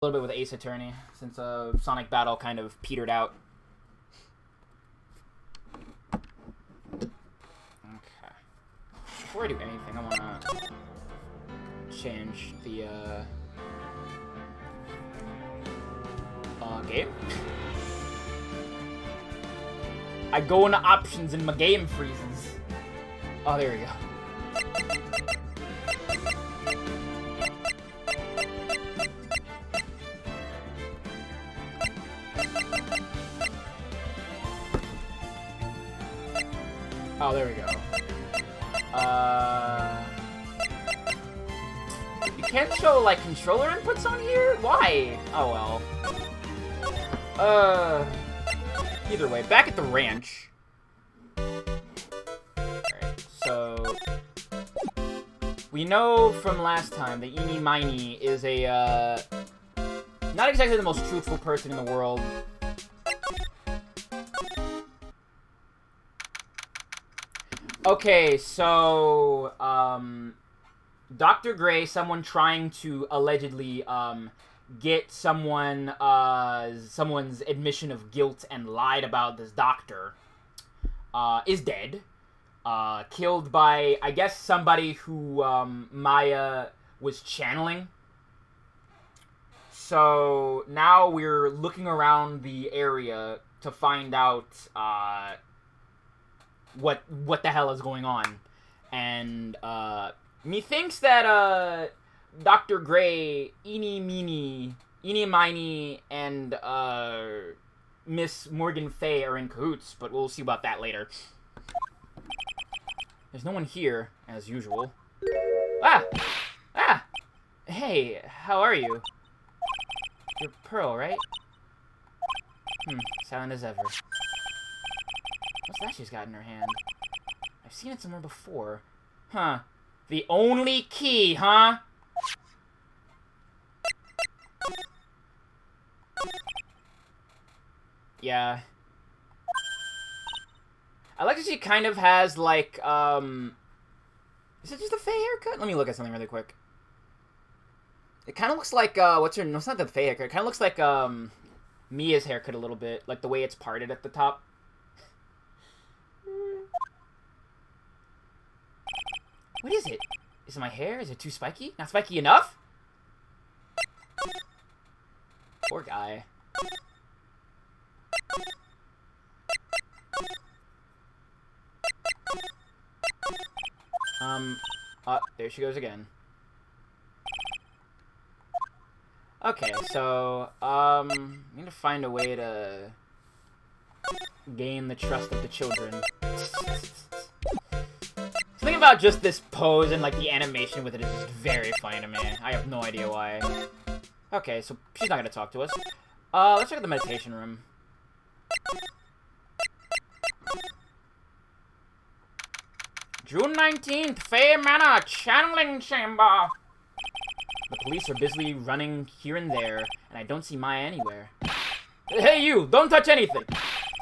little bit with Ace Attorney since Sonic Battle kind of petered out. Okay. Before I do anything, I want to change the game. I go into options and my game freezes. Oh, there we go. Oh, there we go. You can't show, like, controller inputs on here? Why? Oh, well. Either way, back at the ranch. Alright, so... we know from last time that Eeny Miny is a, not exactly the most truthful person in the world. Okay, so, Dr. Gray, someone trying to allegedly, get someone's admission of guilt and lied about this doctor, is dead. Killed by, I guess, somebody who, Maya was channeling. So, now we're looking around the area to find out, what the hell is going on. And, methinks that, Dr. Gray, Eeny Miny, and, Miss Morgan Fay are in cahoots, but we'll see about that later. There's no one here, as usual. Ah! Ah! Hey, how are you? You're Pearl, right? Silent as ever. What's that she's got in her hand? I've seen it somewhere before. Huh. The only key, huh? Yeah. I like that she kind of has, like, is it just a Faye haircut? Let me look at something really quick. It kind of looks like, what's her... no, it's not the Faye haircut. It kind of looks like, Mia's haircut a little bit. Like, the way it's parted at the top. What is it? Is it my hair? Is it too spiky? Not spiky enough? Poor guy. There she goes again. Okay, so, I need to find a way to gain the trust of the children. Something about just this pose and, like, the animation with it is just very funny to me. I have no idea why. Okay, so she's not gonna talk to us. Let's check out the meditation room. June 19th, Faye Manor, Channeling Chamber. The police are busily running here and there, and I don't see Maya anywhere. Hey, you! Don't touch anything!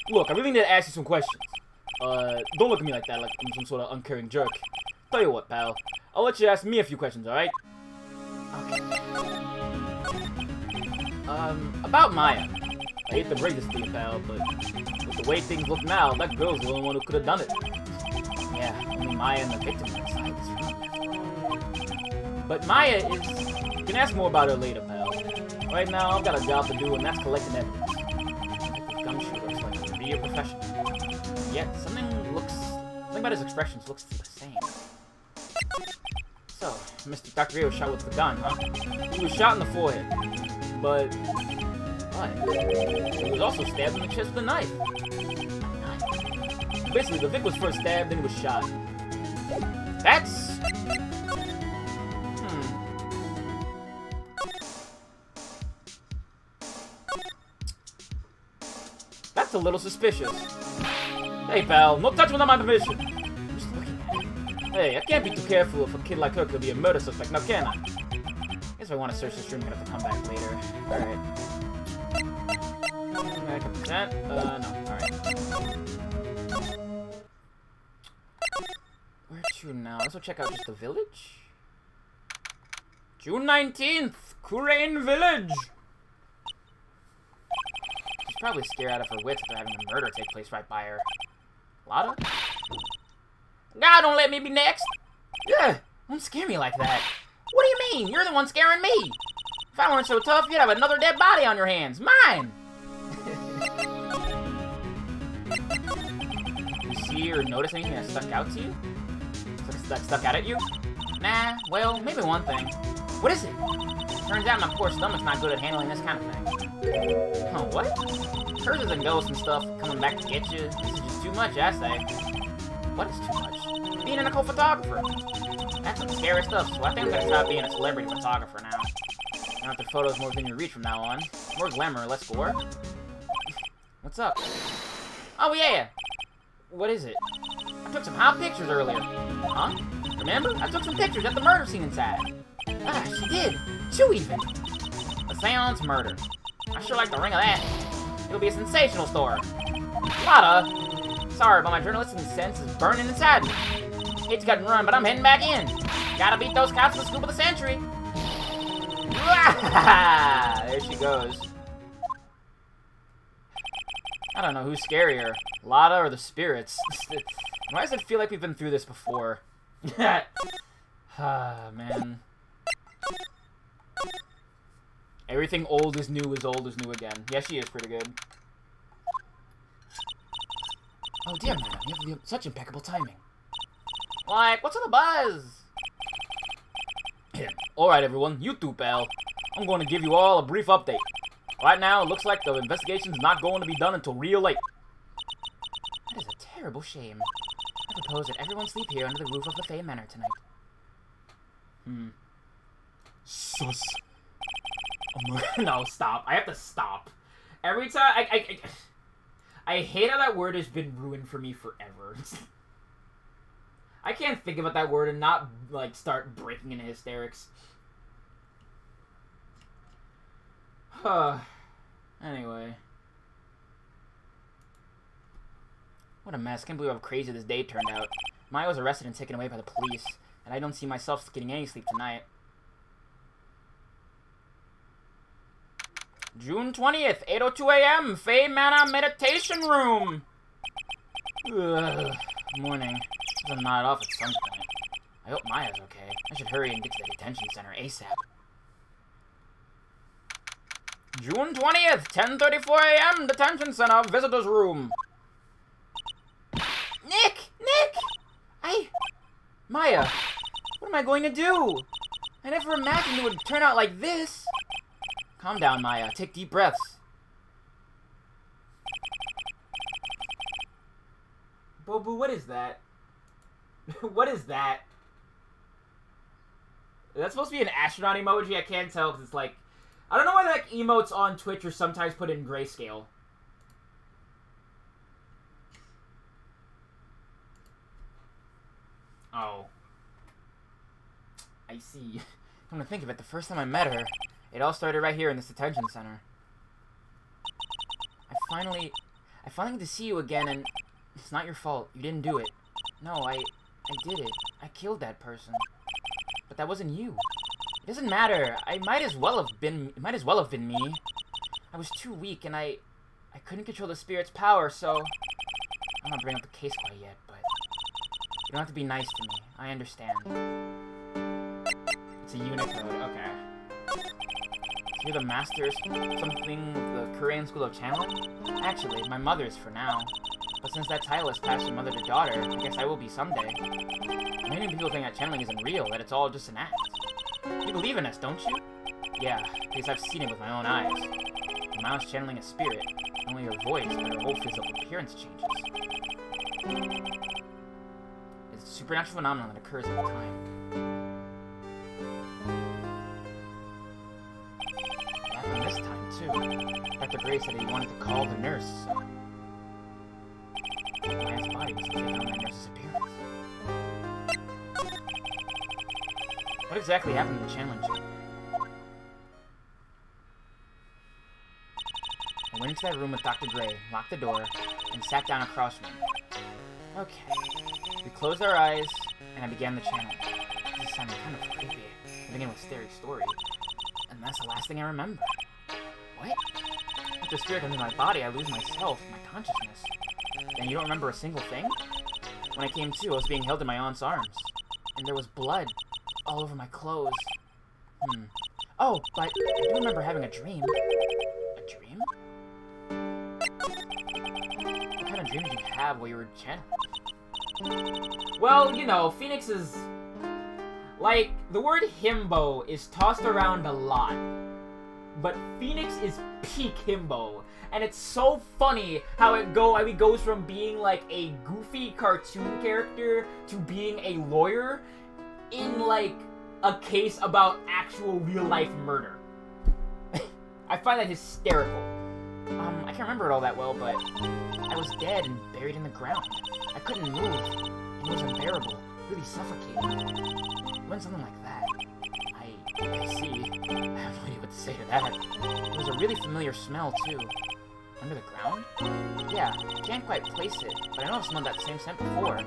Look, I really need to ask you some questions. Don't look at me like that, like I'm some sort of uncaring jerk. Tell you what, pal. I'll let you ask me a few questions, alright? Okay. About Maya. I hate to break this to you, pal, but with the way things look now, that girl's the only one who could have done it. Yeah, only Maya and the victim are inside this room. But Maya is... you can ask more about her later, pal. Right now, I've got a job to do, and that's collecting evidence. Detective Gumshoe looks like a real professional. Yet, something about his expressions looks the same. So, Mr. Dr. Gray was shot with the gun, huh? He was shot in the forehead. But... what? He was also stabbed in the chest with a knife. Basically, the Vic was first stabbed, then he was shot. That's... that's a little suspicious. Hey, pal, no touch without my permission. I'm just looking at it. Hey, I can't be too careful if a kid like her could be a murder suspect, now can I? Guess if I want to search this room, I'm gonna have to come back later. Alright. Back up to that. No. Alright. Where to now? Let's go check out just the village. June 19th, Kurain Village. She's probably scared out of her wits after having a murder take place right by her. Lotta? God, don't let me be next! Ugh! Don't scare me like that. What do you mean? You're the one scaring me! If I weren't so tough, you'd have another dead body on your hands. Mine! You see or notice anything that stuck out to you? That stuck out at you? Nah, well, maybe one thing. What is it? Turns out my poor stomach's not good at handling this kind of thing. Oh, what? Curses and ghosts and stuff coming back to get you. This is just too much, I say. What is too much? Being an occult photographer. That's some scary stuff, so I think I'm gonna try being a celebrity photographer now. Now that the photo's more within your reach from now on. More glamour, less gore. What's up? Oh, yeah! What is it? I took some hot pictures earlier. Huh? Remember? I took some pictures at the murder scene inside. Ah, she did. 2 even. A seance murder. I sure like the ring of that. It'll be a sensational story. Lotta! Sorry, but my journalistic sense is burning inside me. Hate to cut and run, but I'm heading back in. Gotta beat those cops with the scoop of the century. There she goes. I don't know who's scarier, Lotta or the spirits. Why does it feel like we've been through this before? Ah, man. Everything old is new again. Yeah, she is pretty good. Oh, dear madam, you have such impeccable timing. Like, what's on the buzz? Alright, everyone, you two, pal. I'm going to give you all a brief update. Right now, it looks like the investigation's not going to be done until real late. That is a terrible shame. I propose that everyone sleep here under the roof of the Fey Manor tonight. Sus. No, stop. I have to stop. Every time, I hate how that word has been ruined for me forever. I can't think about that word and not, like, start breaking into hysterics. Anyway. What a mess. Can't believe how crazy this day turned out. Maya was arrested and taken away by the police, and I don't see myself getting any sleep tonight. June 20th, 8:02 a.m., Fey Manor Meditation Room! Ugh. Morning. I'm not off at some point. I hope Maya's okay. I should hurry and get to the detention center ASAP. June 20th, 10:34 a.m., detention center, visitors room. Nick! Maya, what am I going to do? I never imagined it would turn out like this. Calm down, Maya. Take deep breaths. Bobu, what is that? What is that? Is that supposed to be an astronaut emoji? I can't tell because it's like... I don't know why like emotes on Twitch are sometimes put in grayscale. Oh. I see. Come to think of it, the first time I met her, it all started right here in this detention center. I finally get to see you again, and it's not your fault. You didn't do it. No, I did it. I killed that person. But that wasn't you. It doesn't matter. It might as well have been me. I was too weak, and I couldn't control the spirit's power, so I'm not bringing up the case quite yet, but you don't have to be nice to me. I understand. It's a Unicode, okay. So you're the master something with the Korean School of Channeling? Actually, my mother's for now. But since that title has passed from mother to daughter, I guess I will be someday. Many people think that channeling isn't real, that it's all just an act. You believe in us, don't you? Yeah, because I've seen it with my own eyes. Maya's channeling a spirit. Not only her voice, but her whole physical appearance changes. It's a supernatural phenomenon that occurs all the time. It happened this time, too. Dr. Gray said he wanted to call the nurse. Maya's body was taking on the nurse's appearance. What exactly happened to the channeling chip? I went into that room with Dr. Gray, locked the door, and sat down across from him. Okay. We closed our eyes, and I began the channeling. This sounded kind of creepy. I began with a scary story. And that's the last thing I remember. What? If the spirit comes into my body, I lose myself, my consciousness. And you don't remember a single thing? When I came to, I was being held in my aunt's arms. And there was blood all over my clothes. Oh, but I do remember having a dream. A dream? What kind of dream did you have while you were channeling? Well, you know, Phoenix is... Like, the word himbo is tossed around a lot. But Phoenix is peak himbo. And it's so funny how he goes from being like a goofy cartoon character to being a lawyer in like a case about actual real life murder. I find that hysterical. I can't remember it all that well, but I was dead and buried in the ground. I couldn't move. It was unbearable, really suffocating. When something like that, I see. I have no idea what to say to that. It was a really familiar smell too. Under the ground? Yeah, I can't quite place it, but I know I've smelled that same scent before. I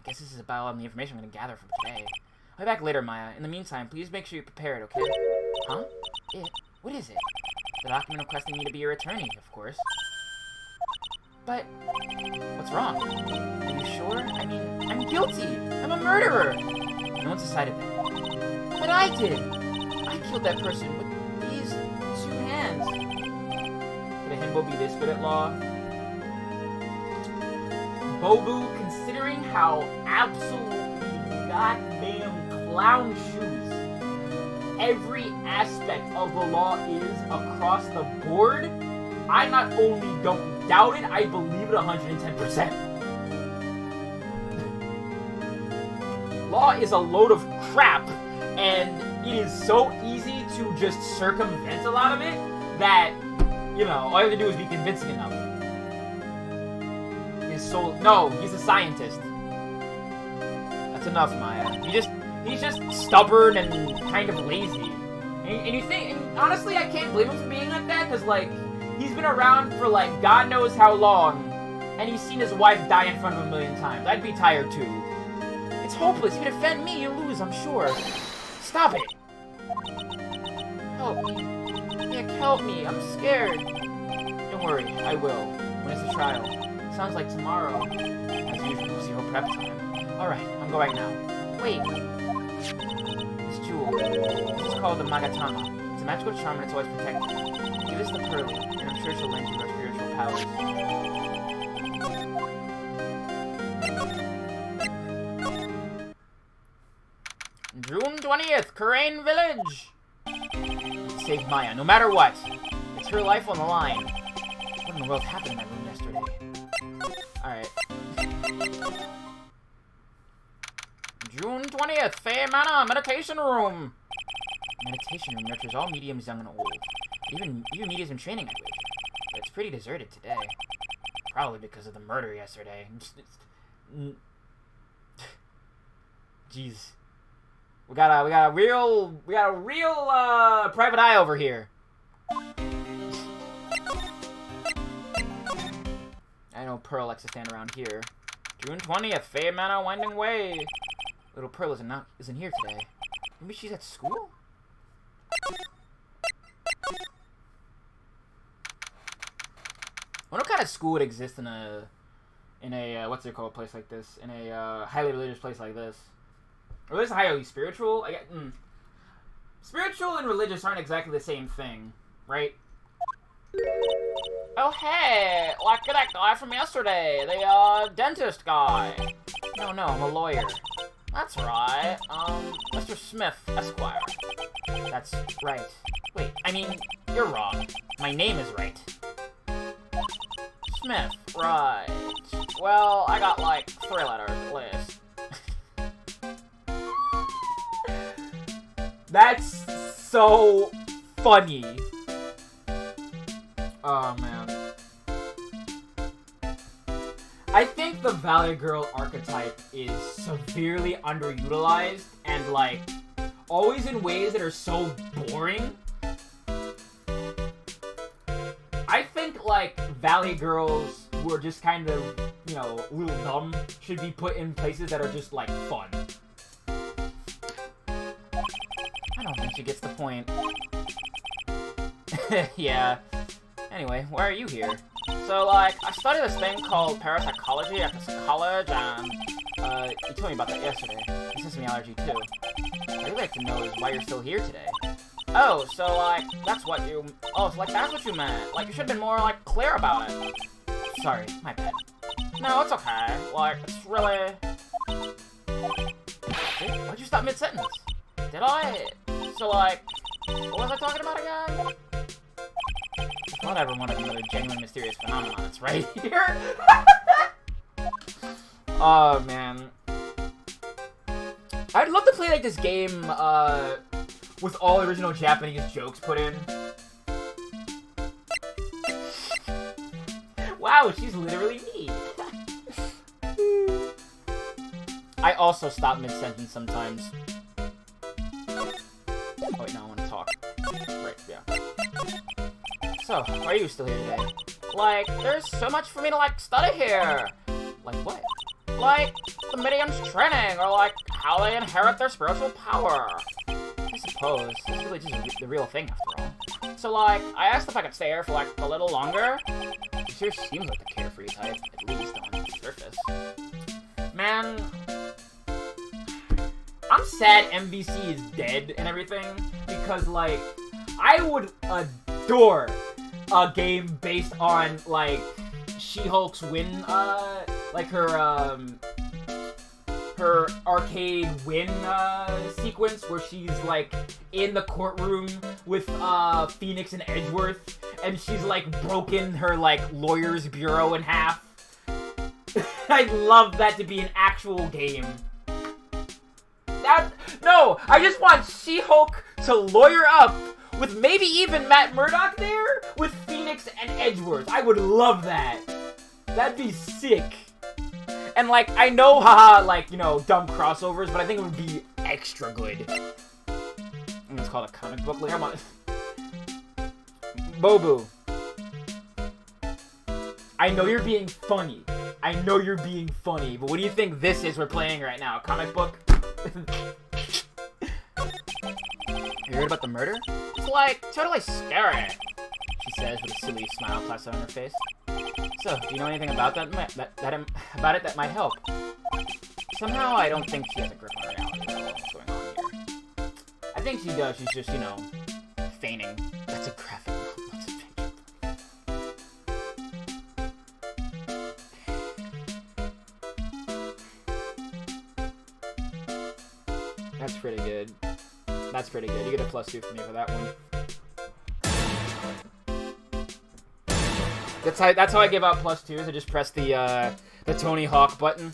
guess this is about all the information I'm going to gather from today. I'll be back later, Maya. In the meantime, please make sure you're prepared, okay? Huh? It? What is it? The document requesting me to be your attorney, of course. But... what's wrong? Are you sure? I mean, I'm guilty! I'm a murderer! No one's decided that. But I did! I killed that person with these 2 hands. Could a himbo be this good at law? Bobu, considering how absolutely goddamn clown shoes every aspect of the law is across the board, I not only don't doubt it, I believe it 110%. Law is a load of crap, and it is so easy to just circumvent a lot of it that, you know, all you have to do is be convincing enough. No, he's a scientist. That's enough, Maya. He's just stubborn and kind of lazy. And you think, and honestly, I can't blame him for being like that, because, like, he's been around for, like, God knows how long, and he's seen his wife die in front of him 1,000,000 times. I'd be tired, too. It's hopeless. You can offend me, you lose, I'm sure. Stop it. Help me. Nick, help me. I'm scared. Don't worry, I will. When is the trial? Sounds like tomorrow. As usual, zero prep time. Alright, I'm going now. Wait. This jewel. This is called the Magatama. It's a magical charm and it's always protected. Give this to Pearly, and I'm sure she'll lend you her spiritual powers. June 20th, Karain Village! Save Maya, no matter what. It's her life on the line. What in the world happened in that room yesterday? Alright. June 20th, Fae Mana, Meditation Room! Meditation Room nurtures all mediums young and old. Even mediums in training, I wager. But it's pretty deserted today. Probably because of the murder yesterday. Jeez. We got a real private eye over here. I know Pearl likes to stand around here. June 20th, Fae Mana Winding Way. Little Pearl isn't here today. Maybe she's at school? I wonder what kind of school would exist in a what's it called, place like this? In a highly religious place like this. Or at least highly spiritual? Spiritual and religious aren't exactly the same thing, right? Oh, hey! Like that guy from yesterday, the, dentist guy. No, I'm a lawyer. That's right. Mr. Smith, Esquire. That's right. Wait, I mean, you're wrong. My name is Wright. Smith, right. Well, I got, like, 3 letters at least. That's so funny. Oh, man. I think the Valley Girl archetype is severely underutilized and, like, always in ways that are so boring. I think, like, Valley Girls who are just kind of, you know, a little dumb should be put in places that are just, like, fun. I don't think she gets the point. Yeah. Anyway, why are you here? So, like, I study this thing called parapsychology after college, and, you told me about that yesterday. This is an allergy, too. What I'd like to know is why you're still here today. Oh, so, like, that's what you... Oh, so, like, that's what you meant. Like, you should have been more, like, clear about it. Sorry, my bad. No, it's okay. Like, it's really... Why'd you stop mid-sentence? Did I? So, like, what was I talking about again? I thought everyone wanted another genuine mysterious phenomenon that's right here. Oh, man. I'd love to play, like, this game, with all original Japanese jokes put in. Wow, she's literally me. I also stop mid-sentence sometimes. Oh, wait, no, I want to talk. Right, yeah. So, why are you still here today? Like, there's so much for me to, like, study here. Like what? Like, the medium's training, or, like, how they inherit their spiritual power. I suppose. This is really just the real thing, after all. So, like, I asked if I could stay here for, like, a little longer. She sure seems like the carefree type, at least on the surface. Man... I'm sad MVC is dead and everything, because, like, I would adore a game based on, like, She-Hulk's win, like, her arcade win, sequence where she's, like, in the courtroom with, Phoenix and Edgeworth, and she's, like, broken her, like, lawyer's bureau in half. I'd love that to be an actual game. No, I just want She-Hulk to lawyer up with maybe even Matt Murdock there with Phoenix and Edgeworth. I would love that. That'd be sick. And, like, I know, haha, like, you know, dumb crossovers, but I think it would be extra good. And it's called a comic book. Like, come on. Bobu. I know you're being funny. I know you're being funny, but what do you think this is we're playing right now? A comic book? You heard about the murder? It's like totally scary, she says with a silly smile plastered on her face. So, do you know anything about about it that might help? Somehow, I don't think she has a grip on reality about what's going on here. I think she does. She's just, you know, feigning. That's a graphic novel. That's a picture. That's pretty good. That's pretty good. You get a +2 for me for that one. That's how I give out +2s. I just press the Tony Hawk button.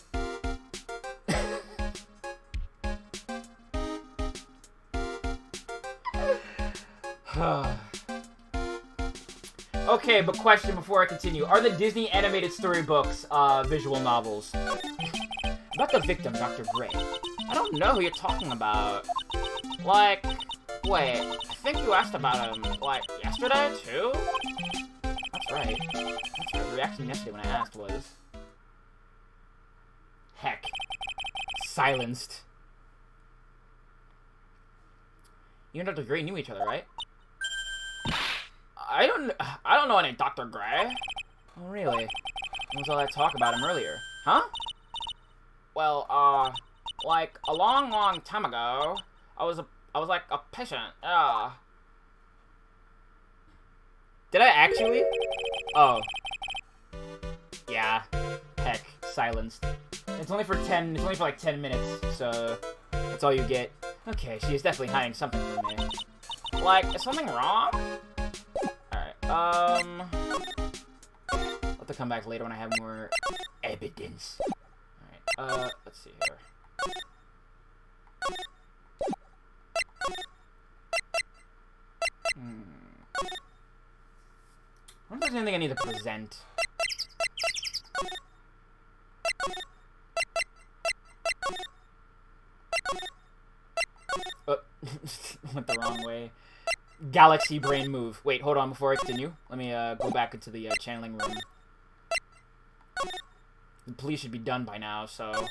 Okay, but question before I continue. Are the Disney animated storybooks visual novels? About the victim, Dr. Gray. I don't know who you're talking about. Like, wait, I think you asked about him, like, yesterday, too? That's right. That's right. The reaction yesterday when I asked was... heck. Silenced. You and Dr. Gray knew each other, right? I don't know any Dr. Gray. Oh, really? What was all that talk about him earlier? Huh? Well, like, a long time ago, I was like a patient. Did I actually? Oh. Yeah. Heck. Silenced. It's only for like 10 minutes, so that's all you get. Okay, she is definitely hiding something from me. Like, is something wrong? Alright, I'll have to come back later when I have more evidence. Alright, let's see here. I wonder if there's anything I need to present. Went the wrong way. Galaxy brain move. Wait, hold on before I continue. Let me go back into the channeling room. The police should be done by now, so...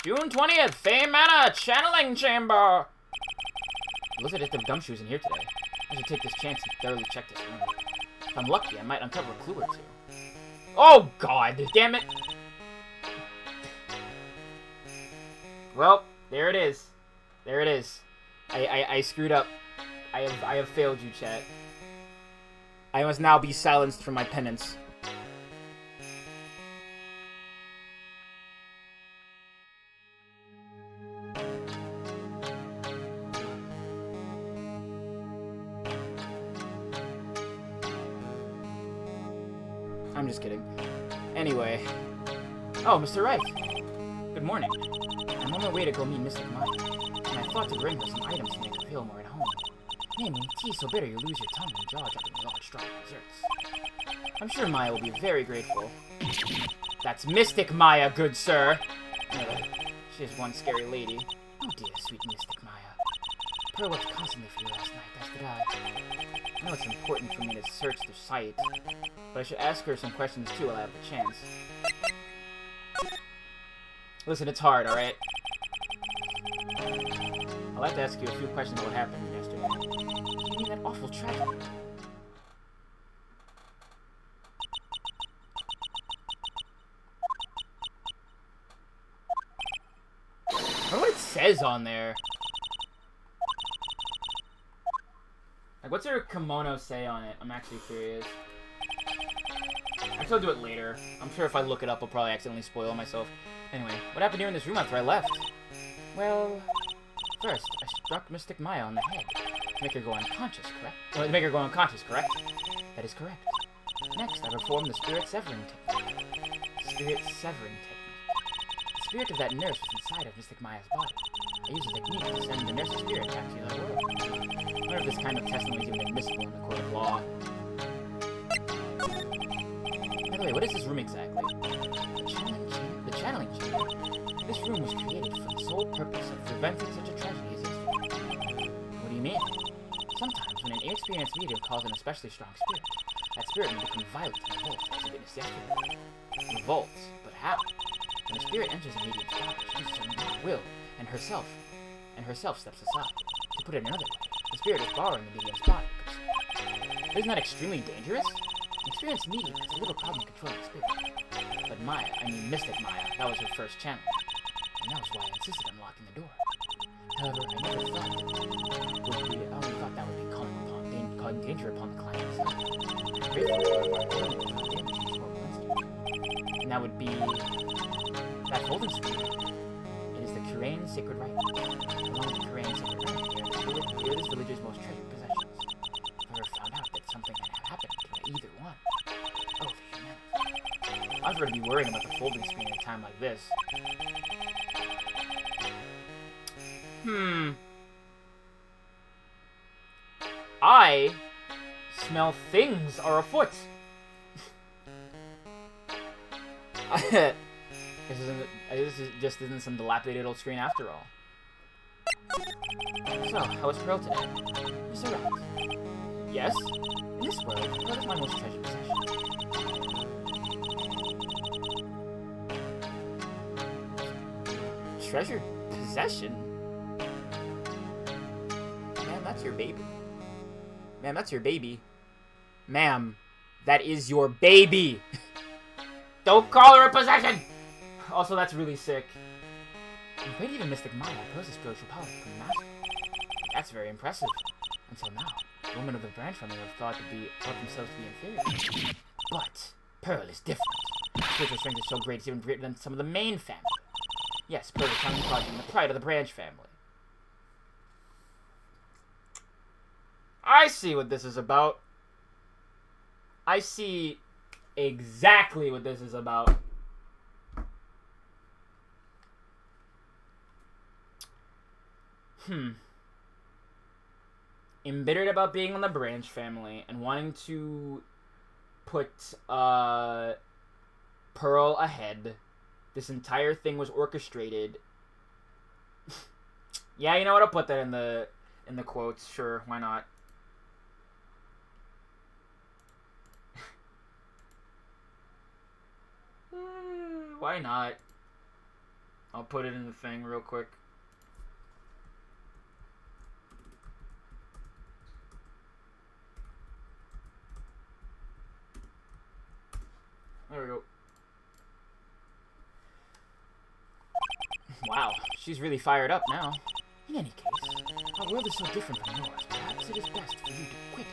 June 20th, Fame Manor, Channeling Chamber! Looks like Detective Gumshoe's in here today. I should take this chance and thoroughly check this room. If I'm lucky, I might uncover a clue or two. Oh, God! Damn it! Well, there it is. There it is. I screwed up. I have failed you, chat. I must now be silenced for my penance. I'm just kidding. Anyway. Oh, Mr. Wright. Good morning. I'm on my way to go meet Mystic Maya, and I thought to bring her some items to make her feel more at home. Namely, tea so bitter you lose your tongue and jaw dropping large strawberry desserts. I'm sure Maya will be very grateful. That's Mystic Maya, good sir! She is one scary lady. Oh dear, sweet Mystic Maya. Pearl wept constantly for you last night, as did I. I know it's important for me to search the site, but I should ask her some questions too while I have the chance. Listen, it's hard, alright? I'd like to ask you a few questions about what happened yesterday. You mean that awful tragedy? I wonder what it says on there. Like, what's her kimono say on it? I'm actually curious. Actually, I'll do it later. I'm sure if I look it up, I'll probably accidentally spoil myself. Anyway, what happened here in this room after I left? Well, first, I struck Mystic Maya on the head to make her go unconscious, correct? Well, to make her go unconscious, correct? That is correct. Next, I performed the spirit severing technique. Spirit severing technique. The spirit of that nurse was inside of Mystic Maya's body. I used the technique to send the nurse's spirit back to the other world. I wonder if this kind of testimony is even admissible in the court of law. By the way, what is this room exactly? The channeling chamber. This room was created for the sole purpose of preventing such a tragedy as yesterday. What do you mean? Sometimes, when an inexperienced medium calls an especially strong spirit, that spirit may become violent and revolt, as we witnessed yesterday. Revolts? But how? When a spirit enters a medium's body, she uses her will, and herself steps aside. To put it another way, the spirit is borrowing the medium's body. Isn't that extremely dangerous? An experienced medium has a little problem controlling the spirit. But Maya, I mean Mystic Maya, that was her first channel. And that was why I insisted on locking the door. However, I never thought I only thought that would be causing danger upon the client himself. And that would be that golden spirit. It is the Kurain Sacred Right. Along with the Kurain Sacred Right, they are this village's most treasured possessions. I've never found out that something had happened to either one. Oh, the humanity. I've heard to be worrying about the folding screen at a time like this. I smell things are afoot. This just isn't some dilapidated old screen after all. So, how was Pearl today? Mr. Wright. Yes? In this world, Pearl is my most treasured possession. Treasured possession? Ma'am, that's your baby. Ma'am, that's your baby. Ma'am, that is your baby! Don't call her a possession! Also, that's really sick. But even Mystic Maya possesses spiritual power from the master. That's very impressive. Until now, women of the branch family have thought themselves to be inferior. But Pearl is different. Spiritual strength is so great it's even greater than some of the main family. Yes, Pearl is counting pride and the pride of the branch family. I see what this is about. I see exactly what this is about. Embittered about being on the branch family and wanting to put Pearl ahead. This entire thing was orchestrated. Yeah, you know what? I'll put that in the quotes. Sure, why not? Why not? I'll put it in the thing real quick. There we go. Wow, she's really fired up now. In any case, our world is so different from yours. Perhaps it is best for you to quit.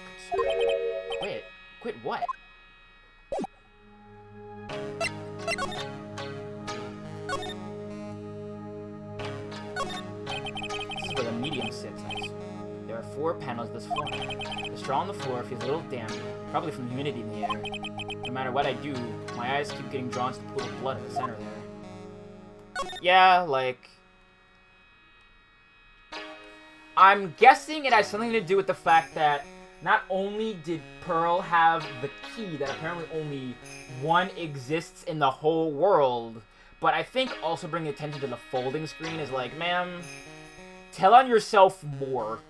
Quit? Quit what? This is where the medium sits, I assume. There are 4 panels this floor. The straw on the floor feels a little damp, probably from the humidity in the air. No matter what I do, my eyes keep getting drawn to the pool of blood in the center there. Yeah, like... I'm guessing it has something to do with the fact that not only did Pearl have the key that apparently only one exists in the whole world, but I think also bringing attention to the folding screen is like, ma'am, tell on yourself more.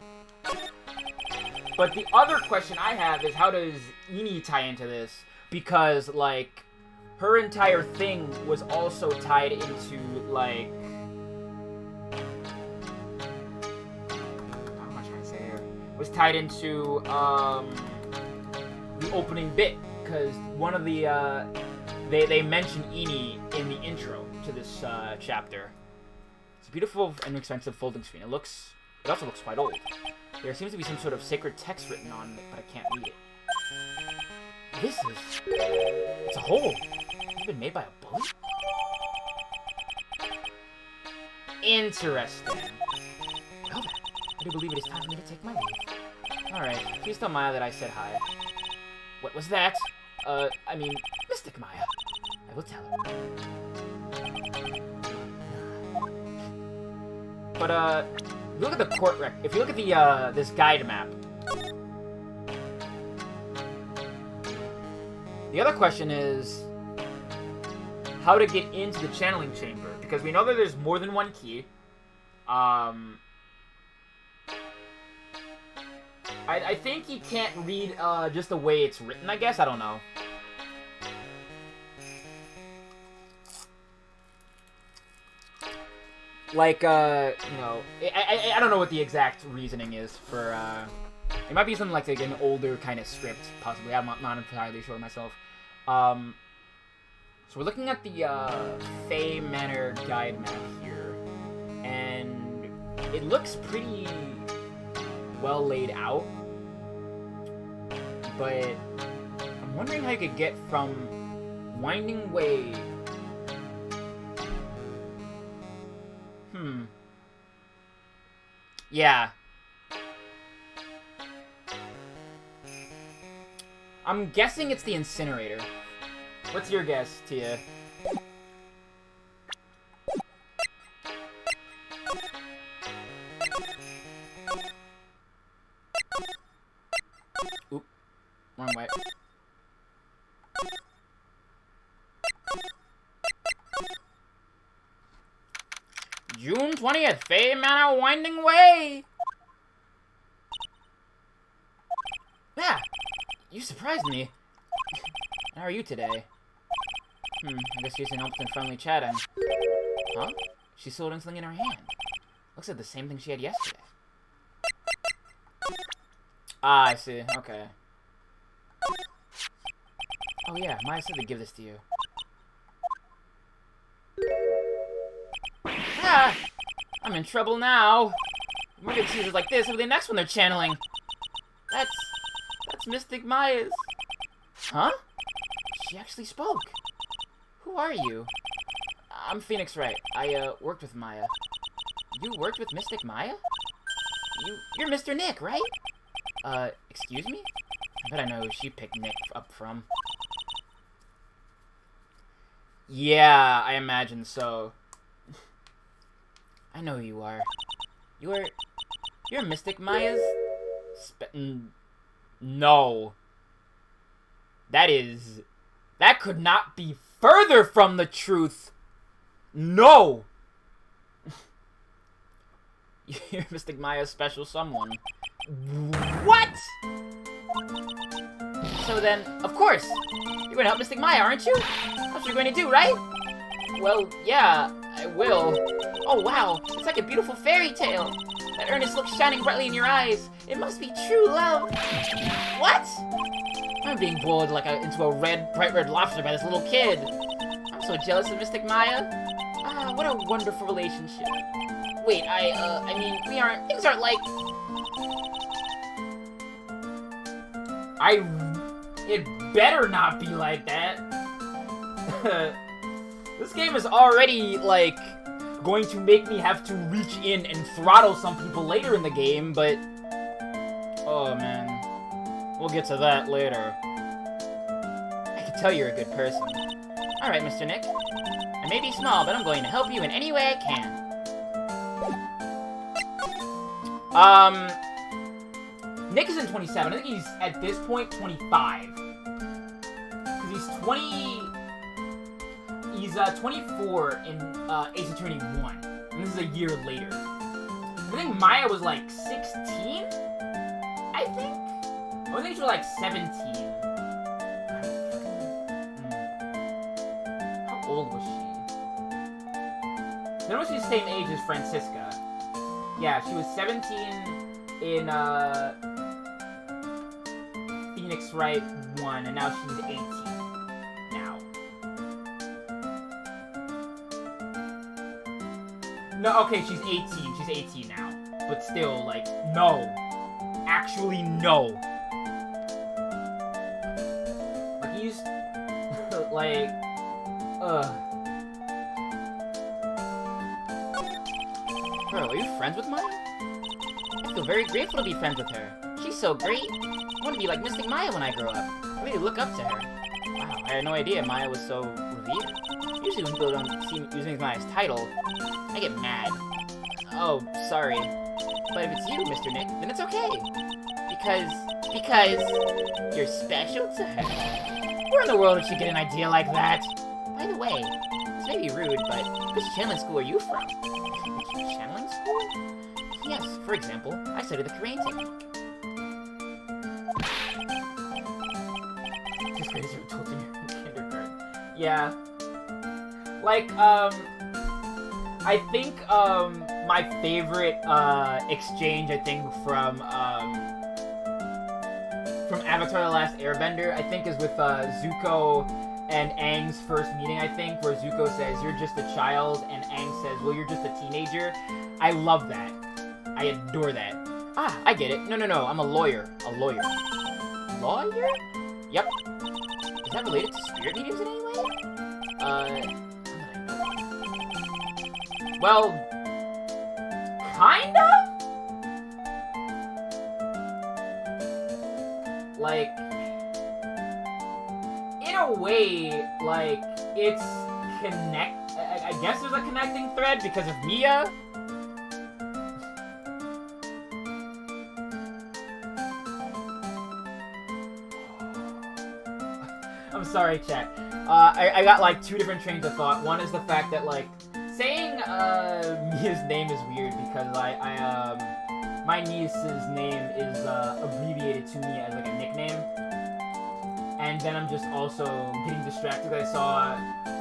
But the other question I have is, how does Ini tie into this? Because, like, her entire thing was also tied into, like... What am I trying to say here? Was tied into, the opening bit. Because one of the, They mention Ini in the intro to this, chapter. It's a beautiful and expensive folding screen. It also looks quite old. There seems to be some sort of sacred text written on it, but I can't read it. It's a hole. It's been made by a bullet? Interesting. Well then, I do believe it is time for me to take my leave. Alright, please tell Maya that I said hi. What was that? I mean, Mystic Maya. I will tell her. But, look at the court rec. If you look at the, this guide map. The other question is how to get into the channeling chamber, because we know that there's more than one key. I think he can't read, just the way it's written, I guess? I don't know. Like, you know, I don't know what the exact reasoning is for, it might be something like an older kind of script, possibly. I'm not entirely sure myself. So we're looking at the, Fey Manor guide map here, and it looks pretty well laid out, but I'm wondering how you could get from Winding Way... Yeah. I'm guessing it's the incinerator. What's your guess, Tia? Oop. Wrong way. June 20th, Fey Manor Winding Way! Yeah, you surprised me. How are you today? I guess she's an open and friendly chatting. Huh? She's still holding something in her hand. Looks like the same thing she had yesterday. Ah, I see. Okay. Oh yeah, Maya said to give this to you. Ah! I'm in trouble now. We're gonna see this like this with the next one they're channeling. That's Mystic Maya's. Huh? She actually spoke. Who are you? I'm Phoenix Wright. I worked with Maya. You worked with Mystic Maya? You're Mr. Nick, right? Excuse me? I bet I know who she picked Nick up from. Yeah, I imagine so. I know who you are. You're Mystic Maya's... No. That could not be further from the truth. No! You're Mystic Maya's special someone. What? So then, of course, you're gonna help Mystic Maya, aren't you? That's what you're going to do, right? Well, yeah. I will. Oh, wow. It's like a beautiful fairy tale. That earnest look shining brightly in your eyes. It must be true love. What? I'm being boiled like into a bright red lobster by this little kid. I'm so jealous of Mystic Maya. Ah, what a wonderful relationship. Wait, I mean, things aren't like... It better not be like that. This game is already, like, going to make me have to reach in and throttle some people later in the game, but... Oh, man. We'll get to that later. I can tell you're a good person. Alright, Mr. Nick. I may be small, but I'm going to help you in any way I can. Nick is in 27. I think he's, at this point, 25. Because he's 20... He's 24 in Ace Attorney 1. And this is a year later. I think Maya was like 16? I think? I think she was like 17. How old was she? I know she's the same age as Francisca. Yeah, she was 17 in Phoenix Wright 1, and now she's 18. No, okay, she's 18. She's 18 now. But still, like, no. Actually, no. Like, he's... like... Bro, are you friends with Maya? I feel very grateful to be friends with her. She's so great. I want to be like Mystic Maya when I grow up. I really look up to her. Wow, I had no idea Maya was so revered. Usually when people don't see me using Maya's title, I get mad. Oh, sorry. But if it's you, Mr. Nick, then it's okay. Because you're special to her. Where in the world did she get an idea like that? By the way, this may be rude, but which channeling school are you from? Which channeling school? Yes, for example, I studied the Korean technique. Just crazy you told me in kindergarten. Yeah. Like, I think, my favorite, exchange, I think, from Avatar The Last Airbender, I think, is with, Zuko and Aang's first meeting, I think, where Zuko says, "You're just a child," and Aang says, "Well, you're just a teenager." I love that. I adore that. Ah, I get it. No, I'm a lawyer. A lawyer? Lawyer? Yep. Is that related to spirit mediums in any way? Well, kind of? Like, in a way, like, it's I guess there's a connecting thread because of Mia. I'm sorry, chat. I got, like, two different trains of thought. One is the fact that, like, saying, Mia's name is weird because my niece's name is, abbreviated to me as, like, a nickname. And then I'm just also getting distracted. I saw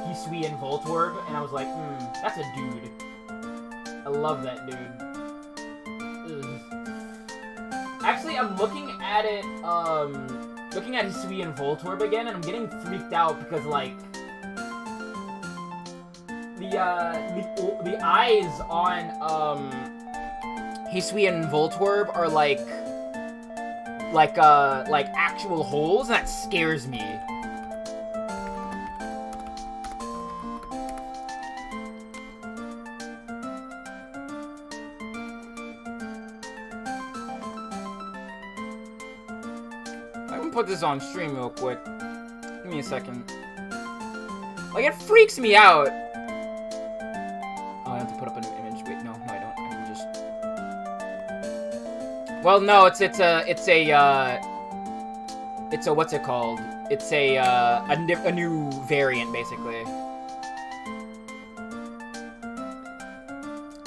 Hisui and Voltorb, and I was like, that's a dude. I love that dude. Ugh. Actually, I'm looking at it, looking at Hisui and Voltorb again, and I'm getting freaked out because, like, the eyes on, Hisui and Voltorb are, like actual holes, and that scares me. I can put this on stream real quick. Give me a second. Like, it freaks me out. Oh, I have to put up a new image. Wait, no, I don't. I can just... Well, no, it's a what's it called? It's a new variant, basically.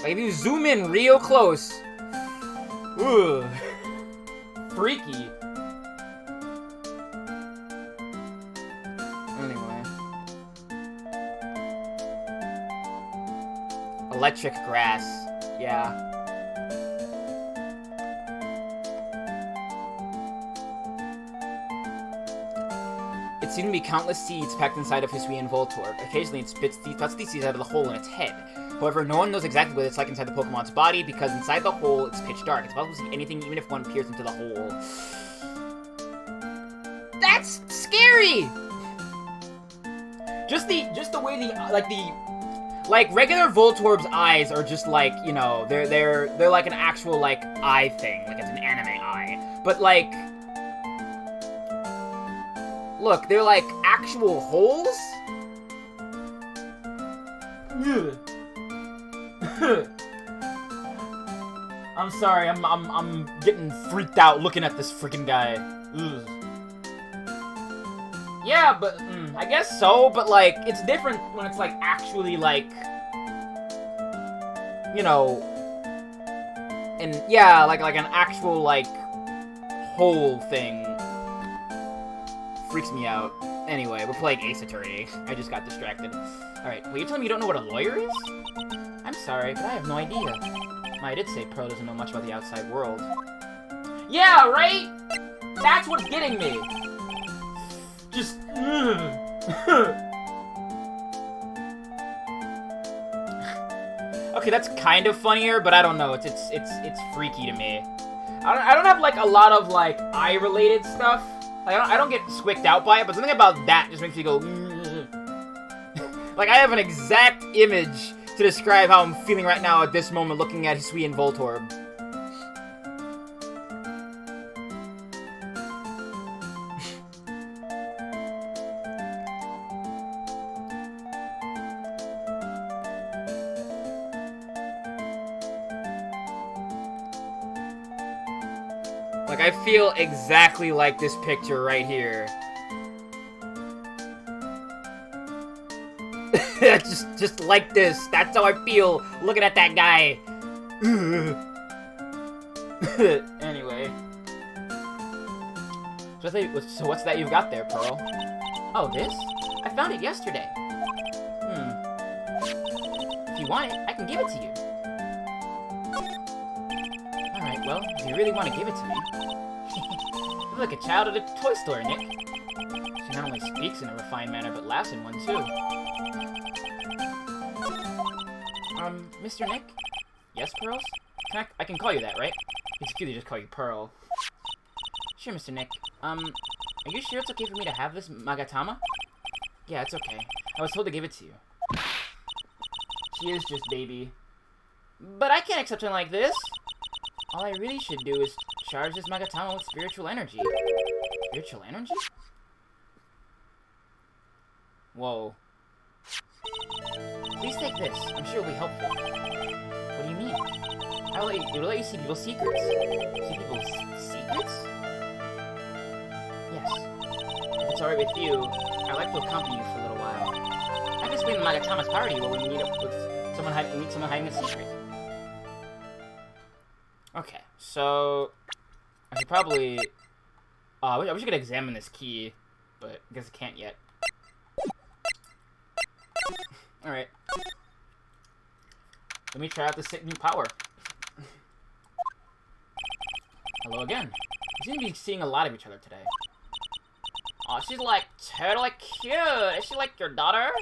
Like, if you zoom in real close, ugh, freaky. Anyway. electric grass. Yeah. It seemed to be countless seeds packed inside of Hisui and Voltorb. Occasionally, it puts these seeds out of the hole in its head. However, no one knows exactly what it's like inside the Pokemon's body, because inside the hole, it's pitch dark. It's possible to see anything, even if one peers into the hole. That's scary! Just the way like regular Voltorb's eyes are just like, you know, they're like an actual, like, eye thing. Like, it's an anime eye. But, like, look, they're like actual holes? I'm sorry, I'm getting freaked out looking at this freaking guy. Ugh. Yeah, but I guess so, but like it's different when it's like actually like, you know, and yeah, like an actual like hole thing. Freaks me out. Anyway, we're playing Ace Attorney. I just got distracted. Alright, well, you're telling me you don't know what a lawyer is? I'm sorry, but I have no idea. I did say Pearl doesn't know much about the outside world. Yeah, right? That's what's getting me. Just... Okay, that's kind of funnier, but I don't know. It's freaky to me. I don't have, like, a lot of, like, eye-related stuff. Like, I don't get squicked out by it, but something about that just makes me go... Like, I have an exact image to describe how I'm feeling right now at this moment looking at Hisui and Voltorb. Like, I feel exactly like this picture right here. just like this. That's how I feel looking at that guy. Anyway. So what's that you've got there, Pearl? Oh, this? I found it yesterday. If you want it, I can give it to you. Alright, well, if you really want to give it to me. You're like a child at a toy store, Nick. She not only speaks in a refined manner, but laughs in one, too. Mr. Nick? Yes, Pearls? I can call you that, right? It's cute to just call you Pearl. Sure, Mr. Nick. Are you sure it's okay for me to have this Magatama? Yeah, it's okay. I was told to give it to you. She is just baby. But I can't accept something like this. All I really should do is charge this Magatama with spiritual energy. Spiritual energy? Whoa. Please take this. I'm sure it'll be helpful. What do you mean? It'll let you see people's secrets. See people's secrets? Yes. If it's alright with you, I'd like to accompany you for a little while. I can explain the Magatama's power to you when we meet up with someone hiding a secret. Okay, so I should probably... I wish I could examine this key, but I guess I can't yet. Alright. Let me try out this new power. Hello again. We seem to be seeing a lot of each other today. Aw, she's like totally cute. Is she like your daughter?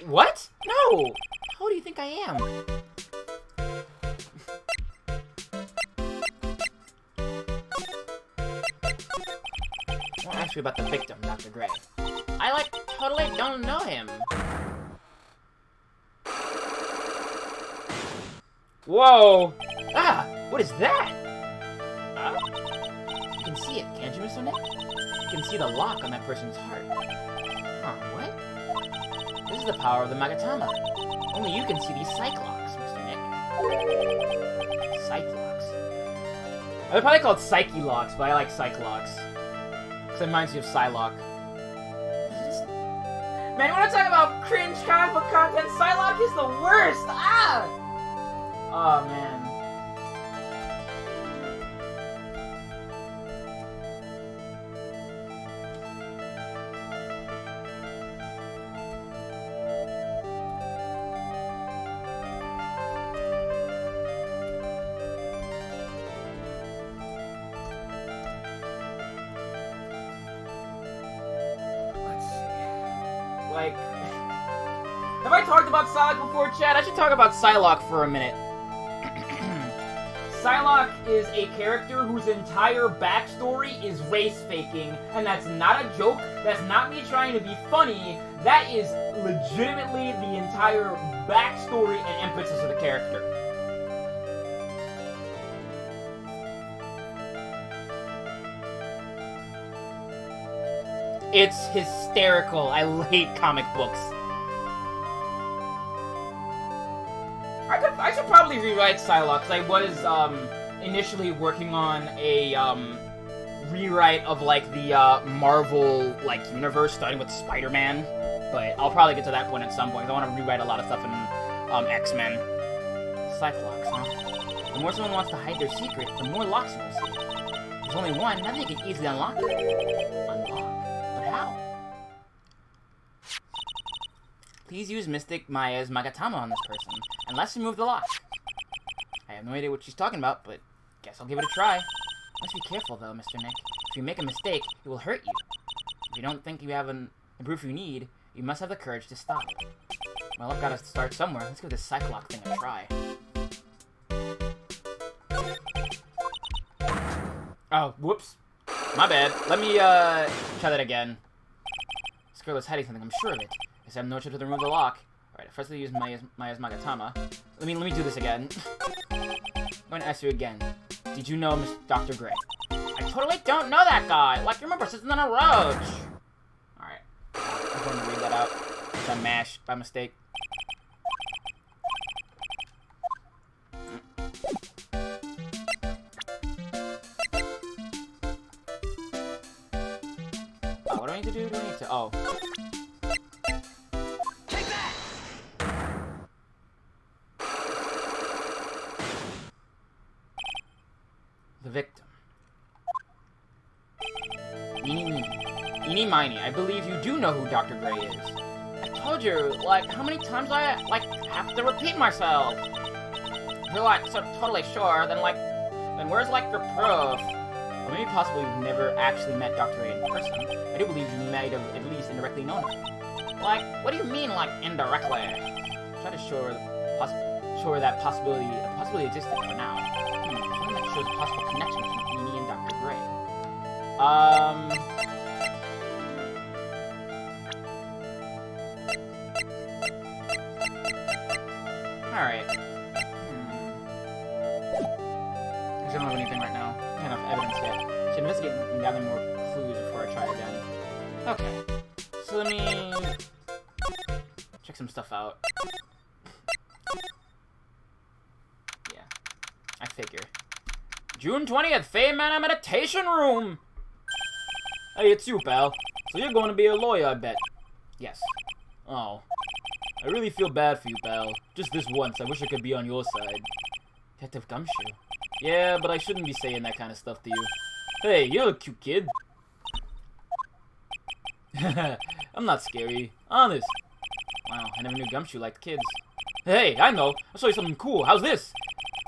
What? No! How do you think I am? I want to ask you about the victim, Dr. Gray. I like totally don't know him. Whoa! Ah! What is that? You can see it, can't you, Mr. Nick? You can see the lock on that person's heart. Huh, what? This is the power of the Magatama. Only you can see these Cyclocks, Mr. Nick. Cyclocks. They're probably called Psyche Locks, but I like Cyclocks. Because it reminds me of Psylocke. Man, you want to talk about cringe comic book content? Psylocke is the worst! Ah! Oh, man. like... Have I talked about Psylocke before, Chad? I should talk about Psylocke for a minute. Psylocke is a character whose entire backstory is race faking, and that's not a joke, that's not me trying to be funny, that is legitimately the entire backstory and impetus of the character. It's hysterical. I hate comic books. I should probably rewrite Psylocke, because I was initially working on a rewrite of like the Marvel like universe, starting with Spider-Man. But I'll probably get to that point at some point. I want to rewrite a lot of stuff in X-Men. Cyclops, huh? The more someone wants to hide their secret, the more locks you will see. There's only one, nothing can easily unlock it. Unlock? But how? Please use Mystic Maya's Magatama on this person, and let's remove the lock. I have no idea what she's talking about, but guess I'll give it a try. Must be careful though, Mr. Nick. If you make a mistake, it will hurt you. If you don't think you have the proof you need, you must have the courage to stop. Well, I've got to start somewhere. Let's give this Cyclops thing a try. Oh, whoops. My bad. Let me, try that again. This girl is hiding something, I'm sure of it. I have no choice to remove the lock. Alright, first I use Maya's Magatama. Let me do this again. I'm going to ask you again. Did you know Dr. Gray? I totally don't know that guy! Like, you remember sitting on a roach! Alright. I'm going to read that out. Which I mashed by mistake. Oh, what do I need to do? Oh. The victim. Eeny Miny, I believe you do know who Dr. Gray is. I told you, like, how many times I, like, have to repeat myself? You're, like, so totally sure, then where's, like, your proof? Well, maybe possibly you've never actually met Dr. Gray in person. I do believe you might have at least indirectly known him. Like, what do you mean, like, indirectly? Try to show that possibility existed for now. Something that shows a possible connection between Eeny and Dr. Gray. Alright. I don't have anything right now. I don't have enough evidence yet. Should investigate and gather more clues before I try again. Okay. So let me check some stuff out. Yeah. I figure. June 20th, Fey Manor Meditation Room! Hey, it's you, pal. So you're going to be a lawyer, I bet. Yes. Oh. I really feel bad for you, pal. Just this once, I wish I could be on your side. Detective Gumshoe. Yeah, but I shouldn't be saying that kind of stuff to you. Hey, you're a cute kid. I'm not scary. Honest. Wow, I never knew Gumshoe liked kids. Hey, I know. I'll show you something cool. How's this?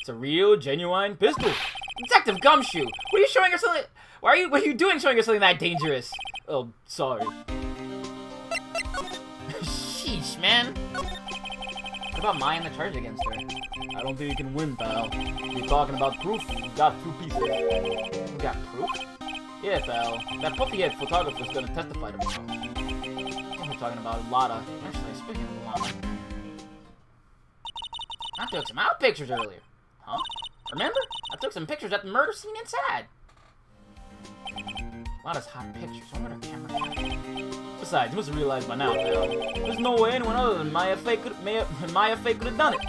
It's a real, genuine pistol. Detective Gumshoe! What are you showing us something? What are you doing showing us something that dangerous? Oh, sorry. Sheesh, man. What about Maya and the charge against her? I don't think you can win, pal. You're talking about proof? You've got 2 pieces. You got proof? Yeah, pal. That puffy-head photographer's gonna testify tomorrow. I'm talking about Lada. Actually, speaking of Lada. I took some out pictures earlier. Huh? Remember? I took some pictures at the murder scene inside. Lada's hot pictures. I wonder what her camera captured. Besides, you must have realized by now, pal. There's no way anyone other than Maya Fey could have done it.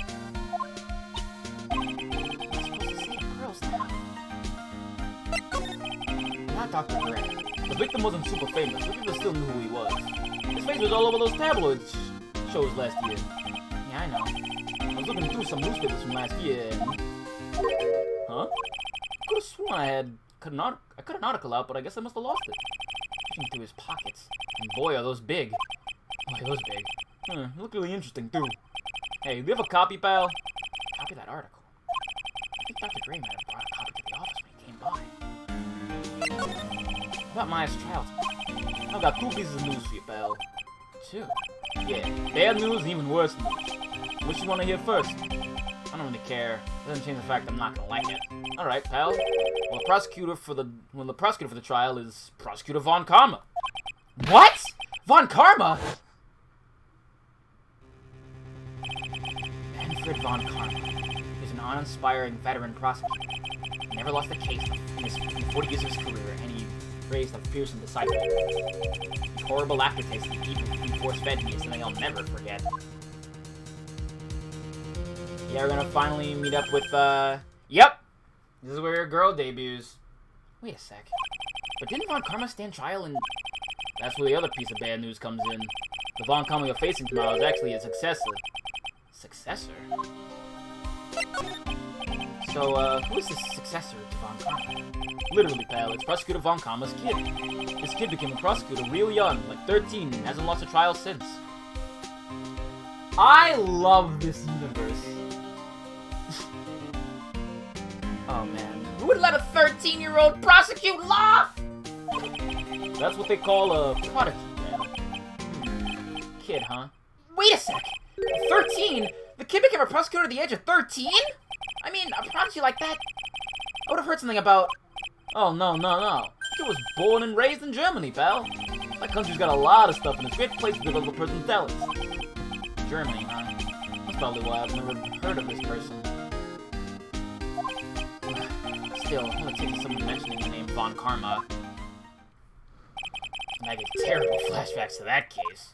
Not Dr. Gray. The victim wasn't super famous, but people still knew who he was. His face was all over those tabloid shows last year. Yeah, I know. I was looking through some newspapers from last year and... Huh? I could have sworn I cut an article out, but I guess I must have lost it. Pushing through his pockets. And boy, are those big. Boy, those big. They look really interesting, too. Hey, do you have a copy, pal? Copy that article. I think Dr. Gray might have brought a copy to the office when he came by. What about Maya's trial? I've got 2 pieces of news for you, pal. too. Yeah, bad news and even worse news. Which you want to hear first? I don't really care. It doesn't change the fact I'm not gonna like it. Alright, pal. Well, the prosecutor for the trial is Prosecutor Von Karma. What? Von Karma? Manfred Von Karma is an uninspiring veteran prosecutor. He never lost a case in his 40 years of his career, and he raised a fearsome disciple. The horrible aftertaste he even force-fed me is something I'll never forget. Yeah, we're gonna finally meet up with, Yep! This is where your girl debuts. Wait a sec. But didn't Von Karma stand trial and... That's where the other piece of bad news comes in. The Von Karma you're facing tomorrow is actually a successor. Successor? So, who is the successor to Von Karma? Literally, pal, it's Prosecutor Von Karma's kid. This kid became a prosecutor real young, like 13, and hasn't lost a trial since. I love this universe. Oh, man. Who would let a 13-year-old prosecute law? That's what they call a prodigy, man. Kid, huh? Wait a sec! 13? The kid became a prosecutor at the age of 13? I mean, a prodigy like that... I would have heard something about... Oh, no. The kid was born and raised in Germany, pal. That country's got a lot of stuff, and it's a great place to develop a person's talents. Germany, huh? That's probably why I've never heard of this person. Still, I'm gonna take someone mentioning the name Von Karma. And I get terrible flashbacks to that case.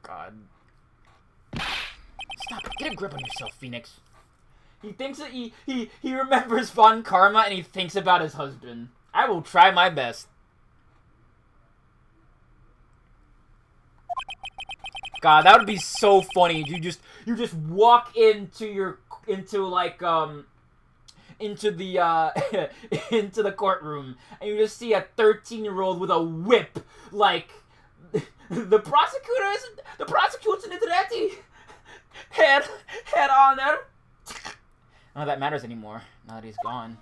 God. Stop it. Get a grip on yourself, Phoenix. He thinks that he remembers Von Karma and he thinks about his husband. I will try my best. God, that would be so funny. You just walk into the into the courtroom and you just see a 13-year-old with a whip, like the prosecutor's an Internetti head on there. None of that matters anymore now that he's gone.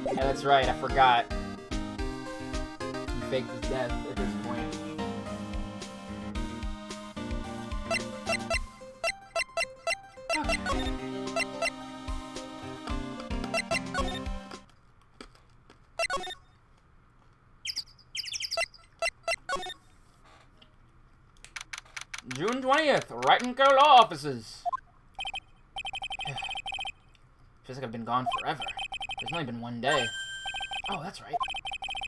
Yeah, that's right, I forgot. He faked his death at this point. Okay. June 20th, Wright & Co. Law Offices. Feels like I've been gone forever. There's only been one day. Oh, that's right.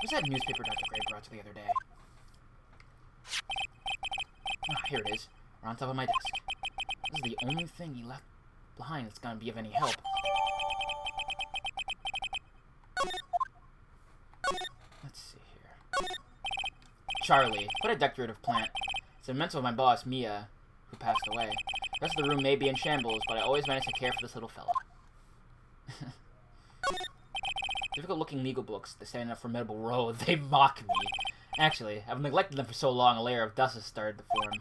What's that newspaper Dr. Gray brought to the other day? Ah, here it is. Right on top of my desk. This is the only thing he left behind that's gonna be of any help. Let's see here. Charlie. What a decorative plant. It's a memento of my boss, Mia, who passed away. The rest of the room may be in shambles, but I always manage to care for this little fella. Difficult-looking legal books. They stand in a formidable row. They mock me. Actually, I've neglected them for so long, a layer of dust has started to form.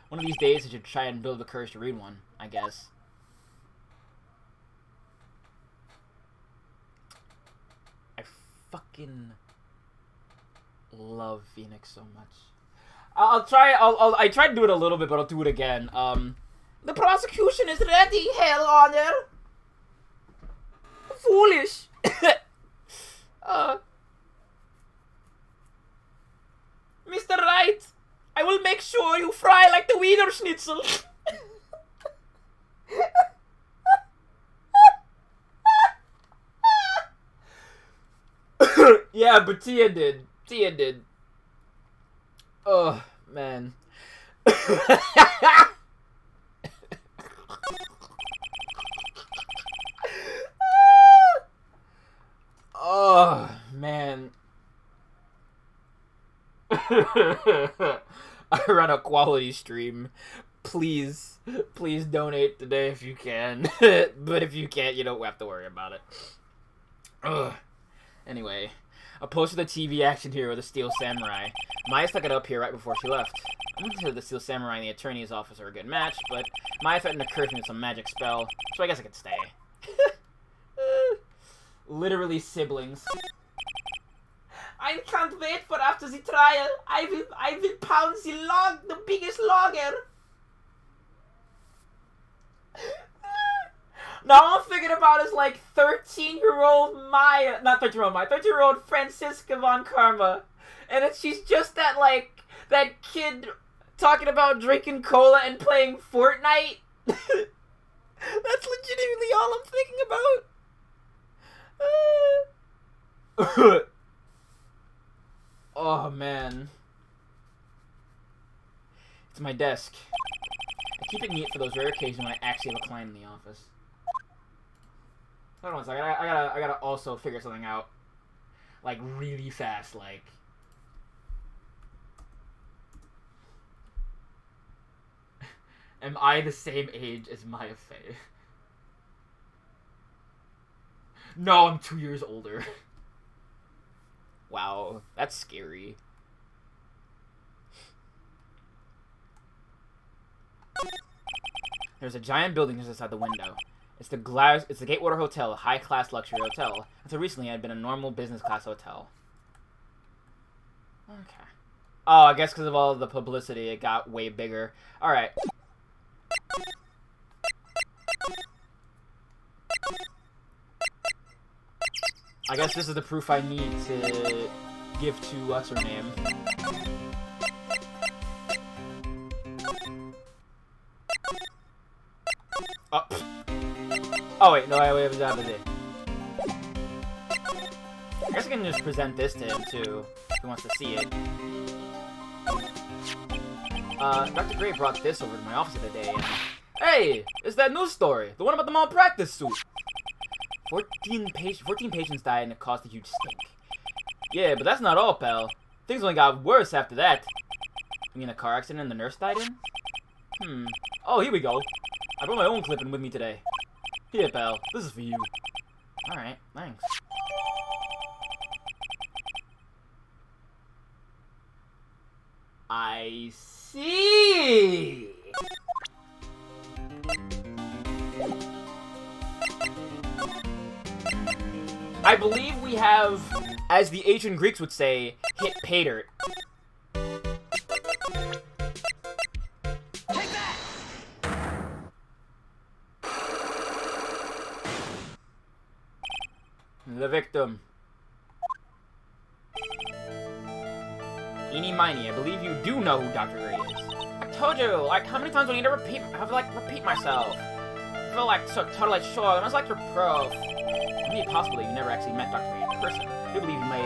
One of these days, I should try and build the courage to read one, I guess. I fucking love Phoenix so much. I tried to do it a little bit, but I'll do it again. The prosecution is ready, Hell Honor. Foolish. Mr. Wright, I will make sure you fry like the Wiener Schnitzel. Yeah, but Tia did. Oh, man. Oh, man. I run a quality stream. Please donate today if you can. But if you can't, you don't have to worry about it. Ugh. Anyway, I posted a TV action here with a Steel Samurai. Maya stuck it up here right before she left. I'm consider the Steel Samurai and the Attorney's Office are a good match, but Maya threatened to curse me with some magic spell, so I guess I could stay. Literally siblings. I I can't wait for after the trial. I will pound the biggest logger. Now all I'm thinking about is like 13-year-old Maya, not 13-year-old Maya, 13-year-old Franziska von Karma. And she's just that kid talking about drinking cola and playing Fortnite. That's legitimately all I'm thinking about. Oh man. It's my desk. I keep it neat for those rare occasions when I actually have a client in the office. Hold on a second. I gotta also figure something out. Like, really fast, like. Am I the same age as Maya Fey? No, I'm 2 years older. Wow, that's scary. There's a giant building just outside the window. It's the Gatewater Hotel, a high-class luxury hotel. Until recently, it had been a normal business-class hotel. Okay. Oh, I guess because of all of the publicity, it got way bigger. Alright. I guess this is the proof I need to give to what's her name. Oh. Oh wait, no, wait, was that it? I guess I can just present this to him too, if he wants to see it. Dr. Gray brought this over to my office the other day, and... Hey! It's that news story! The one about the malpractice suit! 14 patients died and it caused a huge stink. Yeah, but that's not all, pal. Things only got worse after that. You mean a car accident and the nurse died in? Oh, here we go. I brought my own clipping with me today. Here, pal. This is for you. Alright, thanks. I see! I believe we have, as the ancient Greeks would say, hit pay dirt. Take that! The victim. Eeny Miny, I believe you do know who Dr. Gray is. I told you, like, how many times do I need to repeat myself? I feel like so totally sure, and I was like your proof. Maybe possibly you never actually met Dr. Gray in person. I do believe you may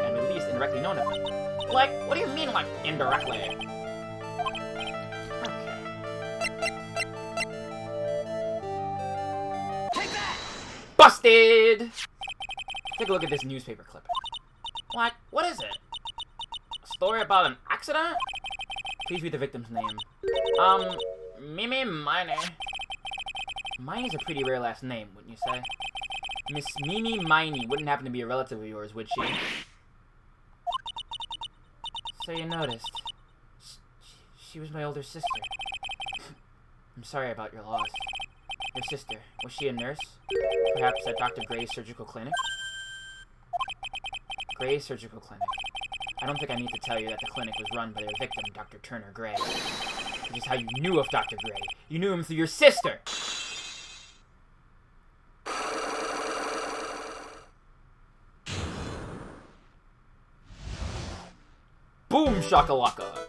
have at least indirectly known of him. Like, what do you mean, like, indirectly? Okay. Take that! Busted! Take a look at this newspaper clip. What? What is it? A story about an accident? Please read the victim's name. Mimi Miny. Miny's a pretty rare last name, wouldn't you say? Miss Mimi Miny wouldn't happen to be a relative of yours, would she? So you noticed. She was my older sister. I'm sorry about your loss. Your sister, was she a nurse? Perhaps at Dr. Gray's surgical clinic? Gray's surgical clinic. I don't think I need to tell you that the clinic was run by their victim, Dr. Turner Gray. Which is how you knew of Dr. Gray. You knew him through your sister! Boom shakalaka!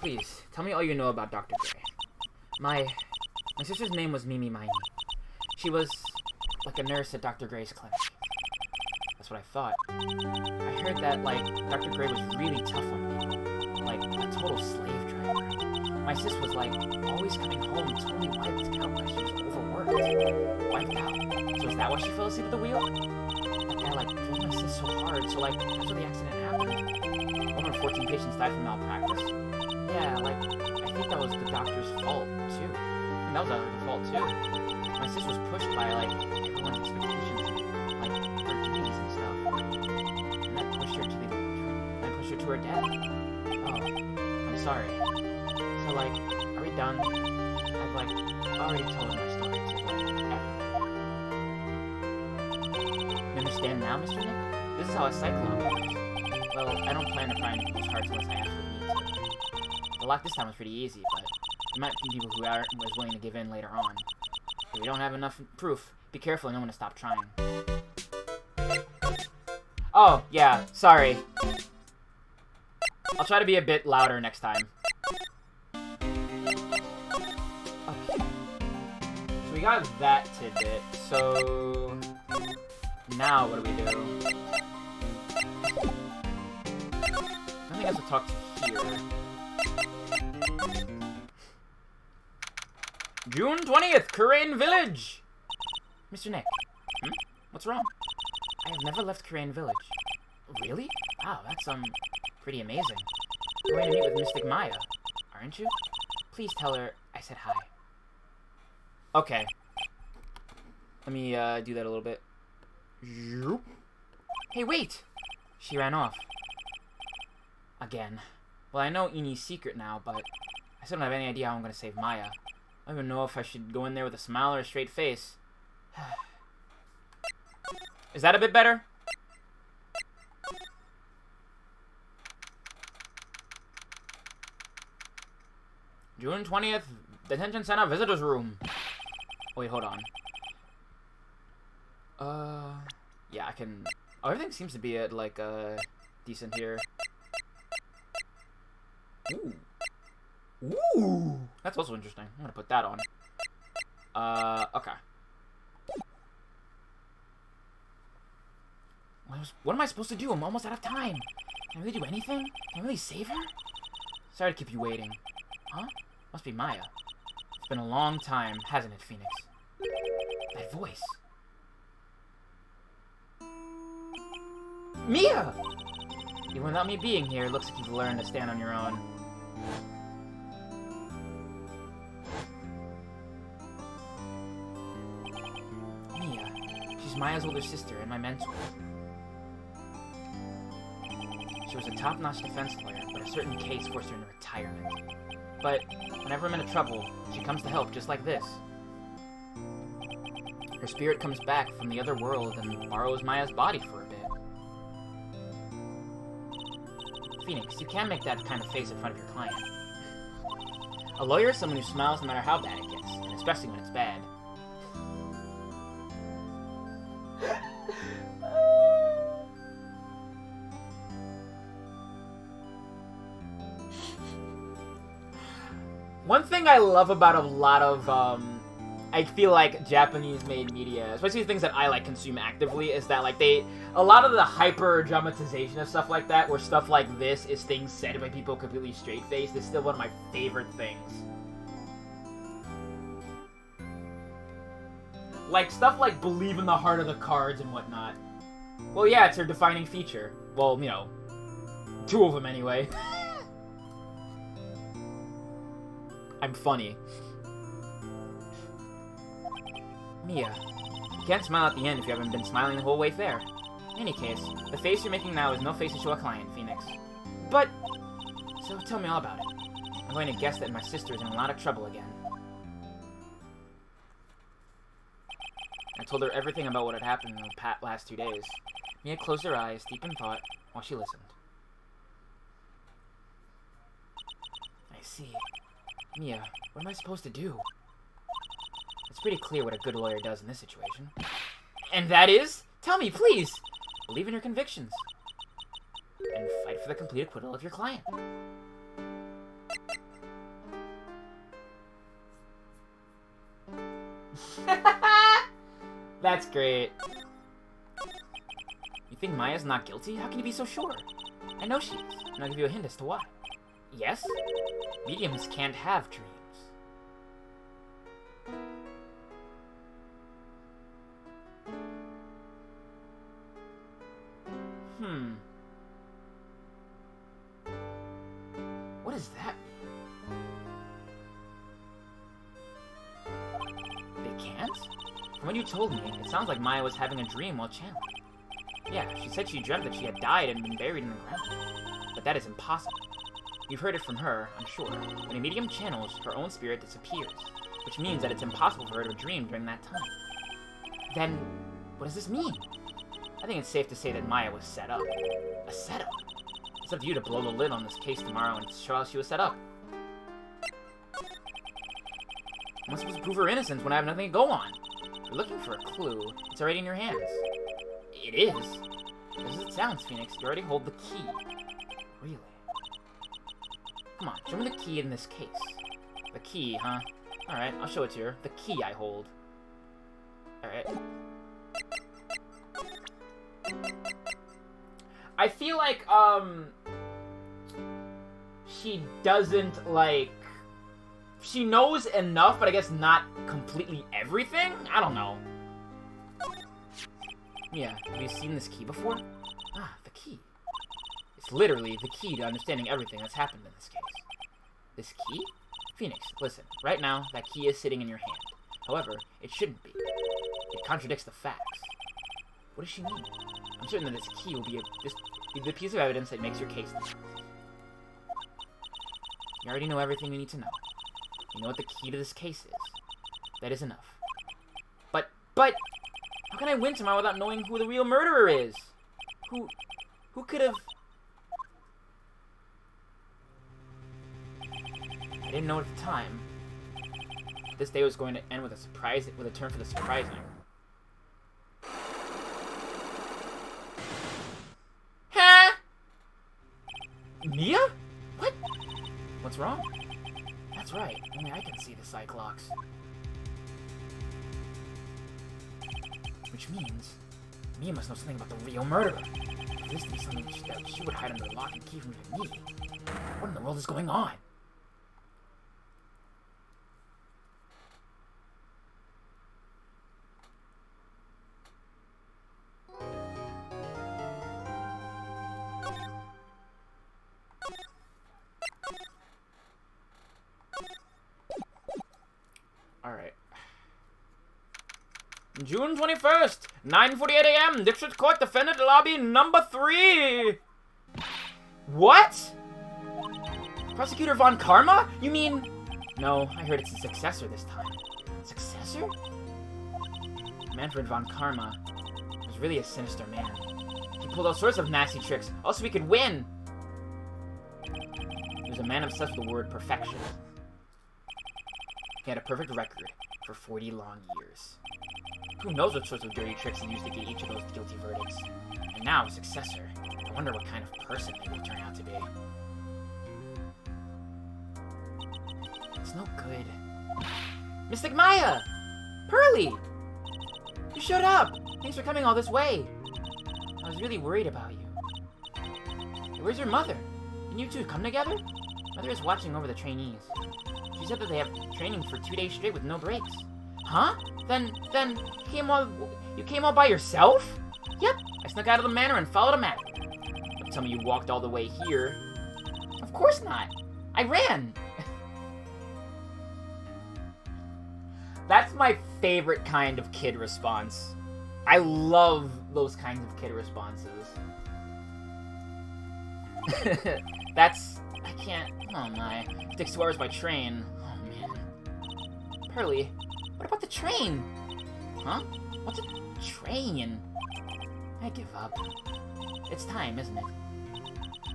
Please, tell me all you know about Dr. Gray. My sister's name was Mimi Miny. She was like a nurse at Dr. Gray's clinic. That's what I thought. I heard that, like, Dr. Gray was really tough on people. Like, a total slave driver. My sis was, like, always coming home totally wiped out because she was overworked. Wiped out. So is that why she fell asleep at the wheel? That guy, like, drove my sis so hard, so, like, that's where the accident happened. 1 of 14 patients died from malpractice. Yeah, like, I think that was the doctor's fault, too. And that was our fault, too. My sis was pushed by, like, everyone's expectations, like, her duties and stuff. And that pushed her to her death. Oh, I'm sorry. So, like, are we done? I've, like, already told my story to, like, everyone. You understand now, Mr. Nick? This is how a cyclone works. Well, I don't plan to pry into people's hearts unless I actually need to. The lock this time was pretty easy, but there might be people who aren't as willing to give in later on. If we don't have enough proof, be careful and know when to stop trying. Oh, yeah, sorry. I'll try to be a bit louder next time. Okay. So we got that tidbit, so... Now what do we do? Nothing else to talk to here. June 20th, Kurain Village! Mr. Nick. Hmm? What's wrong? I have never left Kurain Village. Really? Wow, that's, pretty amazing. You're going to meet with Mystic Maya, aren't you? Please tell her I said hi. Okay. Let me, do that a little bit. Hey, wait! She ran off. Again. Well, I know Ini's secret now, but I still don't have any idea how I'm going to save Maya. I don't even know if I should go in there with a smile or a straight face. Is that a bit better? June 20th, Detention Center Visitor's Room. Oh, wait, hold on. Yeah, I can... Oh, everything seems to be at, like, decent here. Ooh. Ooh! That's also interesting. I'm gonna put that on. Okay. What am I supposed to do? I'm almost out of time. Can I really do anything? Can I really save her? Sorry to keep you waiting. Huh? Must be Maya. It's been a long time, hasn't it, Phoenix? That voice. Mia! Even without me being here, it looks like you've learned to stand on your own. Mia. She's Maya's older sister and my mentor. She was a top-notch defense lawyer, but a certain case forced her into retirement. But whenever I'm in trouble, she comes to help just like this. Her spirit comes back from the other world and borrows Maya's body for a bit. Phoenix, you can't make that kind of face in front of your client. A lawyer is someone who smiles no matter how bad it gets, and especially when it's bad. One thing I love about a lot of, I feel like Japanese-made media, especially things that I, like, consume actively, is that, like, a lot of the hyper-dramatization of stuff like that, where stuff like this is things said by people completely straight-faced, is still one of my favorite things. Like, stuff like believe in the heart of the cards and whatnot. Well, yeah, it's their defining feature. Well, you know, 2 of them anyway. I'm funny. Mia, you can't smile at the end if you haven't been smiling the whole way there. In any case, the face you're making now is no face to show a client, Phoenix. But, so tell me all about it. I'm going to guess that my sister is in a lot of trouble again. I told her everything about what had happened in the last 2 days. Mia closed her eyes, deep in thought, while she listened. I see. Mia, what am I supposed to do? It's pretty clear what a good lawyer does in this situation. And that is? Tell me, please! Believe in your convictions. And fight for the complete acquittal of your client. That's great. You think Maya's not guilty? How can you be so sure? I know she is, and I'll give you a hint as to why. Yes? Mediums can't have dreams. What does that mean? They can't? From what you told me, it sounds like Maya was having a dream while channeling. Yeah, she said she dreamt that she had died and been buried in the ground. But that is impossible. You've heard it from her, I'm sure. When a medium channels, her own spirit disappears, which means that it's impossible for her to dream during that time. Then, what does this mean? I think it's safe to say that Maya was set up. A setup? It's up to you to blow the lid on this case tomorrow and show how she was set up. I'm supposed to prove her innocence when I have nothing to go on. You're looking for a clue. It's already in your hands. It is? As it sounds, Phoenix, you already hold the key. Really? Come on, show me the key in this case. The key, huh? Alright, I'll show it to her. The key I hold. Alright. I feel like, she doesn't, like... She knows enough, but I guess not completely everything? I don't know. Yeah, have you seen this key before? Ah, the key. It's literally the key to understanding everything that's happened in this case. This key? Phoenix, listen. Right now, that key is sitting in your hand. However, it shouldn't be. It contradicts the facts. What does she mean? I'm certain that this key will be the piece of evidence that makes your case now. You already know everything you need to know. You know what the key to this case is. That is enough. But, how can I win tomorrow without knowing who the real murderer is? Who could have... I didn't know at the time. This day was going to end with a surprise, with a turn for the surprising. Huh? Mia? What? What's wrong? That's right. Only I can see the Cyclops. Which means, Mia must know something about the real murderer. This would be something that she would hide under lock and key from even me. What in the world is going on? Alright. June 21st, 9:48 a.m. District Court Defendant Lobby number 3. What? Prosecutor Von Karma? You mean... No, I heard it's a successor this time. Successor? Manfred Von Karma was really a sinister man. He pulled all sorts of nasty tricks, all so he could win. He was a man obsessed with the word perfection. He had a perfect record for 40 long years. Who knows what sorts of dirty tricks he used to get each of those guilty verdicts. And now, a successor. I wonder what kind of person he will turn out to be. It's no good. Mystic Maya! Pearly! You showed up! Thanks for coming all this way. I was really worried about you. Hey, where's your mother? Can you two come together? Mother is watching over the trainees. She said that they have training for 2 days straight with no breaks. Huh? Then you came all by yourself? Yep, I snuck out of the manor and followed a map. Don't tell me you walked all the way here. Of course not. I ran. That's my favorite kind of kid response. I love those kinds of kid responses. I can't, oh my. It takes 2 hours by train. Oh man. Pearly, what about the train? Huh? What's a train? I give up. It's time, isn't it?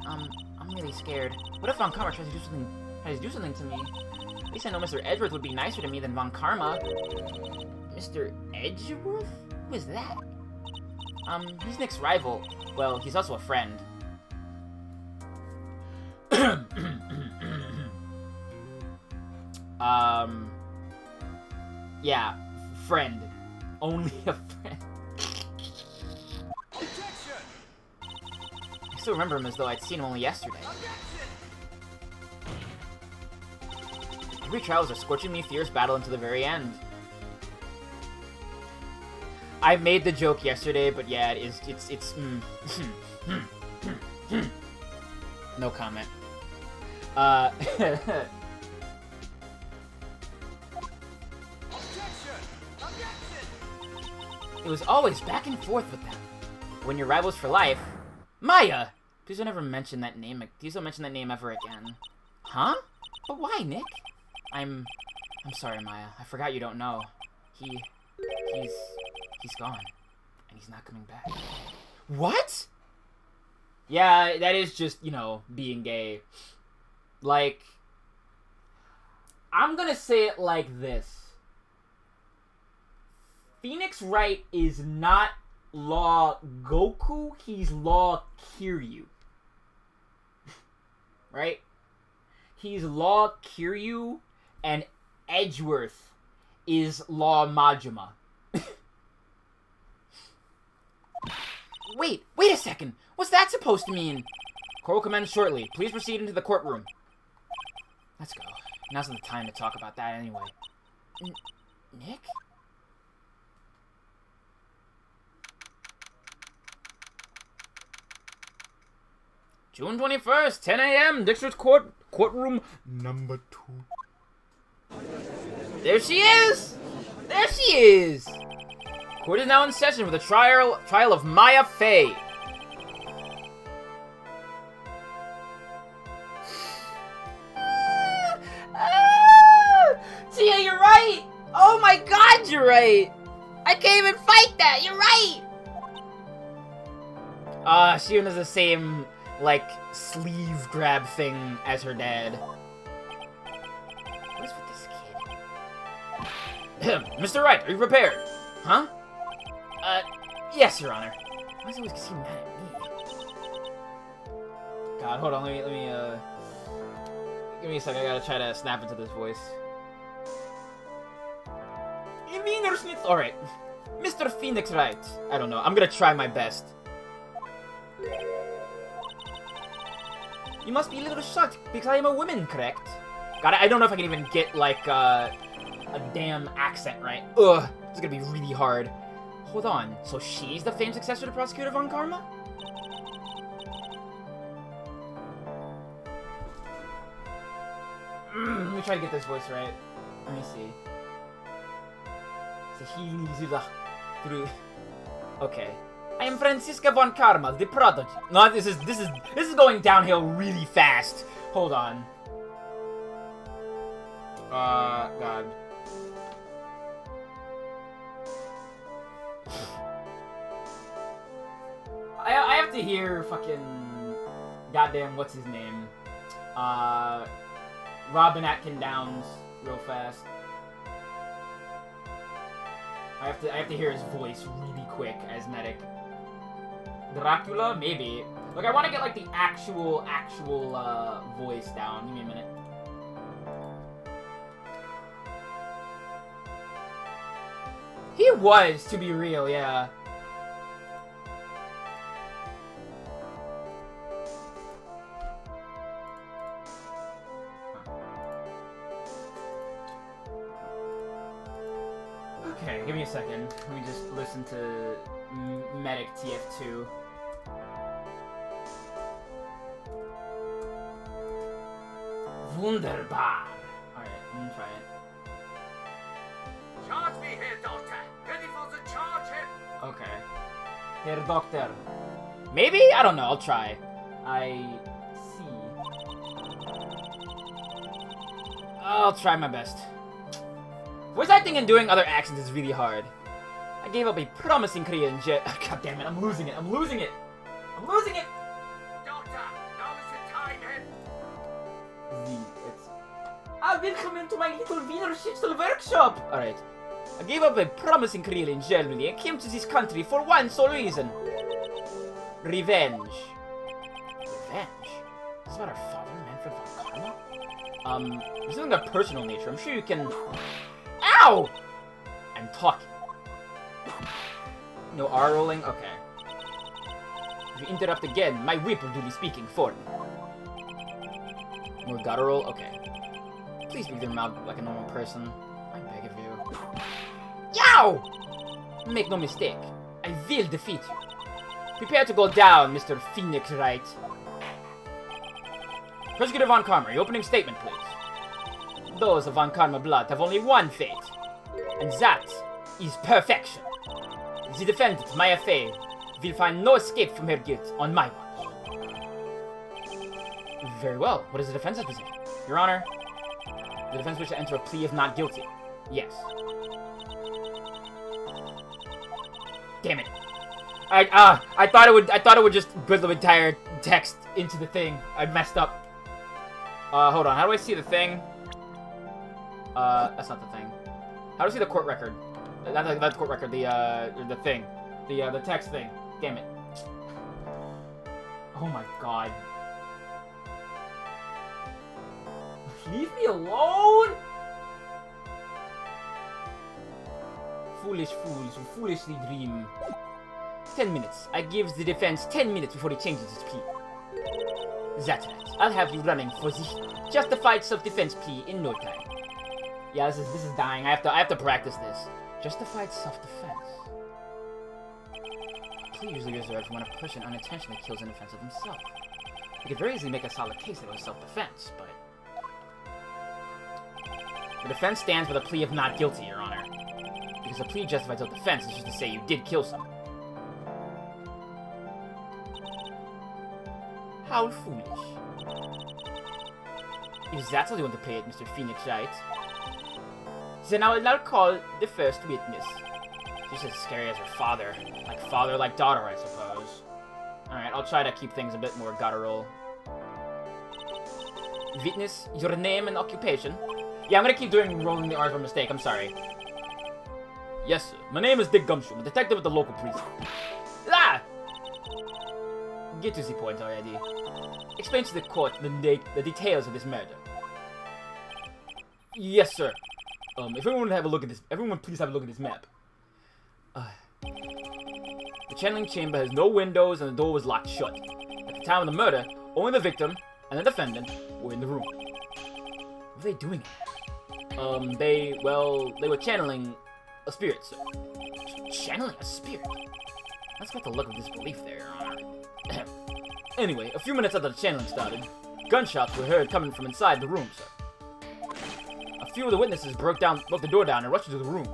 I'm really scared. What if Von Karma tries to do something to me? At least I know Mr. Edgeworth would be nicer to me than Von Karma. Mr. Edgeworth? Who is that? He's Nick's rival. Well, he's also a friend. Yeah, friend. Only a friend. Objection! I still remember him as though I'd seen him only yesterday. Every trial is a scorchingly fierce battle until the very end. I made the joke yesterday, but yeah, it's no comment. It was always back and forth with them. When you're rivals for life... Maya! Please don't ever mention that name. Please don't mention that name ever again. Huh? But why, Nick? I'm sorry, Maya. I forgot you don't know. He's gone. And he's not coming back. What? Yeah, that is just, you know, being gay. Like, I'm gonna say it like this. Phoenix Wright is not Law Goku, he's Law Kiryu. Right? He's Law Kiryu, and Edgeworth is Law Majima. Wait a second. What's that supposed to mean? Court will commence shortly. Please proceed into the courtroom. Let's go. Now's not the time to talk about that anyway. Nick? June 21st, 10 a.m., District Courtroom number 2. There she is! There she is! Court is now in session for the trial of Maya Fey. Tia, you're right! Oh my god, you're right! I can't even fight that, you're right! She has the same, like, sleeve grab thing as her dad. What is with this kid? Mr. Wright, are you prepared? Huh? Yes, Your Honor. Why is he always seem mad at me? God, hold on, let me, give me a second, I gotta try to snap into this voice. Alright. Mr. Phoenix Wright. I don't know, I'm gonna try my best. You must be a little shocked because I am a woman, correct? God, I don't know if I can even get, like, a damn accent right. Ugh, this is gonna be really hard. Hold on, so she's the famed successor to Prosecutor Von Karma? Let me try to get this voice right. Let me see. So he needs you through. Okay. I am Franziska Von Karma, the prodigy. No, this is going downhill really fast. Hold on. God. I have to hear fucking goddamn what's his name? Robin Atkin Downs real fast. I have to hear his voice really quick as Medic. Dracula? Maybe. Look, I want to get like the actual voice down. Give me a minute. He was, to be real, yeah. Okay, give me a second. Let me just listen to Medic TF2. Wunderbar! Alright, I'm gonna try it. Charge me here, Doctor! Ready for the charge him! Okay. Herr Doctor. Maybe? I don't know, I'll try. I see. I'll try my best. Voice acting and doing other accents is really hard. I gave up a promising career in jet. God damn it, I'm losing it. I'm losing it. I'm losing it. Doctor, now is the time, head. Welcome to my little Wiener Schnitzel workshop. Alright. I gave up a promising career in Germany and came to this country for one sole reason. Revenge. Revenge? Is this about our father, Manfred von Karma? There's something of personal nature. I'm sure you can... Ow! I'm talking. No R rolling? Okay. If you interrupt again, my whip will do the speaking for me. More guttural? Okay. Please speak your mouth like a normal person. I beg of you. Yow! Make no mistake. I will defeat you. Prepare to go down, Mr. Phoenix Wright. Prosecutor Von Karma, your opening statement, please. Those of Von Karma blood have only one fate, and that is perfection. The defendant, Maya Fey, will find no escape from her guilt on my watch. Very well. What is the defense's position? Your Honor, the defense wishes to enter a plea of not guilty. Yes. Damn it. I thought it would just put the entire text into the thing. I messed up. Hold on. How do I see the thing? That's not the thing. How do I see the court record? Not the court record. The thing. The text thing. Damn it. Oh my god. Leave me alone! Foolish fools who foolishly dream. 10 minutes. I give the defense 10 minutes before he changes his plea. That's right. I'll have you running for the justified self-defense plea in no time. Yeah, this is dying. I have to practice this. Justified self-defense. Plea usually reserved when a person unintentionally kills in defense of himself. You could very easily make a solid case that it was self-defense, but the defense stands for the plea of not guilty, Your Honor. Because a plea justified self-defense is just to say you did kill someone. How foolish. If that's how you want to play it, Mr. Phoenix Wright, then I will now call the first witness. She's as scary as her father. Like daughter, I suppose. Alright, I'll try to keep things a bit more guttural. Witness, your name and occupation? Yeah, I'm gonna keep rolling the R's for mistake, I'm sorry. Yes, sir. My name is Dick Gumshoe, a detective at the local police. Ah! Get to the point already. Explain to the court the details of this murder. Yes, sir. If everyone would have a look at this, everyone please have a look at this map. The channeling chamber has no windows and the door was locked shut. At the time of the murder, only the victim and the defendant were in the room. What were they doing? They were channeling a spirit, sir. Channeling a spirit? That's got the look of disbelief there, Your Honor. Anyway, a few minutes after the channeling started, gunshots were heard coming from inside the room, sir. A few of the witnesses broke the door down and rushed into the room.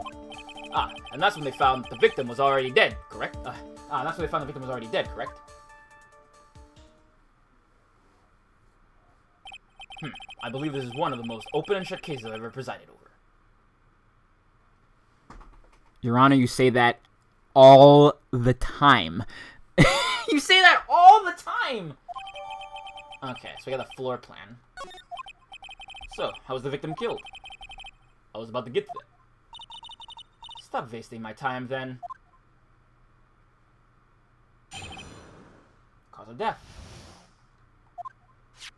And that's when they found the victim was already dead, correct? That's when they found the victim was already dead, correct? I believe this is one of the most open and shut cases I've ever presided over. Your Honor, you say that all the time. You say that all the time! Okay, so we got a floor plan. So, how was the victim killed? I was about to get to that. Stop wasting my time, then. Cause of death.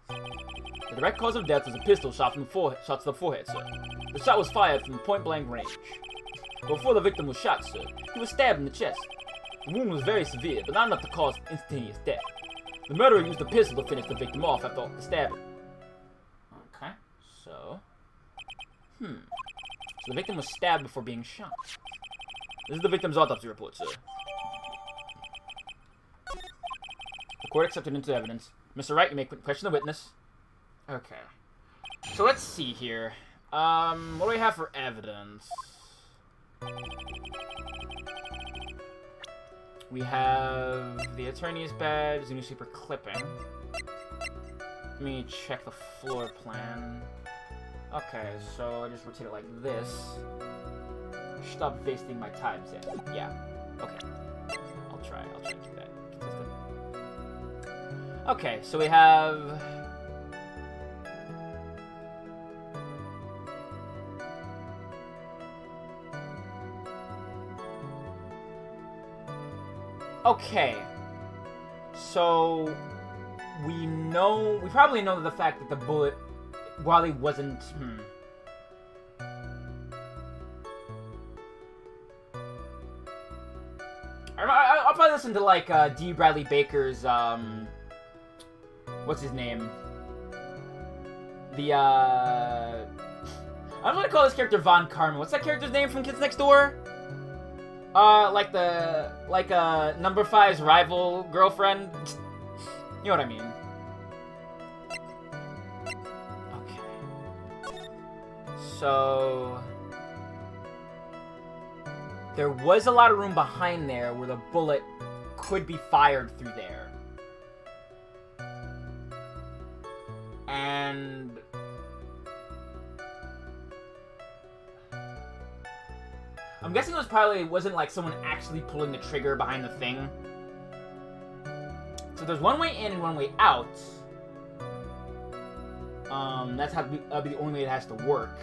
The direct cause of death was a pistol shot to the forehead, sir. The shot was fired from point-blank range. Before the victim was shot, sir, he was stabbed in the chest. The wound was very severe, but not enough to cause instantaneous death. The murderer used the pistol to finish the victim off after the stabbing. Okay, so... So the victim was stabbed before being shot. This is the victim's autopsy report, sir. The court accepted into evidence. Mr. Wright, you may question the witness. Okay. So let's see here. What do we have for evidence? We have the attorney's badge, the newspaper clipping. Let me check the floor plan. Okay, so I just rotate it like this. Stop wasting my time, Sam. Yeah. Okay. I'll try to keep that consistent. Okay, so we have... Okay. So... we probably know the fact that the bullet, while he wasn't... I'll probably listen to, like, D. Bradley Baker's, what's his name? I'm gonna call this character Von Karma. What's that character's name from Kids Next Door? Number 5's rival girlfriend? You know what I mean. Okay. So... there was a lot of room behind there where the bullet could be fired through there. And... I'm guessing wasn't like someone actually pulling the trigger behind the thing. So there's one way in and one way out. That's how that'll be the only way it has to work.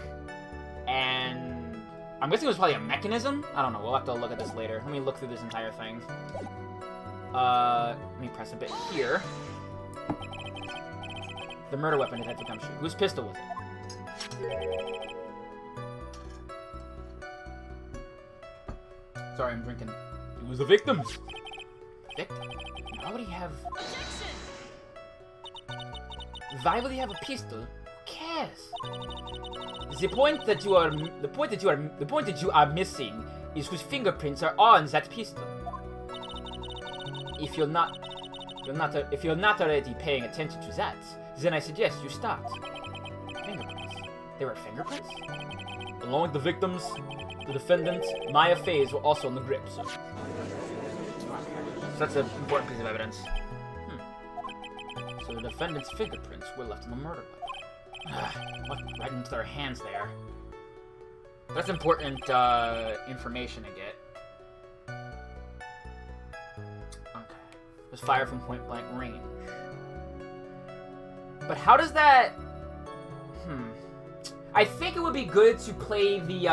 And I'm guessing it was probably a mechanism? I don't know, we'll have to look at this later. Let me look through this entire thing. Let me press a bit here. The murder weapon is at the dumpster. Whose pistol was it? Sorry, I'm drinking. It was the victim's. Victim? Why would he have... Why would he have a pistol? Who cares? The point that you are missing is whose fingerprints are on that pistol. If you're not already paying attention to that, then I suggest you start. Fingerprints. There were fingerprints? Along with the victims, the defendant, Maya Faye's were also on the grip, so that's an important piece of evidence. So the defendant's fingerprints were left on the murder weapon. What? Right into their hands there. That's important information to get. Okay. It was fired from point blank range. But how does that... I think it would be good to play the,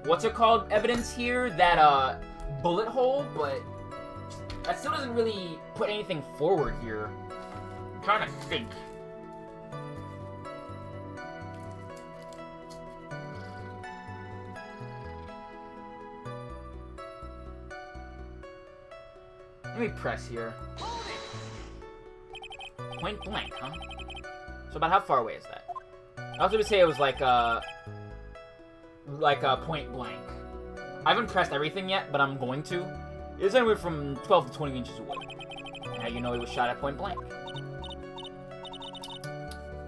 what's it called, evidence here, that, bullet hole, but that still doesn't really put anything forward here. I'm trying to think. Let me press here. Point blank, huh? So about how far away is that? I was gonna say it was like point blank. I haven't pressed everything yet, but I'm going to. It's anywhere from 12 to 20 inches away. And how you know it was shot at point blank?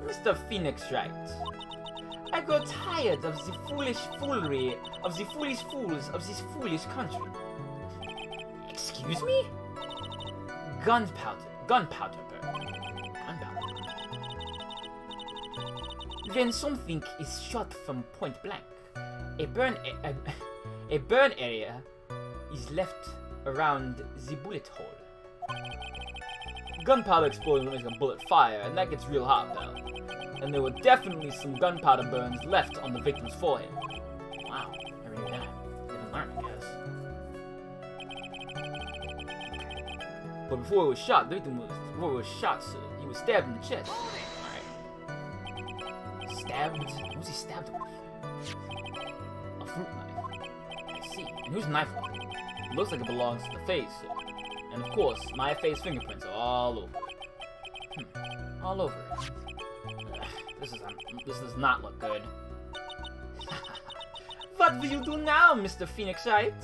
Mr. Phoenix Wright, I got tired of the foolish foolery of the foolish fools of this foolish country. Excuse me? Gunpowder burn. Gunpowder burn. When something is shot from point blank, a burn area is left around the bullet hole. Gunpowder explosion makes a bullet fire, and that gets real hot, pal. And there were definitely some gunpowder burns left on the victim's forehead. Wow, never knew that. Didn't learn, I guess. But before he was shot, sir, he was stabbed in the chest. Alright. Stabbed? What was he stabbed with? A fruit knife. I see. And whose knife was it? It looks like it belongs to the face, sir. And of course, Maya Faye's fingerprints are all over it. All over it. This does not look good. What will you do now, Mr. Phoenix Wright?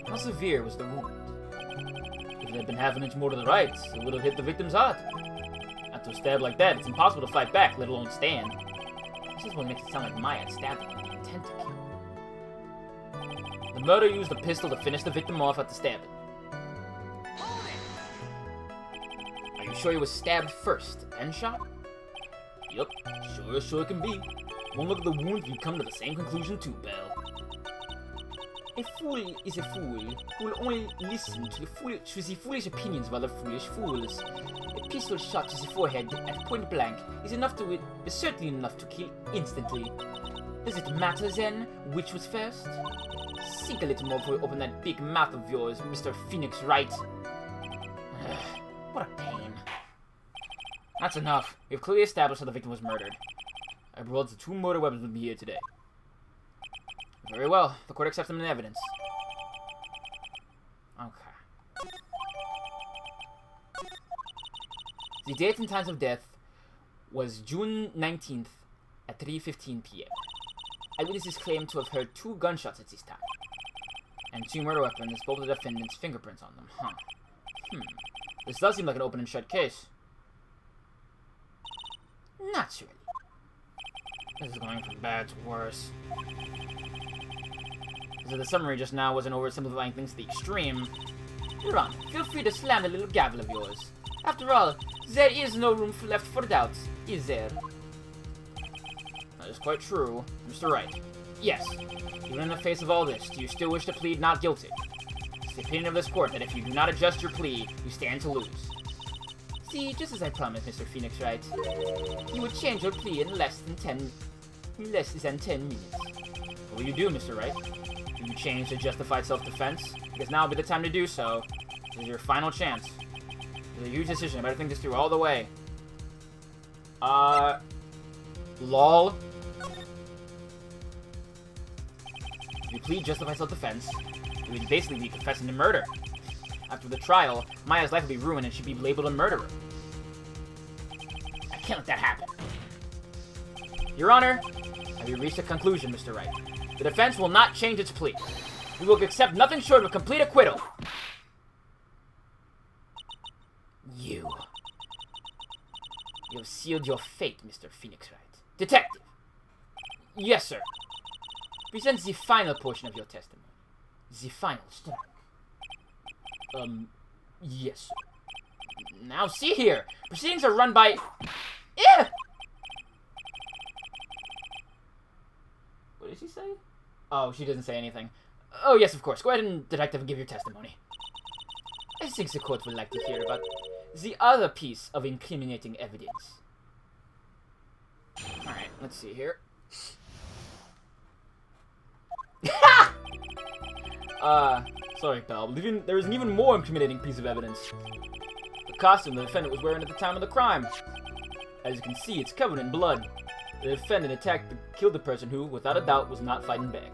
How severe was the wound? If it had been half an inch more to the right, it would have hit the victim's heart. After a stab like that, it's impossible to fight back, let alone stand. This is what makes it sound like Maya had stabbed him with the intent to kill. The murderer used a pistol to finish the victim off after stabbing. Are you sure he was stabbed first, then shot? Yup, sure can be. One look at the wound, you come to the same conclusion too, pal. A fool is a fool who will only listen to the foolish opinions of other foolish fools. A pistol shot to the forehead at point blank is certainly enough to kill instantly. Does it matter then which was first? Think a little more before you open that big mouth of yours, Mr. Phoenix Wright. What a pain. That's enough. We have clearly established that the victim was murdered. I brought the two murder weapons with me here today. Very well. The court accepts them in evidence. Okay. The date and times of death was June 19th at 3:15 p.m. Eyewitnesses claim to have heard 2 gunshots at this time. And 2 murder weapons, both of the defendant's fingerprints on them. Huh. This does seem like an open and shut case. Naturally. This is going from bad to worse. So the summary just now wasn't oversimplifying things to the extreme. Your Honor, feel free to slam the little gavel of yours. After all, there is no room left for doubt, is there? That is quite true, Mr. Wright. Yes, even in the face of all this, do you still wish to plead not guilty? It's the opinion of this court that if you do not adjust your plea, you stand to lose. See, just as I promised, Mr. Phoenix Wright, you would change your plea in less than 10 minutes. What will you do, Mr. Wright? Will you change to justified self-defense? Because now would be the time to do so. This is your final chance. It's a huge decision. I better think this through all the way. Lol. If you plead justified self-defense, you would basically be confessing to murder. After the trial, Maya's life will be ruined and she'd be labeled a murderer. I can't let that happen. Your Honor, have you reached a conclusion, Mr. Wright? The defense will not change its plea. We will accept nothing short of a complete acquittal. You have sealed your fate, Mr. Phoenix Wright. Detective! Yes, sir. Present the final portion of your testimony. The final strike. Yes, sir. Now see here. Proceedings are run by... What did she say? Oh, she doesn't say anything. Oh, yes, of course. Go ahead and, detective, give your testimony. I think the court would like to hear about the other piece of incriminating evidence. Alright, let's see here. Sorry, pal, but there is an even more incriminating piece of evidence. The costume the defendant was wearing at the time of the crime. As you can see, it's covered in blood. The defendant killed the person who, without a doubt, was not fighting back.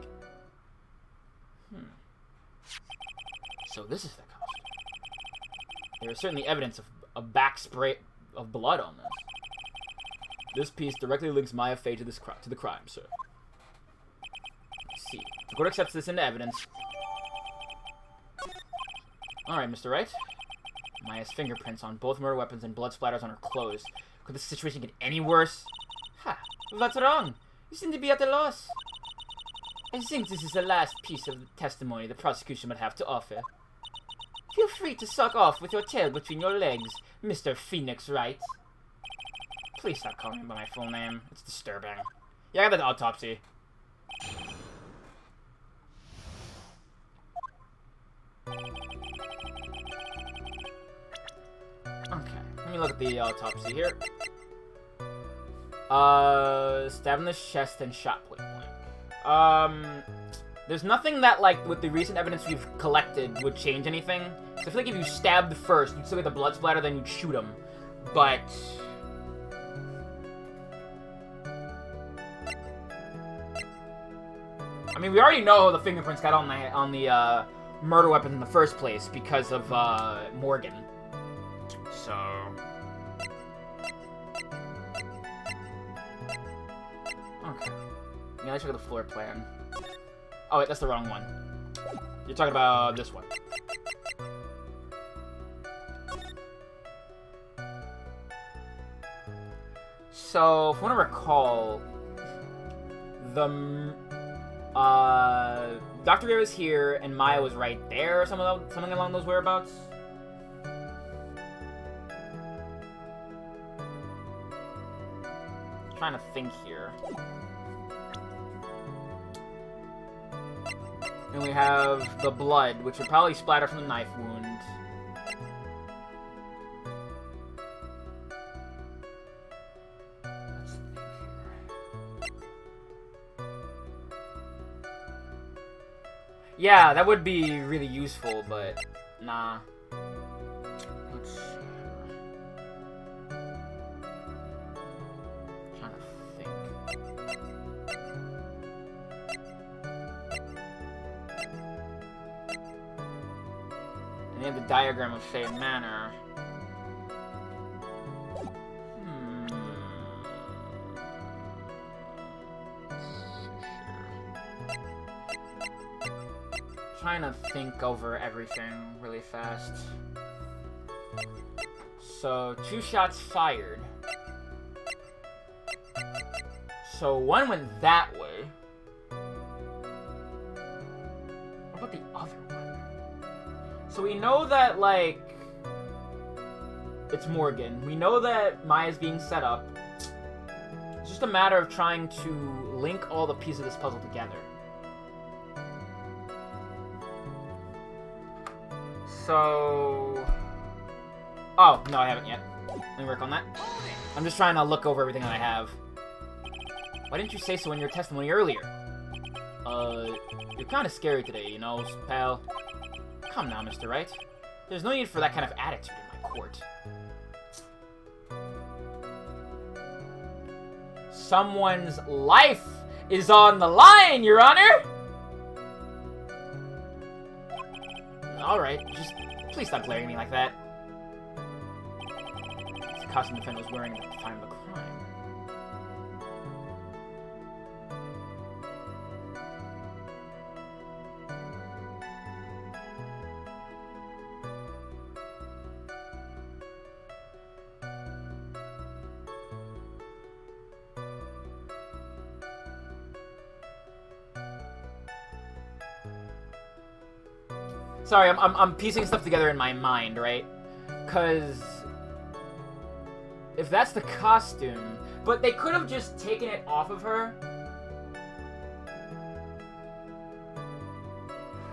So this is the costume. There is certainly evidence of a back spray of blood on this. This piece directly links Maya Fey to the crime, sir. Let's see. The court accepts this into evidence. Alright, Mr. Wright. Maya's fingerprints on both murder weapons and blood splatters on her clothes. Could the situation get any worse? Ha! What's wrong? You seem to be at a loss. I think this is the last piece of testimony the prosecution would have to offer. Feel free to suck off with your tail between your legs, Mr. Phoenix Wright. Please stop calling me by my full name. It's disturbing. Yeah, I got the autopsy. Okay, let me look at the autopsy here. Stab in the chest and shot point blank. There's nothing that, like, with the recent evidence we've collected would change anything. So I feel like if you stabbed first, you'd still get the blood splatter, then you'd shoot him. But... I mean, we already know the fingerprints got on the murder weapon in the first place because of, Morgan. So... Okay. Yeah, let's look at the floor plan. Oh, wait, that's the wrong one. You're talking about this one. So, if I want to recall, Dr. Ray was here, and Maya was right there, or something along those whereabouts. I'm trying to think here. And we have the blood, which would probably splatter from the knife wound. Let's think here. Yeah, that would be really useful, but nah. Let's see. I'm trying to think. And they have the diagram of Fey Manor. Trying to think over everything really fast. So, 2 shots fired. So, one went that way. What about the other one? So we know that, like... it's Morgan. We know that Maya's being set up. It's just a matter of trying to link all the pieces of this puzzle together. So... Oh, no, I haven't yet. Let me work on that. I'm just trying to look over everything that I have. Why didn't you say so in your testimony earlier? You're kind of scary today, you know, pal. Come now, Mr. Wright. There's no need for that kind of attitude in my court. Someone's life is on the line, Your Honor! Alright, just please stop glaring at me like that. It's the costume the defendant was wearing at the time of the crime. Sorry, I'm piecing stuff together in my mind, right? Because if that's the costume, but they could have just taken it off of her.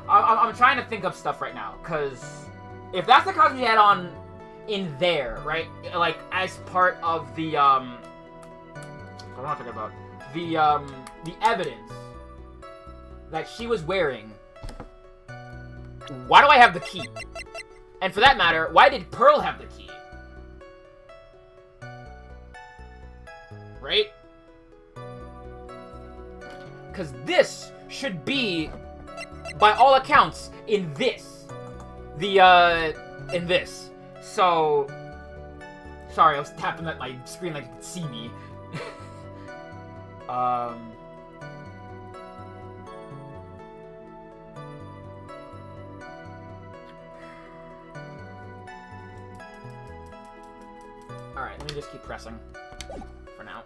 I'm trying to think of stuff right now, because if that's the costume she had on in there, right? Like as part of the I don't know what I'm talking about the evidence that she was wearing. Why do I have the key? And for that matter, why did Pearl have the key? Right? Because this should be, by all accounts, in this. In this. So... Sorry, I was tapping at my screen like you could see me. Alright, let me just keep pressing. For now.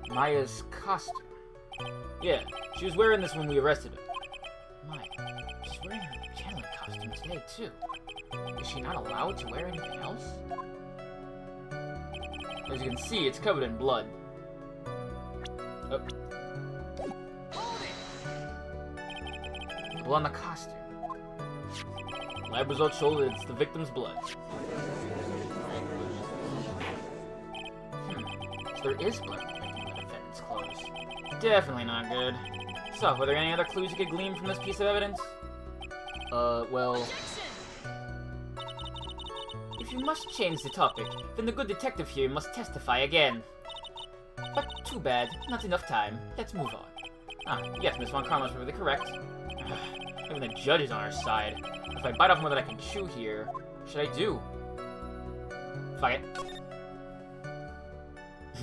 Maya's costume. Yeah, she was wearing this when we arrested her. Maya, she's wearing her channeling costume today, too. Is she not allowed to wear anything else? As you can see, it's covered in blood. Oh. Blood on the costume. Lab results show that it's the victim's blood. So there is blood in the defendant's clothes. Definitely not good. So, were there any other clues you could glean from this piece of evidence? Well... If you must change the topic, then the good detective here must testify again. But too bad, not enough time. Let's move on. Ah, yes, Miss Von Karma is perfectly correct. Even the judge is on our side. If I bite off more than I can chew here, what should I do? Fuck it.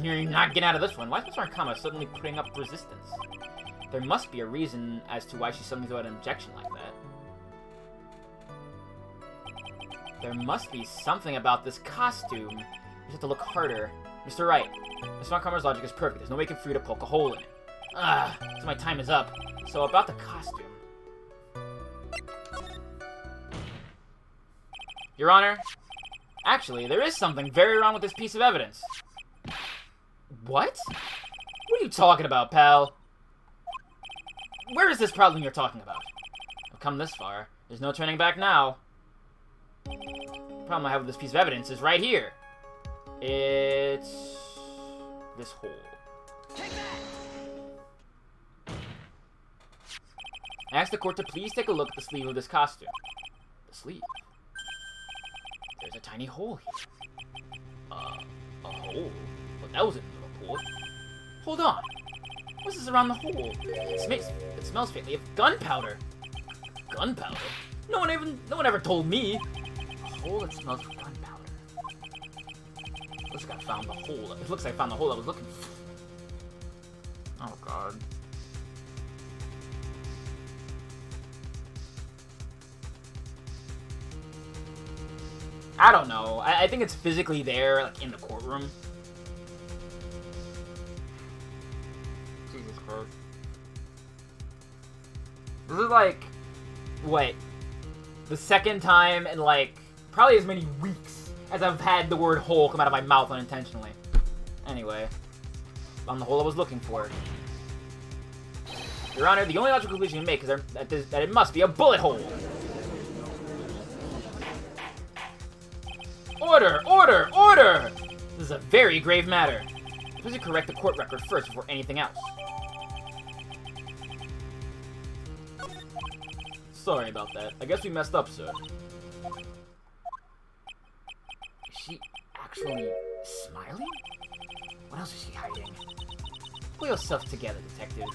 You're not getting out of this one. Why is Miss Von Karma suddenly putting up resistance? There must be a reason as to why she suddenly threw out an objection like that. There must be something about this costume. You just have to look harder. Mr. Wright, Miss Von Karma's logic is perfect. There's no way for you to poke a hole in it. Ah, so my time is up. So about the costume. Your Honor, actually, there is something very wrong with this piece of evidence. What? What are you talking about, pal? Where is this problem you're talking about? I've come this far. There's no turning back now. The problem I have with this piece of evidence is right here. It's... this hole. Take that! I asked the court to please take a look at the sleeve of this costume. The sleeve? There's a tiny hole here. A hole? But that wasn't in the report. Hold on. What's this around the hole? It smells faintly of gunpowder. Gunpowder? No one ever told me. A hole that smells of gunpowder. Looks like I found the hole. It looks like I found the hole I was looking for. Oh god. I don't know. I think it's physically there, like, in the courtroom. Jesus Christ. This is like... Wait. The second time in, like, Probably as many weeks as I've had the word hole come out of my mouth unintentionally. Anyway, on the hole I was looking for. Your Honor, the only logical conclusion you can make is that it must be a bullet hole. Order! Order! Order! This is a very grave matter. Please correct the court record first before anything else. Sorry about that. I guess we messed up, sir. Is she actually smiling? What else is she hiding? Pull yourself together, detective.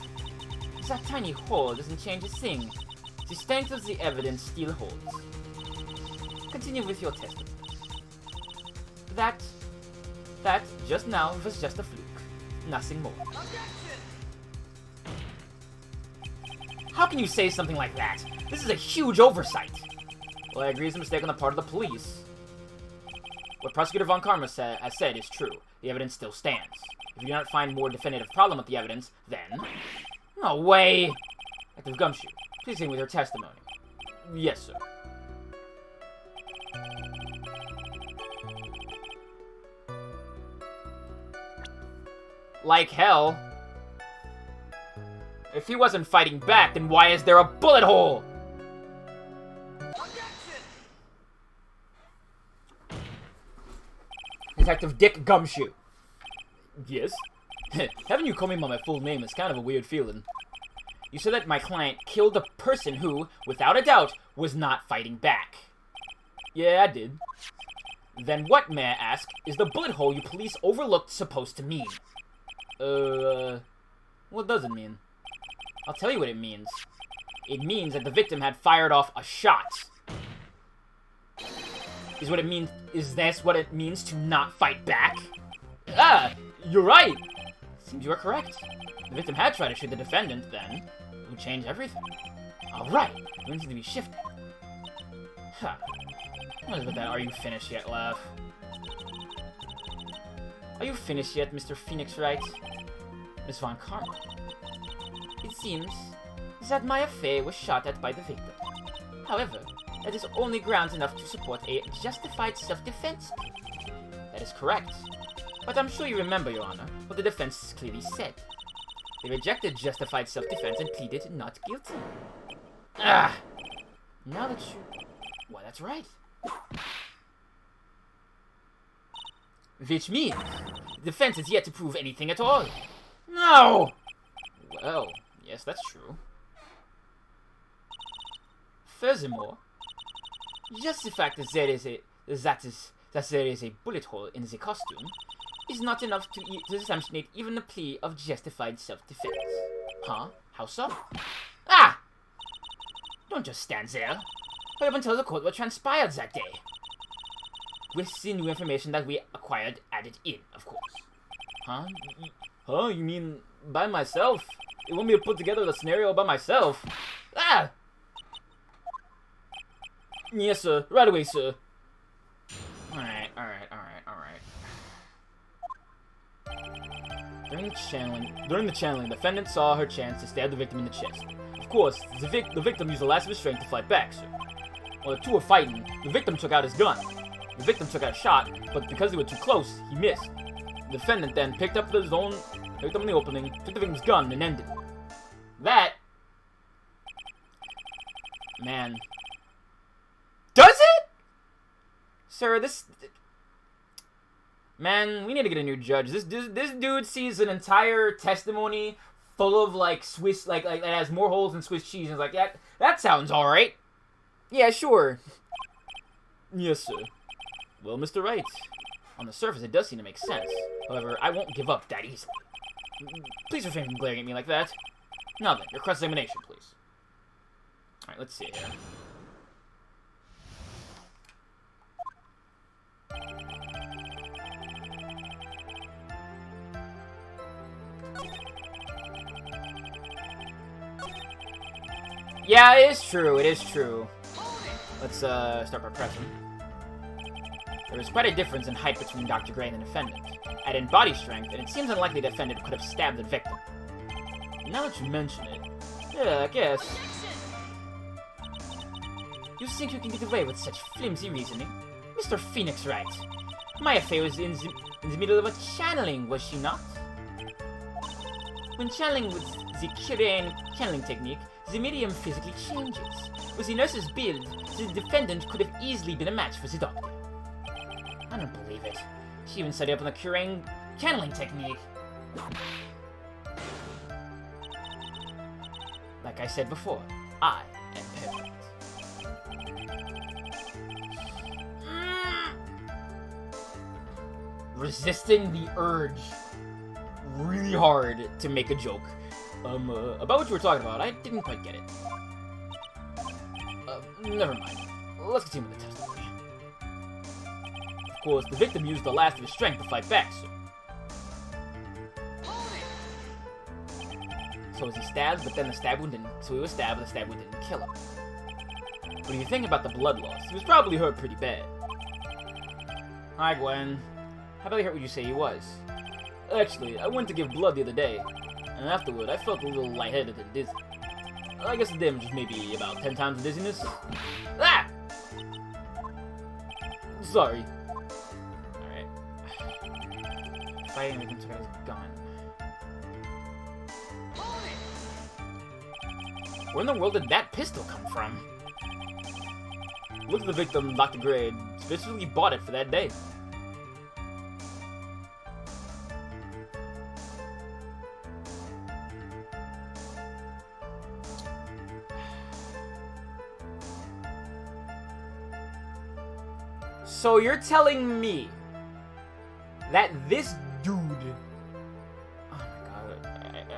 That tiny hole doesn't change a thing. The strength of the evidence still holds. Continue with your testimony. That just now was just a fluke. Nothing more. How can you say something like that? This is a huge oversight. Well, I agree it's a mistake on the part of the police. What Prosecutor Von Karma has said is true. The evidence still stands. If you do not find more definitive problem with the evidence, then... No way! Detective Gumshoe, please begin with your testimony. Yes, sir. Like hell. If he wasn't fighting back, then why is there a bullet hole? Detective Dick Gumshoe. Yes? Having you call me by my full name is kind of a weird feeling. You said that my client killed a person who, without a doubt, was not fighting back. Yeah, I did. Then what, may I ask, is the bullet hole you police overlooked supposed to mean? What does it mean? I'll tell you what it means. It means that the victim had fired off a shot. Is this what it means to not fight back? Ah, you're right! Seems you are correct. The victim had tried to shoot the defendant, then. It would change everything. Alright, we need to be shifted. Huh. What is with that "are you finished yet" laugh? Are you finished yet, Mr. Phoenix Wright? Miss Von Karma? It seems that my affair was shot at by the victim. However, that is only grounds enough to support a justified self-defense plea. That is correct. But I'm sure you remember, Your Honor, what the defense clearly said. They rejected justified self-defense and pleaded not guilty. Ah! Now that you... Well, that's right. Which means, the defense is yet to prove anything at all. No! Well, yes, that's true. Furthermore, just the fact that there is a bullet hole in the costume is not enough to sanctionate even the plea of justified self-defense. Huh? How so? Ah! Don't just stand there. Hurry up and tell the court what transpired that day. With the new information that we acquired added in, of course. Huh? Huh? You mean by myself? You want me to put together the scenario by myself? Ah! Yes, sir. Right away, sir. Alright. During the channeling, the defendant saw her chance to stab the victim in the chest. Of course, the victim used the last of his strength to fight back, sir. While the two were fighting, the victim took out his gun. The victim took out a shot, but because they were too close, he missed. The defendant then picked up in the opening, took the victim's gun, and ended it. That... Man... Does it? Sir, this... Man, we need to get a new judge. This dude sees an entire testimony full of, like, Swiss... Like it has more holes than Swiss cheese, and is like, yeah, that sounds alright. Yeah, sure. Yes, sir. Well, Mr. Wright, on the surface, it does seem to make sense. However, I won't give up that easily. Please refrain from glaring at me like that. Now then, your cross-examination, please. Alright, let's see here. Yeah, it is true. It is true. Let's start by pressing. There was quite a difference in height between Dr. Gray and the defendant. And in body strength, and it seems unlikely the defendant could have stabbed the victim. Now that you mention it, yeah, I guess. You think you can get away with such flimsy reasoning? Mr. Phoenix Wright. Maya Fey was in the middle of a channeling, was she not? When channeling with the Kirin channeling technique, the medium physically changes. With the nurse's build, the defendant could have easily been a match for the doctor. I don't believe it. She even set up on the Kirin channeling technique. Like I said before, I am perfect. Resisting the urge really hard to make a joke. About what you were talking about, I didn't quite get it. Never mind. Let's continue with the testimony. Of course, the victim used the last of his strength to fight back, so was he stabbed, but then the stab wound didn't... So he was stabbed, but the stab wound didn't kill him. But if you think about the blood loss, he was probably hurt pretty bad. Hi, Gwen. How badly hurt would you say he was? Actually, I went to give blood the other day, and afterward, I felt a little lightheaded and dizzy. I guess the damage was maybe about 10 times the dizziness. Ah! Sorry. Alright. Fighting against his gun. Where in the world did that pistol come from? Look at the victim, Dr. Gray, specifically bought it for that day. So you're telling me that this dude... Oh my god,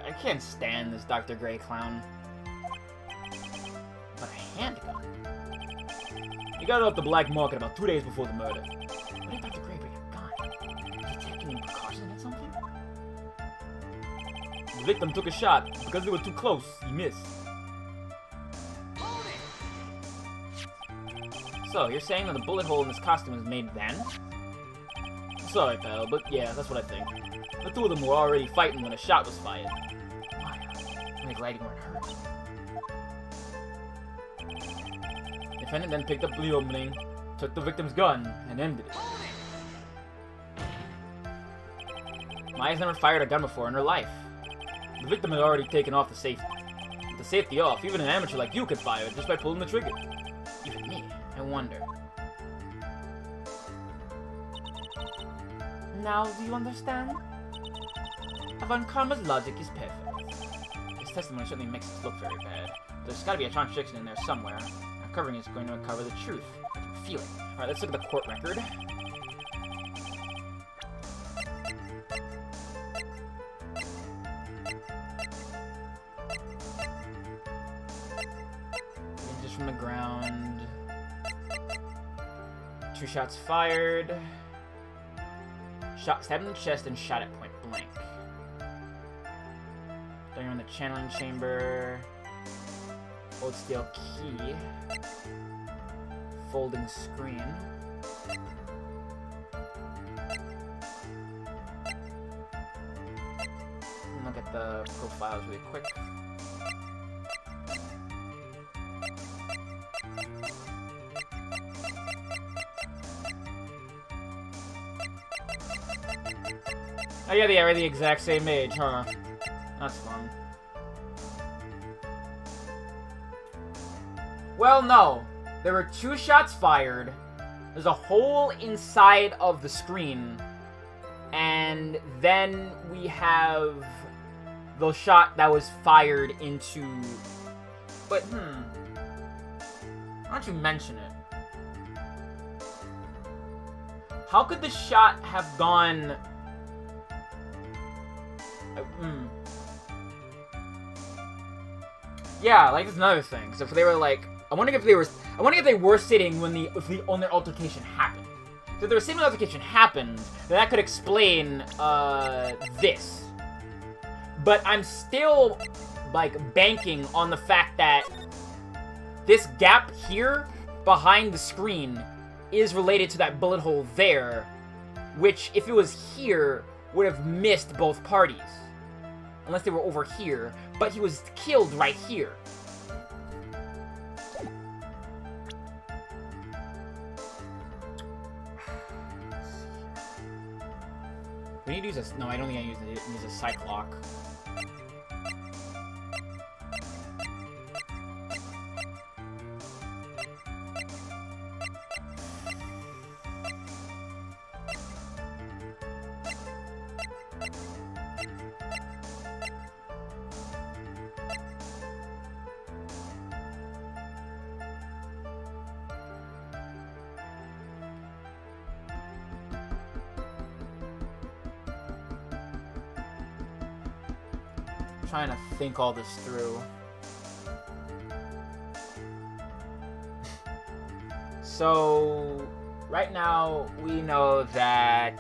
I can't stand this Dr. Gray clown. But a handgun? He got it off the black market about 2 days before the murder. Why did Dr. Gray bring a gun? Was he taking any precautions against something? The victim took a shot. Because they were too close, he missed. So, you're saying that the bullet hole in this costume was made then? Sorry, pal, but yeah, that's what I think. The two of them were already fighting when a shot was fired. Why? I'm glad you weren't hurt. The defendant then picked up the opening, took the victim's gun, and ended it. Maya's never fired a gun before in her life. The victim had already taken off the safety. With the safety off, even an amateur like you could fire it just by pulling the trigger. Even me. I wonder. Now, do you understand? Von Karma's logic is perfect. His testimony certainly makes it look very bad. There's gotta be a contradiction in there somewhere. Uncovering is going to uncover the truth. I can feel it. Alright, let's look at the court record. Inches from the ground. 2 shots fired. Stabbed in the chest and shot at point blank. Starting on the channeling chamber. Old steel key. Folding screen. Look at the profiles really quick. Oh yeah, they are the exact same age, huh? That's fun. Well, no. There were 2 shots fired. There's a hole inside of the screen. And then we have the shot that was fired into... But, why don't you mention it? How could the shot have gone... Yeah, like that's another thing. So if they were like, I wonder if they were sitting when on their altercation happened. So if they were sitting when the altercation happened, then that could explain this. But I'm still like banking on the fact that this gap here behind the screen is related to that bullet hole there, which if it was here would have missed both parties. Unless they were over here. But he was killed right here. We need to use a... No, I don't think I use it. Use a Cyclock. Trying to think all this through. So, right now, we know that...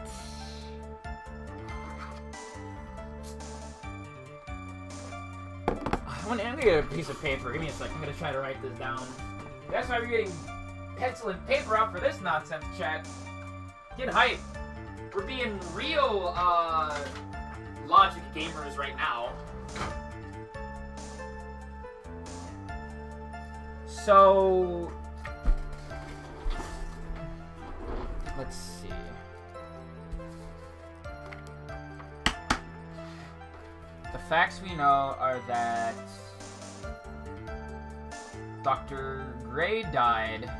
I'm gonna get a piece of paper. Give me a second. I'm gonna try to write this down. That's why we're getting pencil and paper out for this nonsense, chat. Get hype. We're being real, logic gamers right now. So, let's see. The facts we know are that Dr. Gray died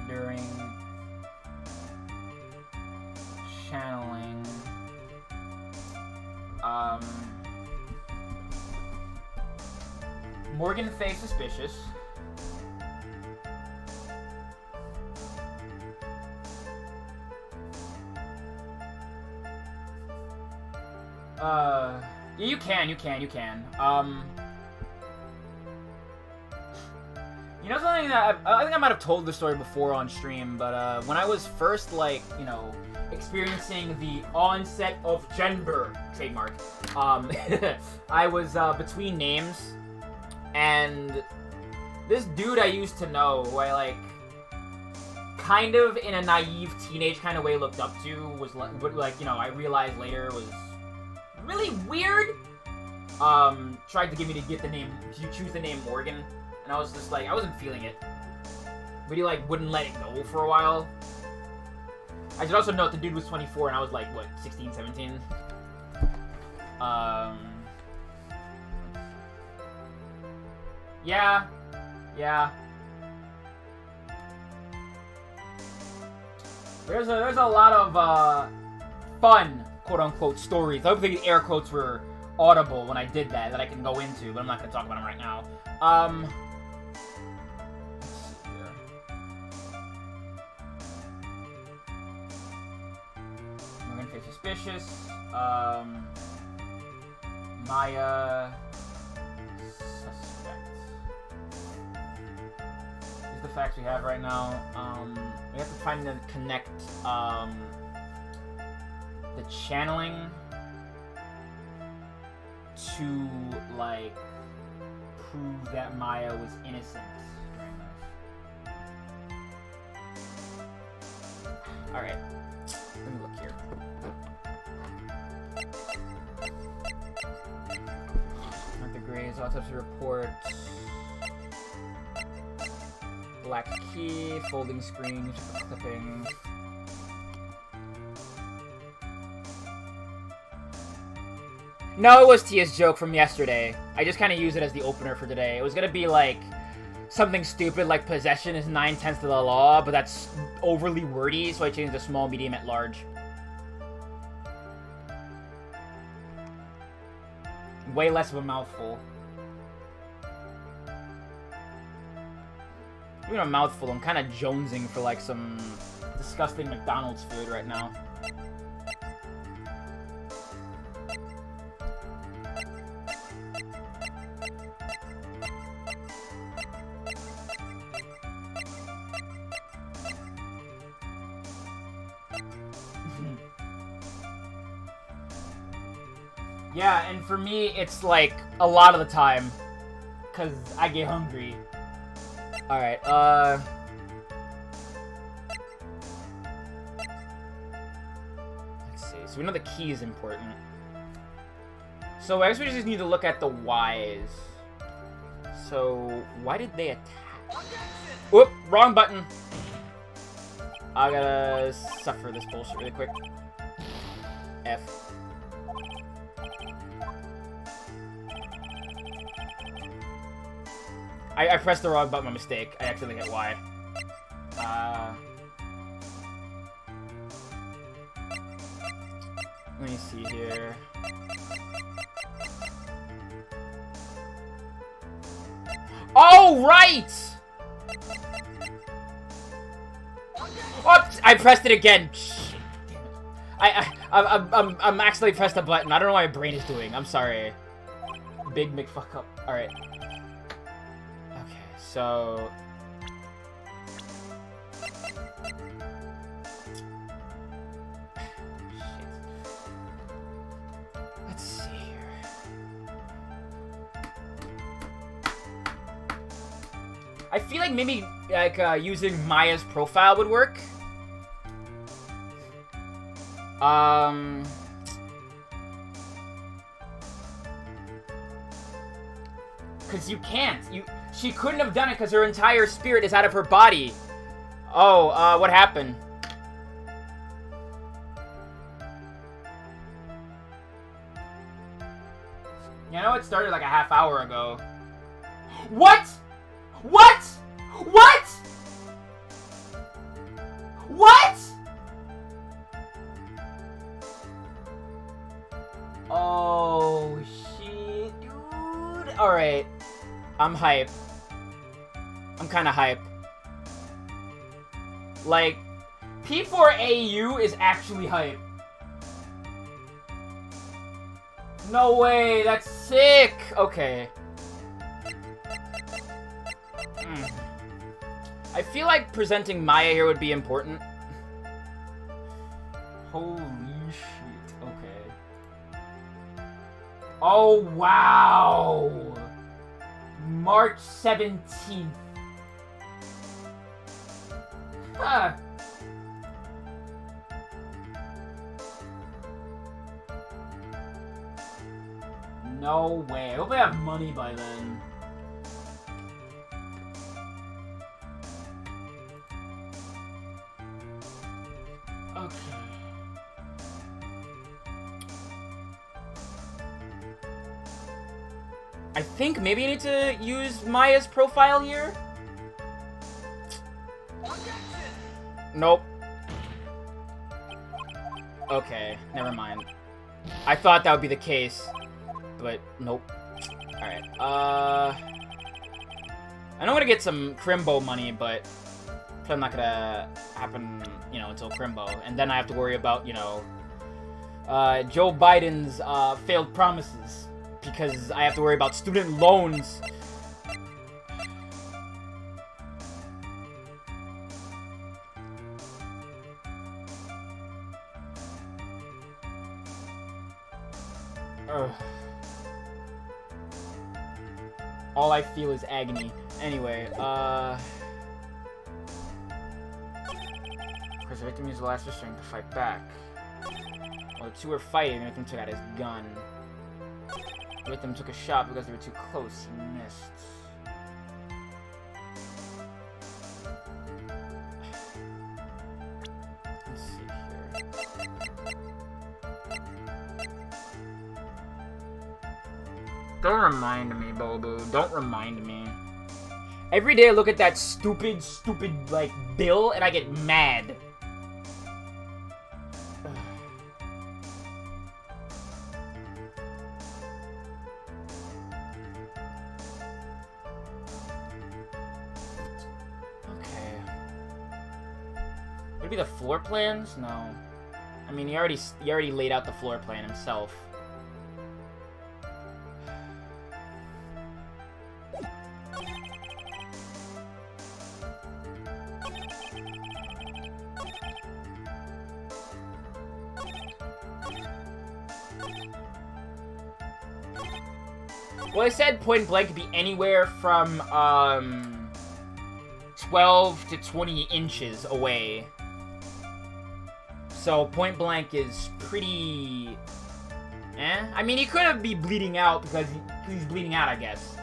during channeling. Morgan faced suspicious. You can. You know something that I think I might have told the story before on stream, but when I was first, like, you know, experiencing the onset of gender, trademark, I was between names, and this dude I used to know, who I, like, kind of in a naive teenage kind of way looked up to, was like, you know, I realized later was really weird. Tried to get me to choose the name Morgan, and I was just like, I wasn't feeling it. But he, like, wouldn't let it go for a while. I should also note the dude was 24 and I was like, what, 16, 17? Yeah. There's a lot of, fun, quote-unquote, stories. I hope the air quotes were audible when I did that I can go into, but I'm not going to talk about them right now. Let's see here. I'm going to face suspicious. Maya... suspect. These are the facts we have right now. We have to find and connect, the channeling to, like, prove that Maya was innocent. Alright. Let me look here. Martha Gray's autopsy report. Black key, folding screen, clipping. No, it was Tia's joke from yesterday. I just kind of used it as the opener for today. It was gonna be like something stupid like possession is 9/10 of the law, but that's overly wordy, so I changed to small, medium, at large. Way less of a mouthful. Even a mouthful, I'm kind of jonesing for like some disgusting McDonald's food right now. Yeah, and for me, it's like a lot of the time, because I get hungry. Alright, let's see. So we know the key is important. So I guess we just need to look at the whys. So, why did they attack? Whoop! Wrong button! I gotta suffer this bullshit really quick. F. I pressed the wrong button by mistake. I actually hit Y. Let me see here. Oh, right! Oops! I pressed it again. Shit, damn it. I'm actually pressed a button. I don't know what my brain is doing. I'm sorry. Big McFuck up. Alright. Okay, so... Let's see here. I feel like maybe like using Maya's profile would work. Cause you can't. She couldn't have done it because her entire spirit is out of her body. Oh, what happened? You know, it started like a half hour ago. What? What? What? What? Oh, shit, dude. Alright. I'm hype. I'm kinda hype. Like, P4AU is actually hype. No way, that's sick! Okay. I feel like presenting Maya here would be important. Holy shit, okay. Oh, wow! March 17th. Huh. No way. I hope I have money by then. Okay. I think maybe I need to use Maya's profile here? Nope. Okay, never mind. I thought that would be the case, but nope. Alright, I know I'm gonna get some Crimbo money, but it's not gonna happen, you know, until Crimbo. And then I have to worry about, you know, Joe Biden's, failed promises. Because I have to worry about student loans. Ugh. All I feel is agony. Anyway, Of course, the victim used the last restraint to fight back. While the two were fighting, the victim took out his gun. The victim took a shot because they were too close. He missed. Let's see here. Don't remind me, Bobo. Don't remind me. Every day I look at that stupid, like, bill, and I get mad. Would it be the floor plans? No. I mean, he already laid out the floor plan himself. Well, I said point blank could be anywhere from 12 to 20 inches away. So point blank is pretty... I mean, he could be bleeding out because he's bleeding out, I guess.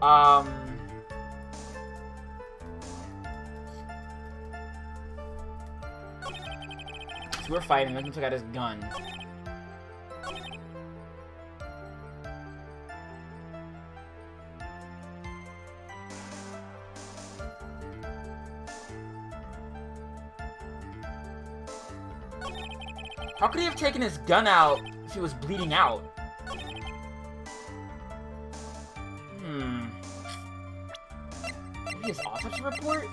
So we're fighting. Let him took out his gun. How could he have taken his gun out if he was bleeding out? Maybe his autopsy report?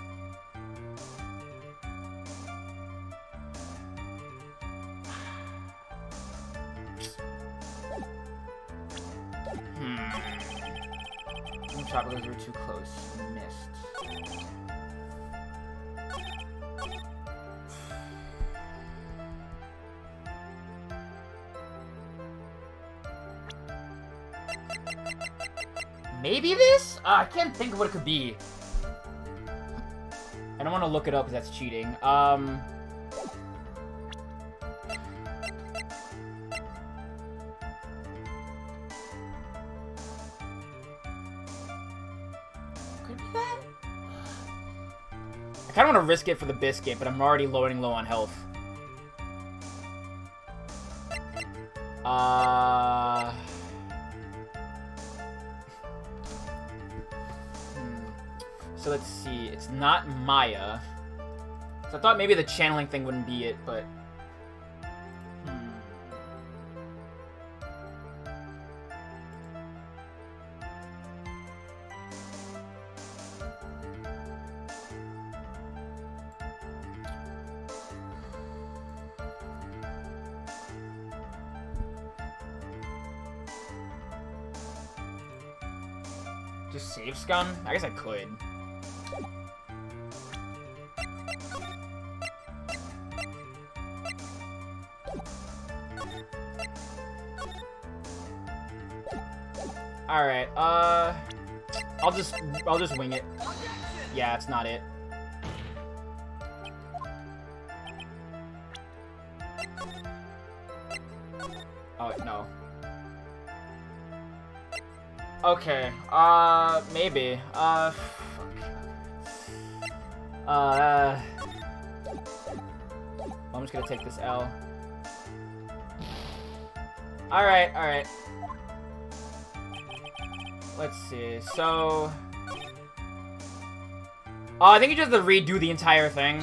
Chocolates were too close. Missed. Maybe this? I can't think of what it could be. I don't want to look it up because that's cheating. Could it be that? I kind of want to risk it for the biscuit, but I'm already loading low on health. So let's see. It's not Maya. So I thought maybe the channeling thing wouldn't be it, but... Just save scum? I guess I could. Alright, I'll just wing it. Yeah, it's not it. Oh, no. Okay, maybe. Fuck. I'm just gonna take this L. Alright, alright. Let's see, so... Oh, I think you just have to redo the entire thing.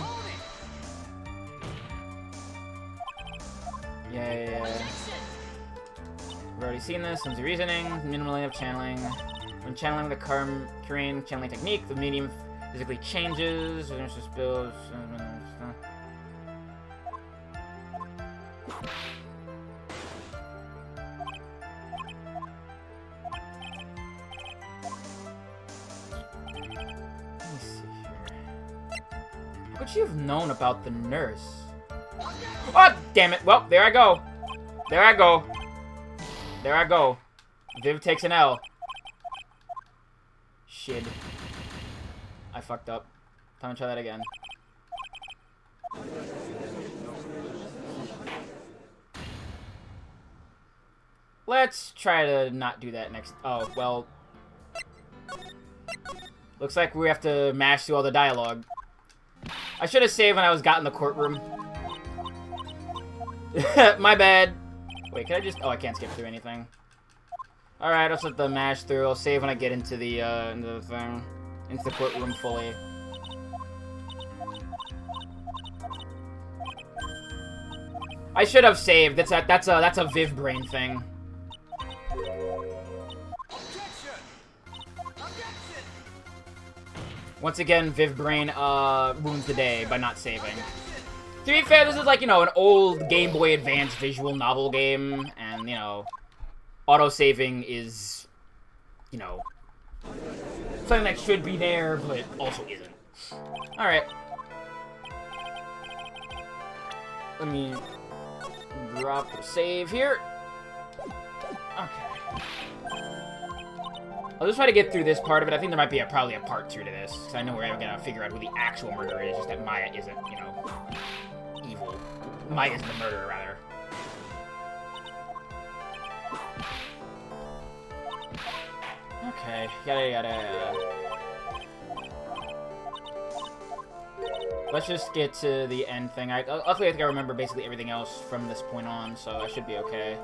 Yeah. We've already seen this. Sensory reasoning, minimally of channeling. When channeling the Korean channeling technique, the medium physically changes. Spills. Let me see here. How could she have known about the nurse? Oh, damn it. Well, there I go. There I go. There I go. Viv takes an L. Shit. I fucked up. Time to try that again. Let's try to not do that next. Oh, well. Looks like we have to mash through all the dialogue. I should have saved when I got in the courtroom. My bad. Wait, can I just... Oh, I can't skip through anything. Alright, I'll set the mash through. I'll save when I get into the thing. Into the courtroom fully. I should have saved. That's a Viv brain thing. Once again, Viv brain ruins the day by not saving. To be fair, this is like, you know, an old Game Boy Advance visual novel game, and, you know, auto-saving is, you know, something that should be there, but also isn't. Alright. Let me drop the save here. Okay. I'll just try to get through this part of it. I think there might be probably a part 2 to this, because I know we're gonna figure out who the actual murderer is, just that Maya isn't, you know, evil. Maya's the murderer, rather. Okay, yada yada yada. Let's just get to the end thing. Luckily, I think I remember basically everything else from this point on, so I should be okay.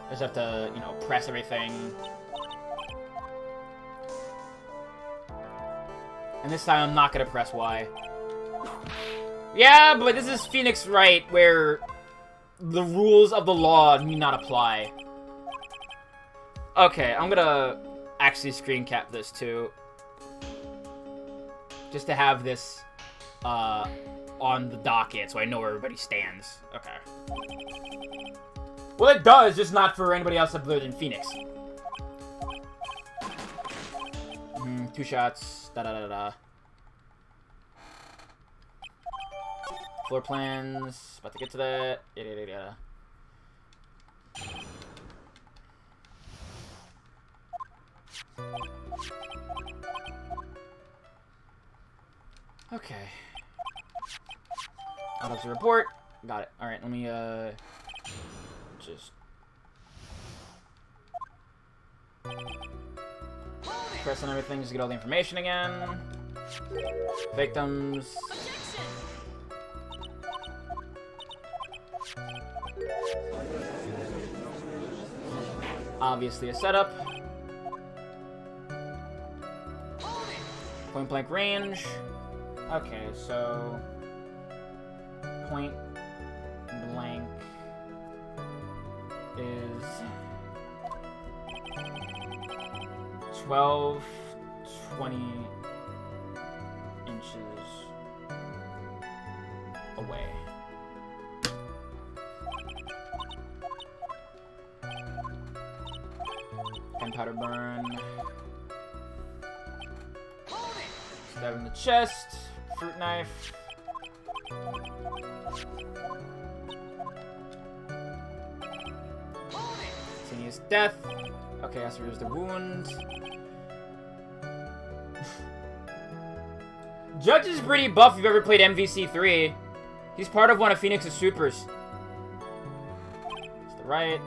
I just have to, you know, press everything. And this time, I'm not gonna press Y. Yeah, but this is Phoenix Wright, where the rules of the law need not apply. Okay, I'm gonna actually screen cap this, too. Just to have this... on the docket, so I know where everybody stands. Okay. Well, it does, just not for anybody else other than Phoenix. 2 shots. Da-da-da-da. Floor plans. About to get to that. Yada-yada-yada. Okay. Autopsy report. Got it. Alright, let me, just... press on everything just to get all the information again. Victims. Obviously a setup. Point blank range. Okay, so... point blank is 12, 20 inches away. Gunpowder burn. Stab in the chest. Fruit knife. Instantaneous death. Okay, so here's the wound. Judge is pretty buff if you've ever played MVC3. He's part of one of Phoenix's supers. It's the right.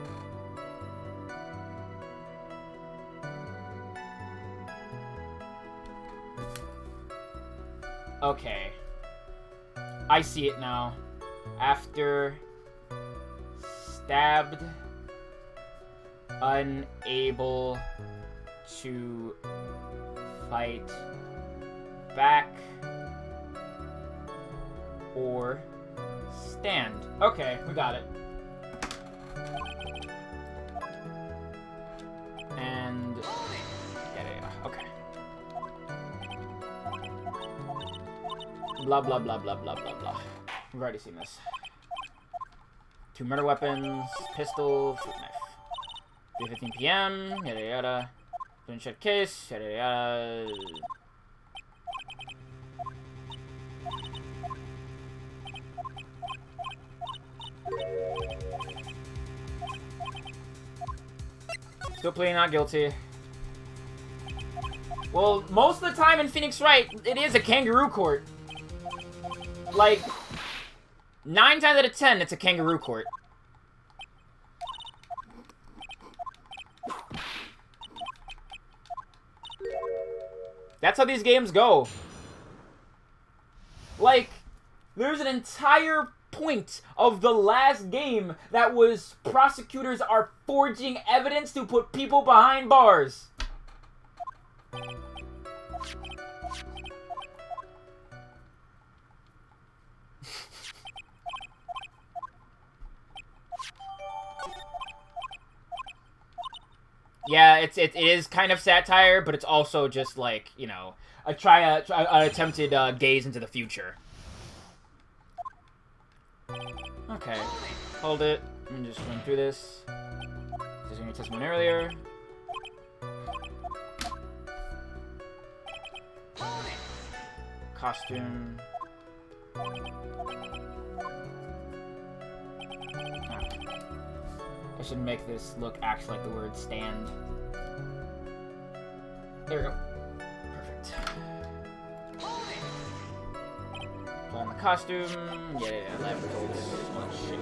Okay. I see it now. After stabbed, unable to fight back or stand. Okay, we got it. And yeah. Okay. Blah blah blah blah blah blah blah. We've already seen this. 2 murder weapons, pistol, fruit knife. 3:15 p.m. Yada yada. Don't check case. Yada yada. Still pleading not guilty. Well, most of the time in Phoenix Wright, it is a kangaroo court. Like, 9 times out of 10, it's a kangaroo court. That's how these games go. Like, there's an entire point of the last game that was prosecutors are forging evidence to put people behind bars. Yeah, it is kind of satire, but it's also just like, you know, an attempted gaze into the future. Okay, hold it. Let me just run through this. Just gonna test one earlier. Costume. I should make this look actually like the word stand. There we go. Perfect. Put on the costume. Yeah, lab results. Oh, shit.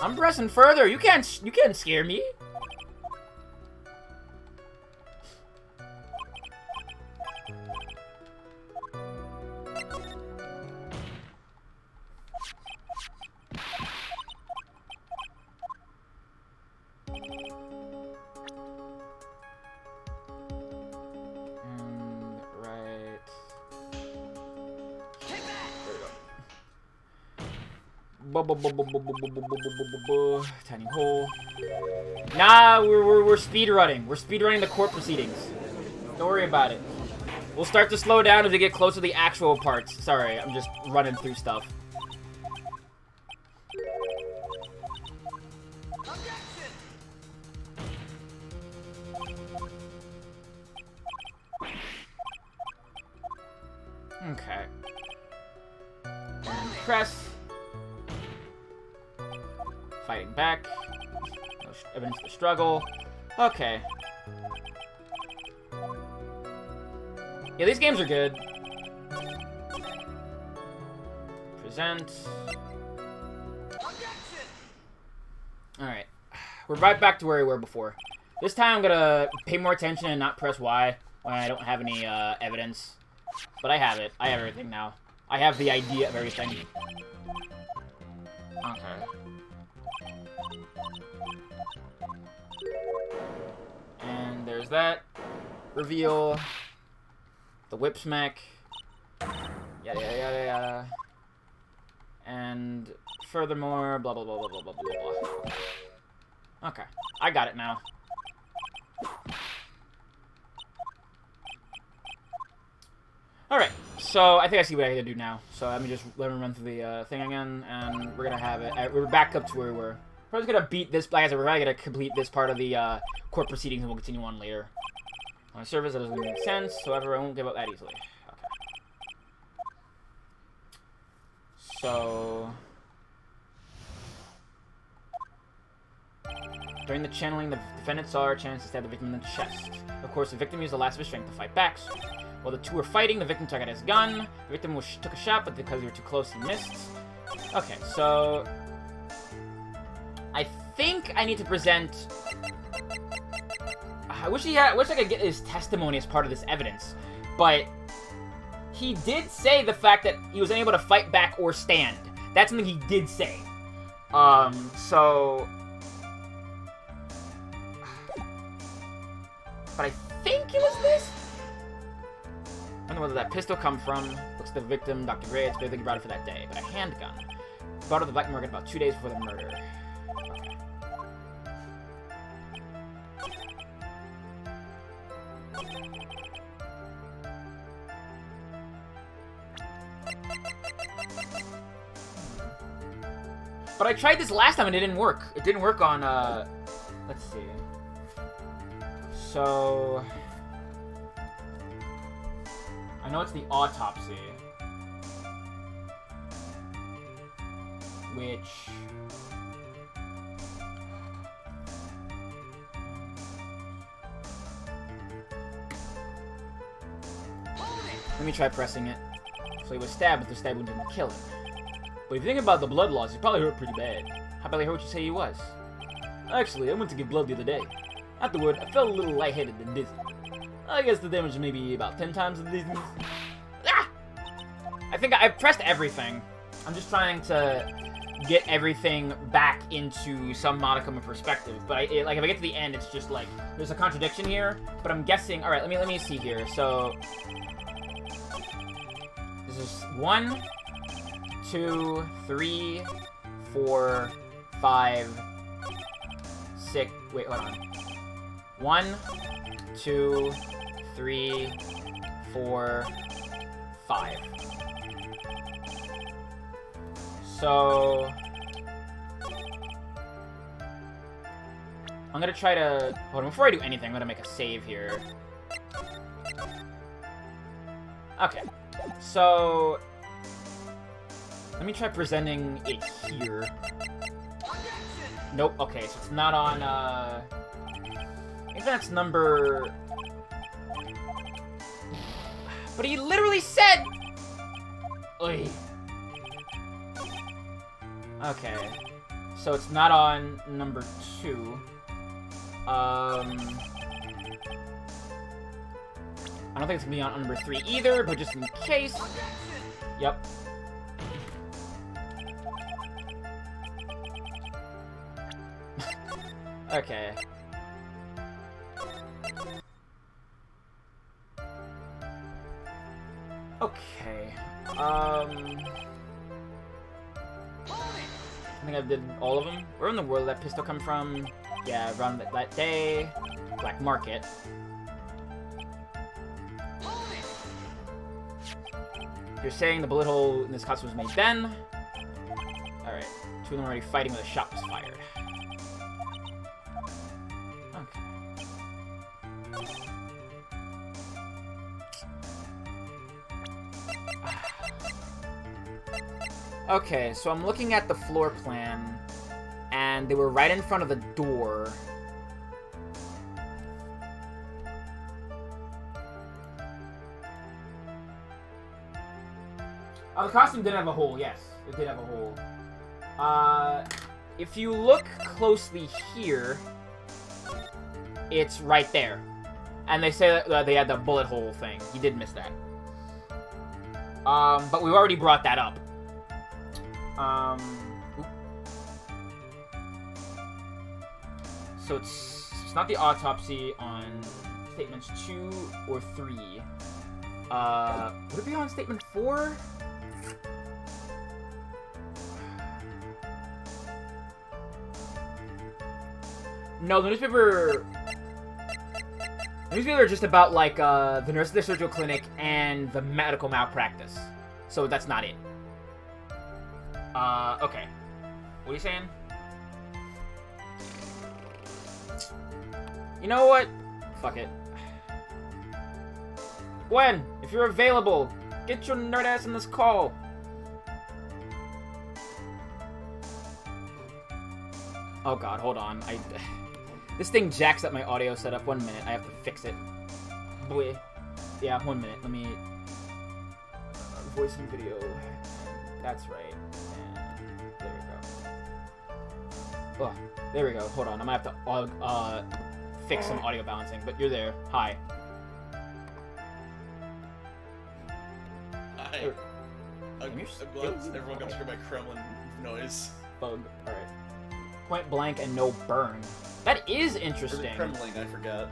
I'm pressing further. You can't scare me. Tiny hole. Nah, we're speedrunning. We're speedrunning the court proceedings. Don't worry about it. We'll start to slow down as we get closer to the actual parts. Sorry, I'm just running through stuff. Okay. And press. Fighting back. No evidence of the struggle. Okay. Yeah, these games are good. Present. Alright. We're right back to where we were before. This time I'm gonna pay more attention and not press Y when I don't have any evidence. But I have it. I have everything now. I have the idea of everything. Okay. And there's that. Reveal. The whip smack. Yada yada yada yada. And furthermore, blah blah blah blah blah blah blah blah. Okay. I got it now. Alright, so I think I see what I gotta do now. So let me run through the thing again, and we're gonna have it. We're back up to where we were. We're just gonna beat this. Like I said, we're probably gonna complete this part of the court proceedings, and we'll continue on later. On a service that doesn't make sense, however, I won't give up that easily. Okay. So during the channeling, the defendant saw her chance to stab the victim in the chest. Of course, the victim used the last of his strength to fight back. While the two were fighting, the victim took out his gun. The victim took a shot, but because we were too close, he missed. Okay, so I think I need to present. I wish I could get his testimony as part of this evidence, but he did say the fact that he was unable to fight back or stand. That's something he did say. So, but I think it was this. I don't know whether that pistol come from. Looks at the victim, Dr. Gray. It's big that he brought it for that day, but a handgun. Brought it to the black market about 2 days before the murder. Okay. But I tried this last time and it didn't work. It didn't work on, let's see. So I know it's the autopsy, which let me try pressing it. So he was stabbed, but the stab wound didn't kill him. But if you think about the blood loss, he probably hurt pretty bad. How about I heard what you say he was? Actually, I went to give blood the other day. Afterward, I felt a little lightheaded and dizzy. I guess the damage may be about 10 times the dizziness. Ah! I think I pressed everything. I'm just trying to get everything back into some modicum of perspective. But like if I get to the end, it's just like there's a contradiction here. But I'm guessing. All right, let me see here. So this is 1, 2, 3, 4, 5, 6. Wait, hold on. 1, 2, 3, 4, 5. So I'm gonna try to hold on before I do anything. I'm gonna make a save here. Okay, so let me try presenting it here. Nope. Okay, so it's not on. I think that's number. But he literally said. Oy. Okay. So it's not on number 2. I don't think it's gonna be on number 3 either, but just in case. Yep. Okay. Okay. I think I did all of them. Where in the world did that pistol come from? Yeah, around that day. Black Market. You're saying the bullet hole in this costume was made then? Alright. 2 of them are already fighting when the shot was fired. Okay, so I'm looking at the floor plan, and they were right in front of the door. Oh, the costume did have a hole, yes. It did have a hole. If you look closely here, it's right there. And they say that they had the bullet hole thing. You did miss that. But we've already brought that up. So it's not the autopsy on statements 2 or 3. Would it be on statement 4? No, the newspaper is just about, like, the nurse at the surgical clinic and the medical malpractice. So that's not it. Okay. What are you saying? You know what? Fuck it. Gwen, if you're available, get your nerd ass in this call. Oh god, hold on. This thing jacks up my audio setup. 1 minute. I have to fix it. Boy. Yeah, 1 minute. Let me... voice and video. That's right. And there we go. Oh, there we go. Hold on. I'm gonna have to fix some audio balancing. But you're there. Hi. Hi. I'm glad everyone got to hear my Kremlin noise. Bug. Alright. Point blank and no burn. That is interesting. Kremling, I forgot.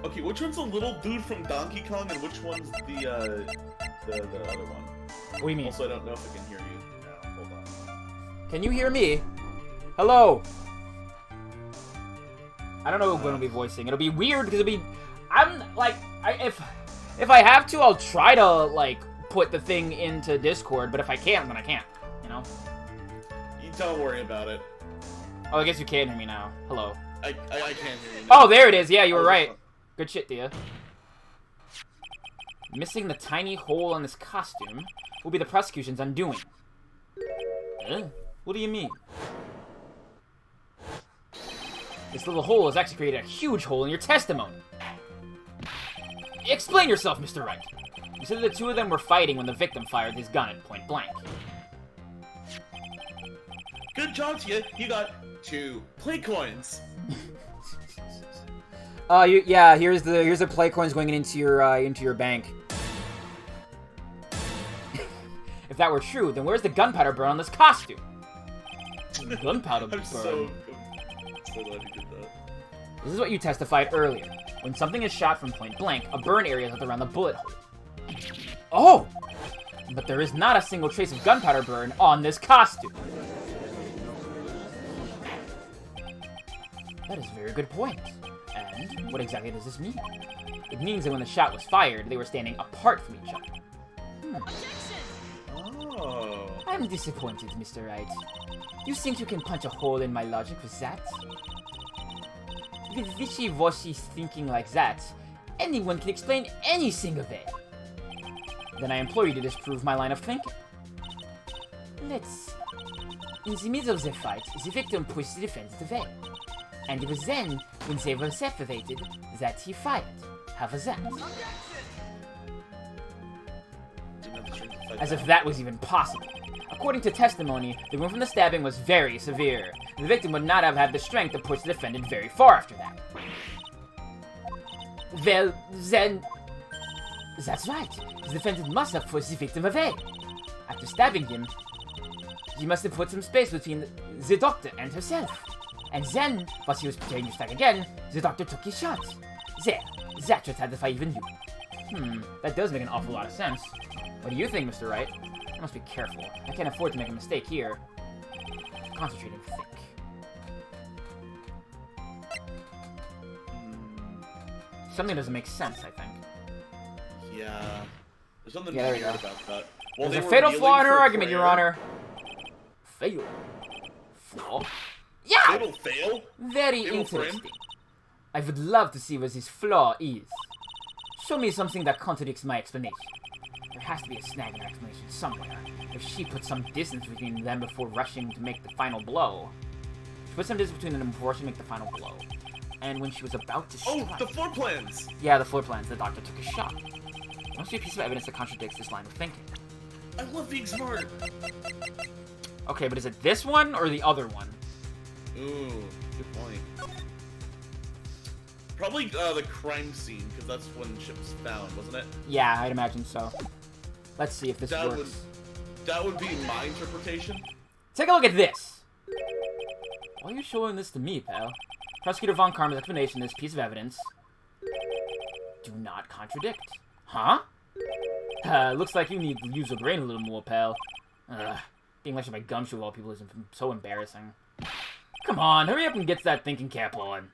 Okay, which one's the little dude from Donkey Kong and which one's the other one? What do you mean? Also, I don't know if I can hear you now. Hold on. Can you hear me? Hello? I don't know who Gwen will be voicing. It'll be weird because it'll be... If I have to, I'll try to, like, put the thing into Discord, but if I can't, then I can't. You know? You don't worry about it. Oh, I guess you can hear me now. Hello. I can't hear you now. Oh, there it is. Yeah, you were right. Good shit, Dia. Missing the tiny hole in this costume will be the prosecution's undoing. What do you mean? This little hole has actually created a huge hole in your testimony. Explain yourself, Mr. Wright. You said that the two of them were fighting when the victim fired his gun at point blank. Good job to you. You got 2 play coins. Yeah. Here's the play coins going into your bank. If that were true, then where's the gunpowder burn on this costume? Gunpowder burn. I'm so glad you did that. This is what you testified earlier. When something is shot from point blank, a burn area is around the bullet hole. Oh! But there is not a single trace of gunpowder burn on this costume. That is a very good point. And what exactly does this mean? It means that when the shot was fired, they were standing apart from each other. Oh. I'm disappointed, Mr. Wright. You think you can punch a hole in my logic with that? With wishy-washy thinking like that, anyone can explain anything away. Then I implore you to disprove my line of thinking. Let's see. In the middle of the fight, the victim pushed the defendant away. And it was then, when they were separated, that he fired. How was that? As if that was even possible. According to testimony, the wound from the stabbing was very severe. The victim would not have had the strength to push the defendant very far after that. Well, then... That's right. The defendant must have pushed the victim away. After stabbing him, he must have put some space between the doctor and herself. And then, while he was preparing to strike again, the doctor took his shot. There. That should satisfy even you. That does make an awful lot of sense. What do you think, Mr. Wright? I must be careful. I can't afford to make a mistake here. Concentrate and think. Something doesn't make sense, I think. Yeah. There's something there we weird go. about that. Well, There's a fatal flaw in her argument, Your Honor. Fatal flaw? Yeah! Fatal fail? Very Fatal interesting. frame? I would love to see what this flaw is. Show me something that contradicts my explanation. There has to be a snag in her explanation somewhere. If she put some distance between them before rushing to make the final blow. She put some distance between them before she make the final blow. And when she was about to strike... Oh, the floor plans! Yeah, the floor plans. The doctor took a shot. There must be a piece of evidence that contradicts this line of thinking. I love being smart! Okay, but is it this one or the other one? Ooh, good point. Probably the crime scene, because that's when ship was found, wasn't it? Yeah, I'd imagine so. Let's see if this That works. That would be my interpretation. Take a look at this! Why are you showing this to me, pal? Prosecutor Von Karma's explanation of this piece of evidence do not contradict. Huh? Looks like you need to use your brain a little more, pal. Being lectured by gumshoe of all people is so embarrassing. Come on, hurry up and get that thinking cap on.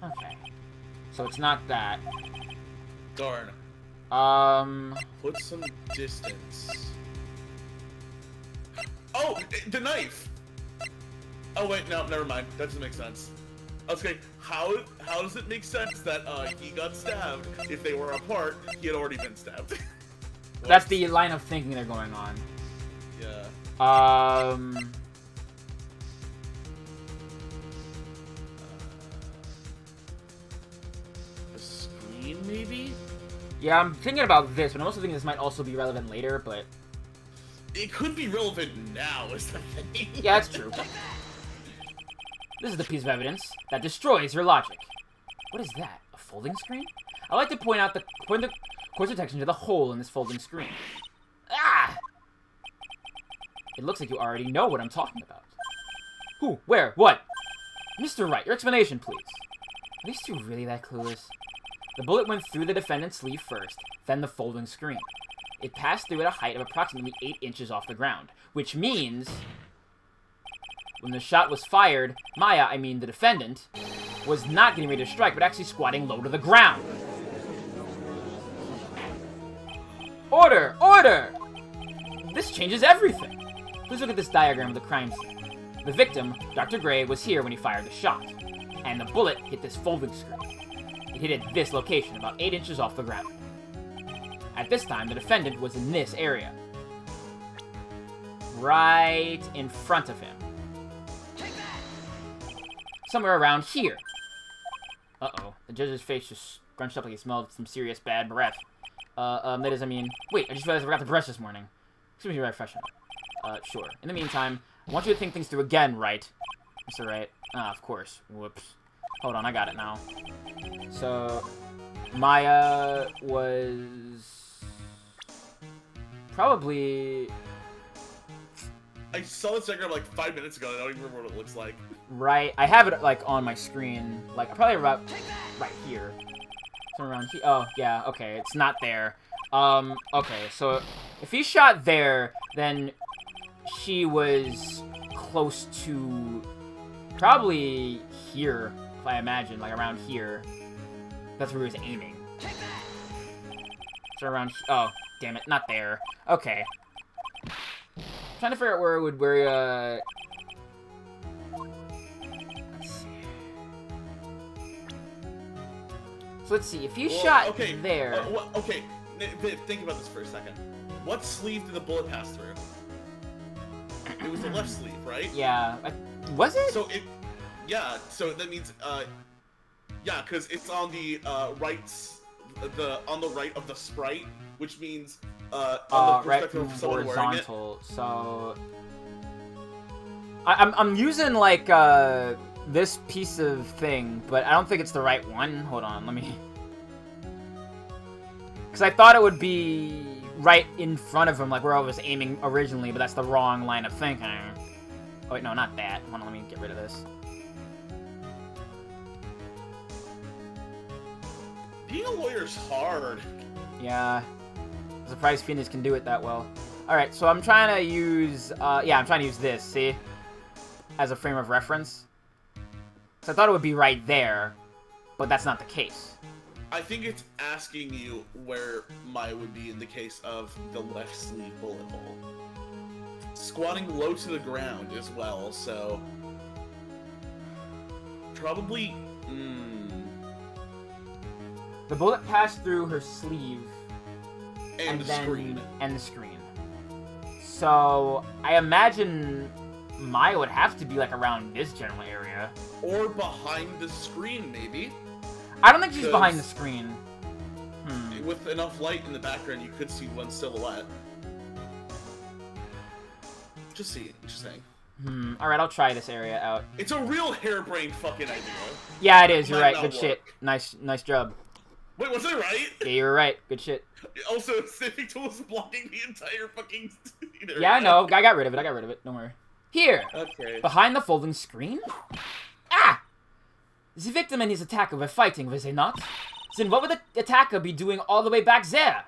Okay. So it's not that. Darn. Put some distance. Oh, the knife! Oh wait, no, never mind. That doesn't make sense. Okay, how does it make sense that he got stabbed? If they were apart, he had already been stabbed. That's the line of thinking they're going on. Yeah. The screen, maybe? Yeah, I'm thinking about this, but I'm also thinking this might also be relevant later, but... It could be relevant now, is the thing. Yeah, that's true. This is the piece of evidence that destroys your logic. What is that? A folding screen? I like to point the course of attention to the hole in this folding screen. Ah! It looks like you already know what I'm talking about. Who? Where? What? Mr. Wright, your explanation, please. Are these two really that clueless? The bullet went through the defendant's sleeve first, then the folding screen. It passed through at a height of approximately 8 inches off the ground, which means... when the shot was fired, Maya, I mean the defendant, was not getting ready to strike, but actually squatting low to the ground. Order! Order! This changes everything. Please look at this diagram of the crime scene. The victim, Dr. Gray, was here when he fired the shot, and the bullet hit this folding screen. It hit at this location, about 8 inches off the ground. At this time, the defendant was in this area. Right in front of him. Somewhere around here. Uh-oh. The judge's face just scrunched up like he smelled some serious bad breath. That is, I mean... Wait, I just realized I forgot to brush this morning. Excuse me, right, freshen up. Sure. In the meantime, I want you to think things through again, Wright. Mr. Wright. Ah, of course. Whoops. Hold on, I got it now. So... Maya was... probably... I saw this diagram like 5 minutes ago, and I don't even remember what it looks like. Right. I have it, like, on my screen. Like, probably about right here. Somewhere around here. Oh, yeah, okay. It's not there. Okay, so if he shot there, then she was close to probably here, if I imagine, like around here. That's where he was aiming. So around, oh, damn it, not there. Okay. Trying to figure out where it would, let's see. So let's see, if you shot there... okay, Viv, think about this for a second. What sleeve did the bullet pass through? It was the left sleeve, right? Yeah. Was it? So it... Yeah, so that means, yeah, because it's on the, on the right of the sprite, which means on the right perspective from of someone wearing it. horizontal. So I'm using like this piece of thing, but I don't think it's the right one. Hold on, let me. Because I thought it would be right in front of him, like where I was aiming originally, but that's the wrong line of thinking. Oh wait, no, not that. Hold on, let me get rid of this. Being a lawyer's hard. Yeah. I'm surprised Phoenix can do it that well. Alright, so I'm trying to use, I'm trying to use this, see? As a frame of reference. So I thought it would be right there, but that's not the case. I think it's asking you where Maya would be in the case of the left sleeve bullet hole. Squatting low to the ground as well, so... Probably... The bullet passed through her sleeve. And the screen. And the screen. So, I imagine Maya would have to be, like, around this general area. Or behind the screen, maybe. I don't think she's behind the screen. With enough light in the background, you could see one silhouette. Just saying. Alright, I'll try this area out. It's a real harebrained fucking idea. Yeah, it is. You're right. Good work. shit. Nice job. Wait, was I right? Yeah, you were right. Good shit. Also, sniffing tools blocking the entire fucking... Yeah, I know. I got rid of it. Don't worry. Here. Okay. Behind the folding screen? Ah! The victim and his attacker were fighting, were they not? Then what would the attacker be doing all the way back there?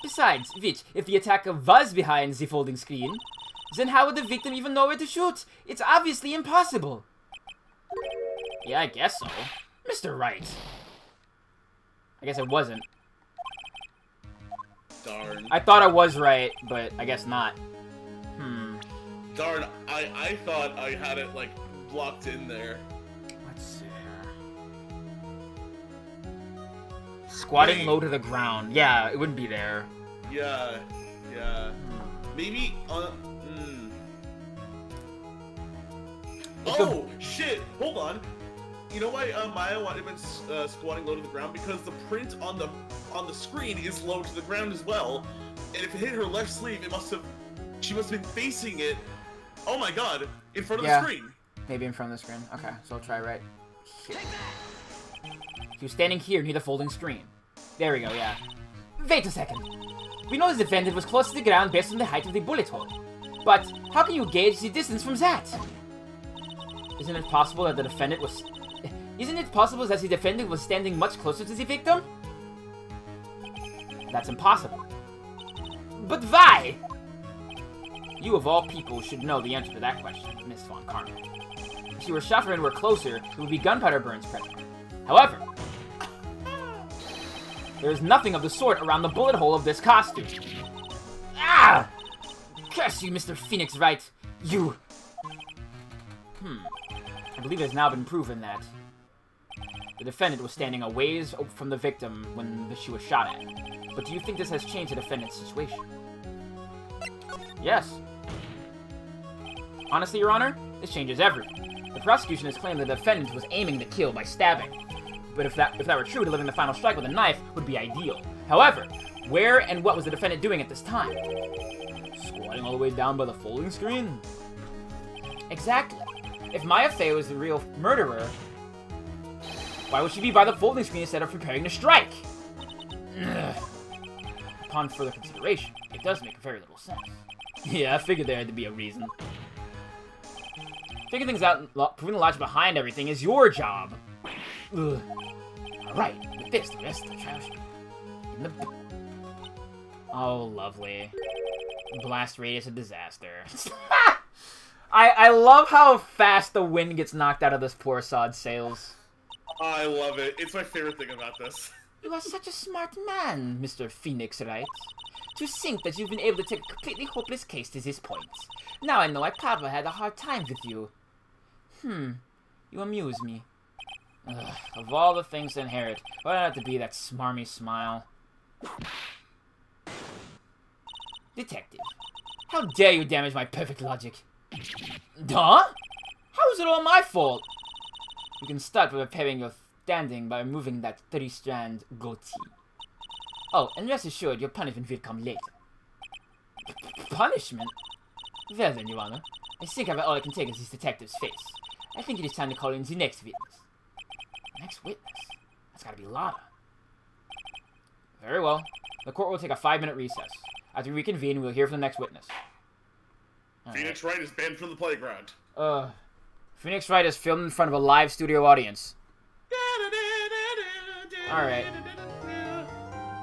Besides, which, if the attacker was behind the folding screen, then how would the victim even know where to shoot? It's obviously impossible. Yeah, I guess so. Mr. Wright. I guess it wasn't. Darn. I thought I was right, but I guess not. Darn, I thought I had it, like, blocked in there. Let's see here. Squatting Wait. low to the ground. Yeah, it wouldn't be there. Yeah. Maybe, Oh, shit! Hold on. You know why Maya would have been squatting low to the ground? Because the print on the screen is low to the ground as well. And if it hit her left sleeve, she must have been facing it. Oh my god! In front of the screen. Maybe in front of the screen. Okay, so I'll try right here. He was standing here near the folding screen. There we go. Yeah. Wait a second. We know the defendant was close to the ground based on the height of the bullet hole. But how can you gauge the distance from that? Isn't it possible that the defendant was standing much closer to the victim? That's impossible. But why? You of all people should know the answer to that question, Miss Von Karma. If she were shot and were closer, there would be gunpowder burns present. However, there is nothing of the sort around the bullet hole of this costume. Ah! Curse you, Mr. Phoenix Wright. You... I believe it has now been proven that the defendant was standing a ways from the victim when she was shot at. But do you think this has changed the defendant's situation? Yes. Honestly, Your Honor, this changes everything. The prosecution has claimed the defendant was aiming to kill by stabbing. But if that were true, delivering the final strike with a knife would be ideal. However, where and what was the defendant doing at this time? Squatting all the way down by the folding screen? Exactly. If Maya Fey was the real murderer, why would she be by the folding screen instead of preparing to strike? Ugh. Upon further consideration, it does make very little sense. Yeah, I figured there had to be a reason. Figuring things out and proving the logic behind everything is your job. Ugh. Alright, with this, the rest of the trash in the... Oh, lovely. Blast radius a disaster. I love how fast the wind gets knocked out of this poor sod's sails. I love it. It's my favorite thing about this. You are such a smart man, Mr. Phoenix Wright. To think that you've been able to take a completely hopeless case to this point. Now I know why Papa had a hard time with you. You amuse me. Ugh, of all the things to inherit, why did it have to be that smarmy smile? Detective, how dare you damage my perfect logic? Huh? How is it all my fault? You can start by repairing your standing by removing that 30-strand goatee. Oh, and rest assured, your punishment will come later. Punishment? Well then, Your Honor. I think about all I can take is this detective's face. I think it is time to call in the next witness. Next witness? That's gotta be Lada. Very well. The court will take a 5-minute recess. After we reconvene, we'll hear from the next witness. Phoenix Wright is banned from the playground. Phoenix Wright is filmed in front of a live studio audience. Alright.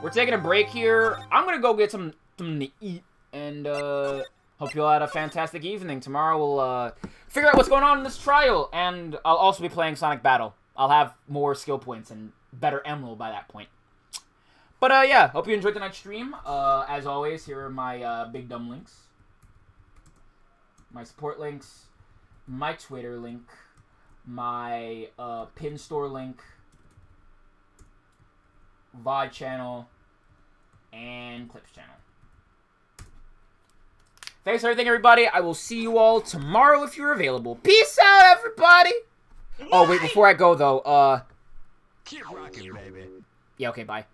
We're taking a break here. I'm gonna go get something to eat. And, hope you all had a fantastic evening. Tomorrow we'll, figure out what's going on in this trial. And I'll also be playing Sonic Battle. I'll have more skill points and better emerald by that point. But, yeah. Hope you enjoyed tonight's stream. As always, here are my, big dumb links. My support links. My Twitter link. My, pin store link. VOD channel. And Clips channel. Thanks for everything, everybody. I will see you all tomorrow if you're available. Peace out, everybody! Oh, wait, before I go, though, Keep rocking, baby. yeah, okay, bye.